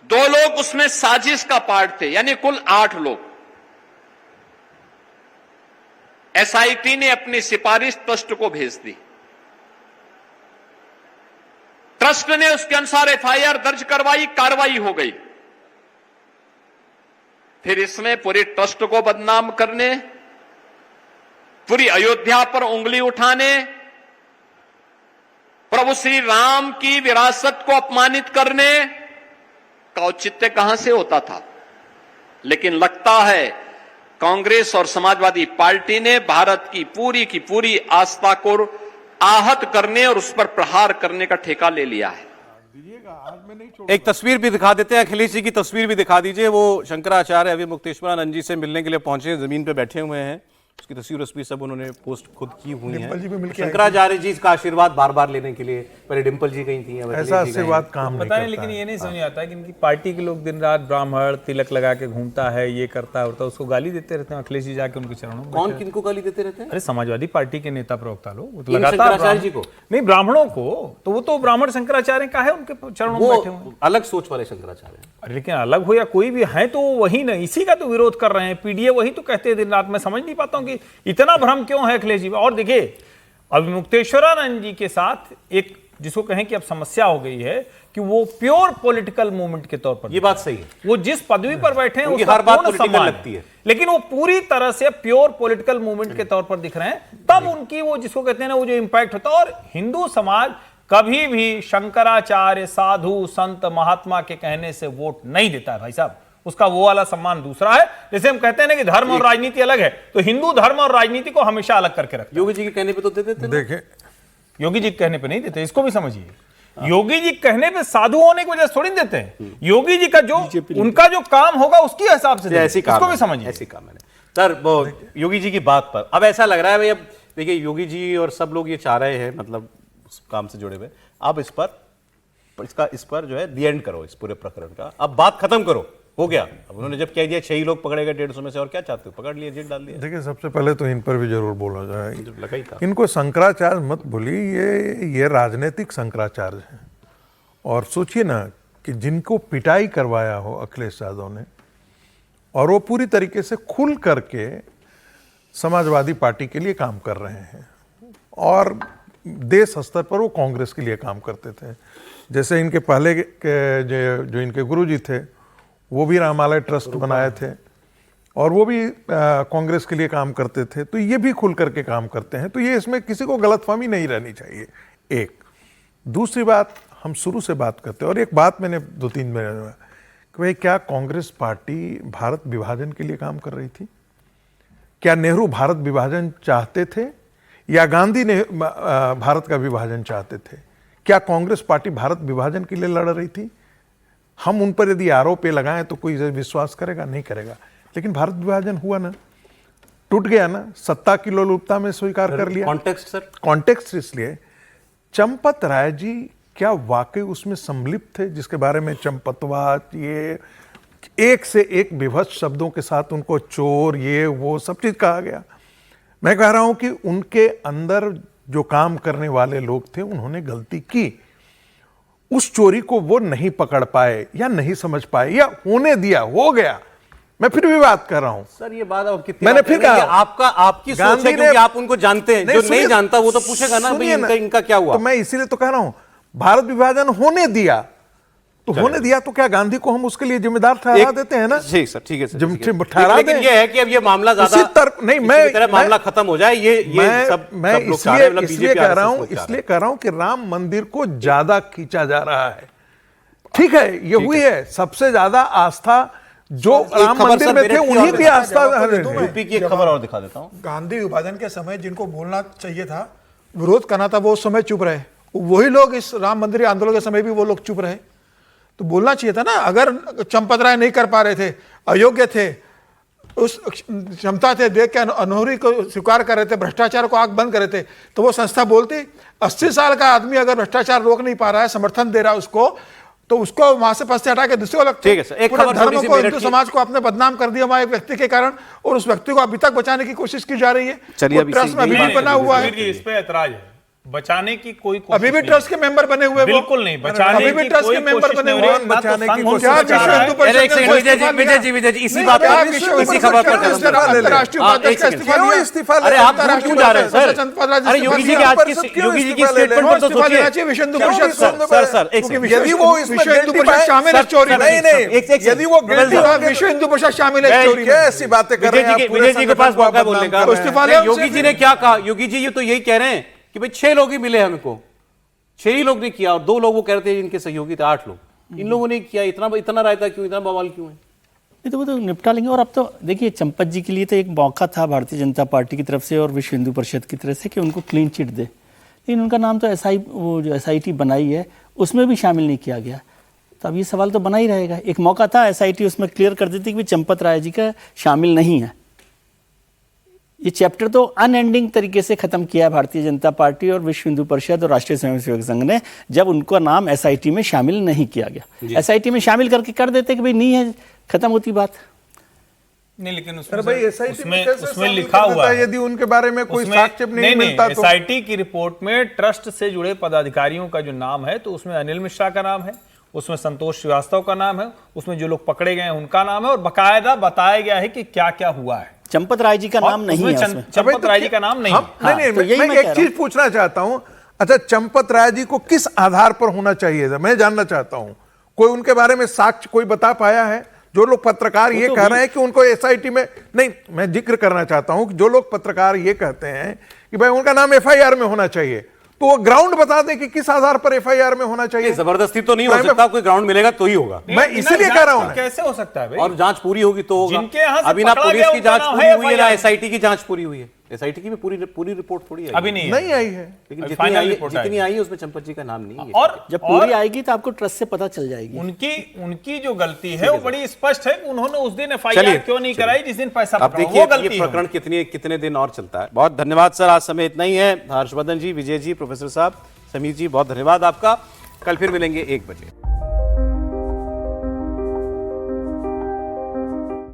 2 लोग उसमें साजिश का पार्ट थे, यानी कुल 8 लोग। एसआईटी ने अपनी सिफारिश ट्रस्ट को भेज दी। ट्रस्ट ने उसके अनुसार एफआईआर दर्ज करवाई, कार्रवाई हो गई। फिर इसमें पूरे ट्रस्ट को बदनाम करने, पूरी अयोध्या पर उंगली उठाने, प्रभु श्री राम की विरासत को अपमानित करने का औचित्य कहां से होता था? लेकिन लगता है कांग्रेस और समाजवादी पार्टी ने भारत की पूरी आस्था को आहत करने और उस पर प्रहार करने का ठेका ले लिया है। एक तस्वीर भी दिखा देते हैं, अखिलेश जी की तस्वीर भी दिखा दीजिए। वो शंकराचार्य अभी मुक्तेश्वरानंद जी से मिलने के लिए पहुंचे, जमीन पे बैठे हुए हैं। उसकी तस्वीर सब उन्होंने पोस्ट खुद की हुई है। शंकराचार्य जी का आशीर्वाद बार बार लेने के लिए पहले डिंपल जी गई थी, ऐसा आशीर्वाद काम नहीं पता नहीं, लेकिन ये नहीं समझ आता है कि इनकी पार्टी के लोग दिन रात ब्राह्मण तिलक लगा के घूमता है, ये करता है, उसको गाली देते रहते हैं। अखिलेश जी जाके उनके चरणों में कौन किनको गाली देते रहते हैं? अरे समाजवादी पार्टी के नेता प्रवक्ता लोग लगातार जी को नहीं, ब्राह्मणों को, तो वो तो ब्राह्मण शंकराचार्य का है, उनके चरणों में बैठे हुए अलग सोच वाले शंकराचार्य। अरे लेकिन अलग हो या कोई भी है तो वही ना, इसी का तो विरोध कर रहे हैं। पीडीए वही तो कहते हैं दिन रात। मैं समझ नहीं पाता हूं कि इतना भ्रम क्यों है अखिलेश जी। और देखिए, अभी मुक्तेश्वरानंद जी के साथ एक जिसको कहें कि अब समस्या हो गई है कि वो प्योर पॉलिटिकल मूवमेंट के तौर पर, ये बात सही है, वो जिस पदवी पर बैठे हैं उसका हर बात पॉलिटिकल लगती है, लेकिन वो पूरी तरह से प्योर पॉलिटिकल मूवमेंट के तौर पर दिख रहे हैं। तब उनकी वो जिसको कहते हैं ना, वो जो इंपैक्ट होता है। और हिंदू समाज कभी भी शंकराचार्य, साधु, संत, महात्मा के कहने से वोट नहीं देता है भाई साहब। उसका वो वाला सम्मान दूसरा है। जैसे हम कहते हैं ना कि धर्म और राजनीति अलग है, तो हिंदू धर्म और राजनीति को हमेशा अलग करके रखते हैं। योगी जी के कहने पे तो दे देते। देखें, योगी जी के कहने पे नहीं देते, इसको भी समझिए। योगी जी कहने पे साधु होने की वजह से थोड़ी देते हैं। योगी जी का जो उनका जो काम होगा उसके हिसाब से इसको भी समझिए। ऐसी काम है सर। योगी जी की बात पर अब ऐसा लग रहा है भाई, अब देखिए योगी जी और सब लोग ये चाह रहे हैं, मतलब उस काम से जुड़े हुए, अब इस पर जो है दी एंड करो, इस पूरे प्रकरण का अब बात खत्म करो, हो गया। अब उन्होंने जब कह दिया 6 ही लोग पकड़े गए 150 में से, और क्या चाहते हो? पकड़ लिए, जेल डाल दिया। देखिए, सबसे पहले तो इन पर भी जरूर बोला जाए, इनको शंकराचार्य मत बोलिए, ये राजनीतिक शंकराचार्य हैं। और सोचिए ना कि जिनको पिटाई करवाया हो अखिलेश यादव ने, और वो पूरी तरीके से खुल करके समाजवादी पार्टी के लिए काम कर रहे हैं, और देश स्तर पर वो कांग्रेस के लिए काम करते थे। जैसे इनके पहले के जो इनके गुरुजी थे, वो भी रामालय ट्रस्ट बनाए थे, और वो भी कांग्रेस के लिए काम करते थे। तो ये भी खुल करके काम करते हैं। तो ये इसमें किसी को गलतफहमी नहीं रहनी चाहिए। एक दूसरी बात, हम शुरू से बात करते हैं, और एक बात मैंने 2-3 में कि भाई क्या कांग्रेस पार्टी भारत विभाजन के लिए काम कर रही थी? क्या नेहरू भारत विभाजन चाहते थे या गांधी ने भारत का विभाजन चाहते थे? क्या कांग्रेस पार्टी भारत विभाजन के लिए लड़ रही थी? हम उन पर यदि आरोप लगाएं तो कोई विश्वास करेगा? नहीं करेगा। लेकिन भारत विभाजन हुआ ना, टूट गया ना, सत्ता की लोलुपता में स्वीकार कर लिया। कॉन्टेक्स्ट सर, कॉन्टेक्स्ट इसलिए चंपत राय जी क्या वाकई उसमें सम्मिलित थे, जिसके बारे में चंपतवाद, ये एक से एक विभत्स शब्दों के साथ उनको चोर, ये वो सब चीज कहा गया। मैं कह रहा हूं कि उनके अंदर जो काम करने वाले लोग थे उन्होंने गलती की, उस चोरी को वो नहीं पकड़ पाए या नहीं समझ पाए या होने दिया, हो गया। मैं फिर भी बात कर रहा हूं सर, ये बात अब कितनी मैंने फिर कहा आपकी सोच है, क्योंकि आप उनको जानते हैं। जो नहीं जानता वो तो पूछेगा ना भाई इनका क्या हुआ। तो मैं इसीलिए तो कह रहा हूं भारत विभाजन होने दिया तो होने दिया, तो क्या गांधी को हम उसके लिए जिम्मेदार ठहरा देते हैं ना? ठीक सर, ठीक है सर, ठहरा लेकिन ये है कि अब ये मामला ज्यादा नहीं, मैं मामला खत्म हो जाए, ये सब मैं इसलिए कह रहा हूं कि राम मंदिर को ज्यादा खींचा जा रहा है। ठीक है, ये हुई है, सबसे ज्यादा आस्था जो राम मंदिर में थे उन्हीं की आस्था। यूपी की एक खबर और दिखा देता हूं। गांधी विभाजन के समय जिनको बोलना चाहिए था, विरोध करना था, वो उस समय चुप रहे। वही लोग इस राम मंदिर आंदोलन के समय भी वो लोग चुप रहे। तो बोलना चाहिए था ना, अगर चंपत राय नहीं कर पा रहे थे, अयोग्य थे, उस क्षमता थे, देख के अनहोनी को स्वीकार कर रहे थे, भ्रष्टाचार को आंख बंद कर रहे थे, तो वो संस्था बोलती। 80 साल का आदमी अगर भ्रष्टाचार रोक नहीं पा रहा है, समर्थन दे रहा है उसको, तो उसको वहां से पद से हटा के दूसरे को लगता है। धर्म को, हिंदू समाज को अपने बदनाम कर दिया वहां एक व्यक्ति के कारण, और उस व्यक्ति को अभी तक बचाने की कोशिश की जा रही है। ट्रस्ट में अभी भी बना हुआ है, इस पे ऐतराज है। बचाने की कोई कोशिश अभी भी ट्रस्ट के मेंबर बने हुए, बिल्कुल नहीं बचाने अभी भी ट्रस्ट के मेंबर बने हुए, बचाने की कोशिश। विजय जी इसी बात पर, इसी खबर पर इस्तीफा, अरे आप क्यों जा रहे हैं सर? अरे योगी जी की आज की स्टेटमेंट पर तो सोचिए। विश्व हिंदू परिषद, सर यदि वो इसमें शामिल है चोरी, नहीं, यदि वो विश्व हिंदू परिषद शामिल है चोरी, ऐसी बातें कर रहे हैं। विजय जी के पास मौका बोलने का। योगी जी ने क्या कहा? योगी जी ये तो यही कह रहे हैं कि भाई 6 लोग ही मिले हमको, 6 ही लोग ने किया, और 2 लोग वो कह रहे थे इनके सहयोगी थे, 8 लोग। इन लोगों ने किया, इतना रायता क्यों, इतना बवाल क्यों है? नहीं तो वो तो निपटा लेंगे। और अब तो देखिए, चंपत जी के लिए तो एक मौका था भारतीय जनता पार्टी की तरफ से और विश्व हिंदू परिषद की तरफ से कि उनको क्लीन चिट दे, लेकिन उनका नाम तो वो जो SIT बनाई है उसमें भी शामिल नहीं किया गया। तो अब ये सवाल तो बना ही रहेगा। एक मौका था SIT उसमें क्लियर कर देती कि चंपत राय जी का शामिल नहीं है। ये चैप्टर तो अनएंडिंग तरीके से खत्म किया भारतीय जनता पार्टी और विश्व हिंदू परिषद और राष्ट्रीय स्वयंसेवक संघ ने, जब उनका नाम SIT में शामिल नहीं किया गया। SIT में शामिल करके कर देते कि भाई नहीं है, खत्म होती बात। नहीं, लेकिन उसमें लिखा हुआ है, यदि उनके बारे में कोई साक्ष्य नहीं मिलता तो। SIT की रिपोर्ट में ट्रस्ट से जुड़े पदाधिकारियों का जो नाम है, तो उसमें अनिल मिश्रा का नाम है, उसमें संतोष श्रीवास्तव का नाम है, उसमें जो लोग पकड़े गए हैं उनका नाम है, और बकायदा बताया गया है कि क्या क्या हुआ है। चंपत राय जी का नाम नहीं है उसमें। चंपत राय जी का नाम नहीं है। नहीं, मैं एक चीज पूछना चाहता हूं। अच्छा, चंपत राय जी को किस आधार पर होना चाहिए था, मैं जानना चाहता हूं। कोई उनके बारे में साक्ष्य कोई बता पाया है? जो लोग पत्रकार ये कह रहे हैं कि उनको SIT में नहीं, मैं जिक्र करना चाहता हूं कि जो लोग पत्रकार ये कहते हैं कि भाई उनका नाम FIR में होना चाहिए, तो वो ग्राउंड बता दें कि किस आधार पर FIR में होना चाहिए। जबरदस्ती तो नहीं हो सकता, कोई ग्राउंड मिलेगा तो ही होगा। मैं इसीलिए कह रहा हूं। कैसे हो सकता है भाई? और जांच पूरी होगी तो होगा। जिनके यहाँ से अभी ना पकड़ा पुलिस गया की जांच उनका पूरी नाम हुई है, ना है, SIT की जांच पूरी हुई है। SIT की भी पूरी रिपोर्ट थोड़ी आई, अभी नहीं आई है। लेकिन जितनी आई है उसमें चंपत जी का नाम नहीं है। और जब पूरी आएगी तो आपको ट्रस्ट से पता चल जाएगी। उनकी जो गलती है वो बड़ी स्पष्ट है कि उन्होंने उस दिन FIR क्यों नहीं कराई जिस दिन पैसा पकड़ा, वो गलती। ये प्रकरण कितने दिन और चलता है। बहुत धन्यवाद सर, आज समय इतना ही है। हर्षवर्धन जी, विजय जी, प्रोफेसर साहब, समीर जी, बहुत धन्यवाद आपका। कल फिर मिलेंगे 1 बजे।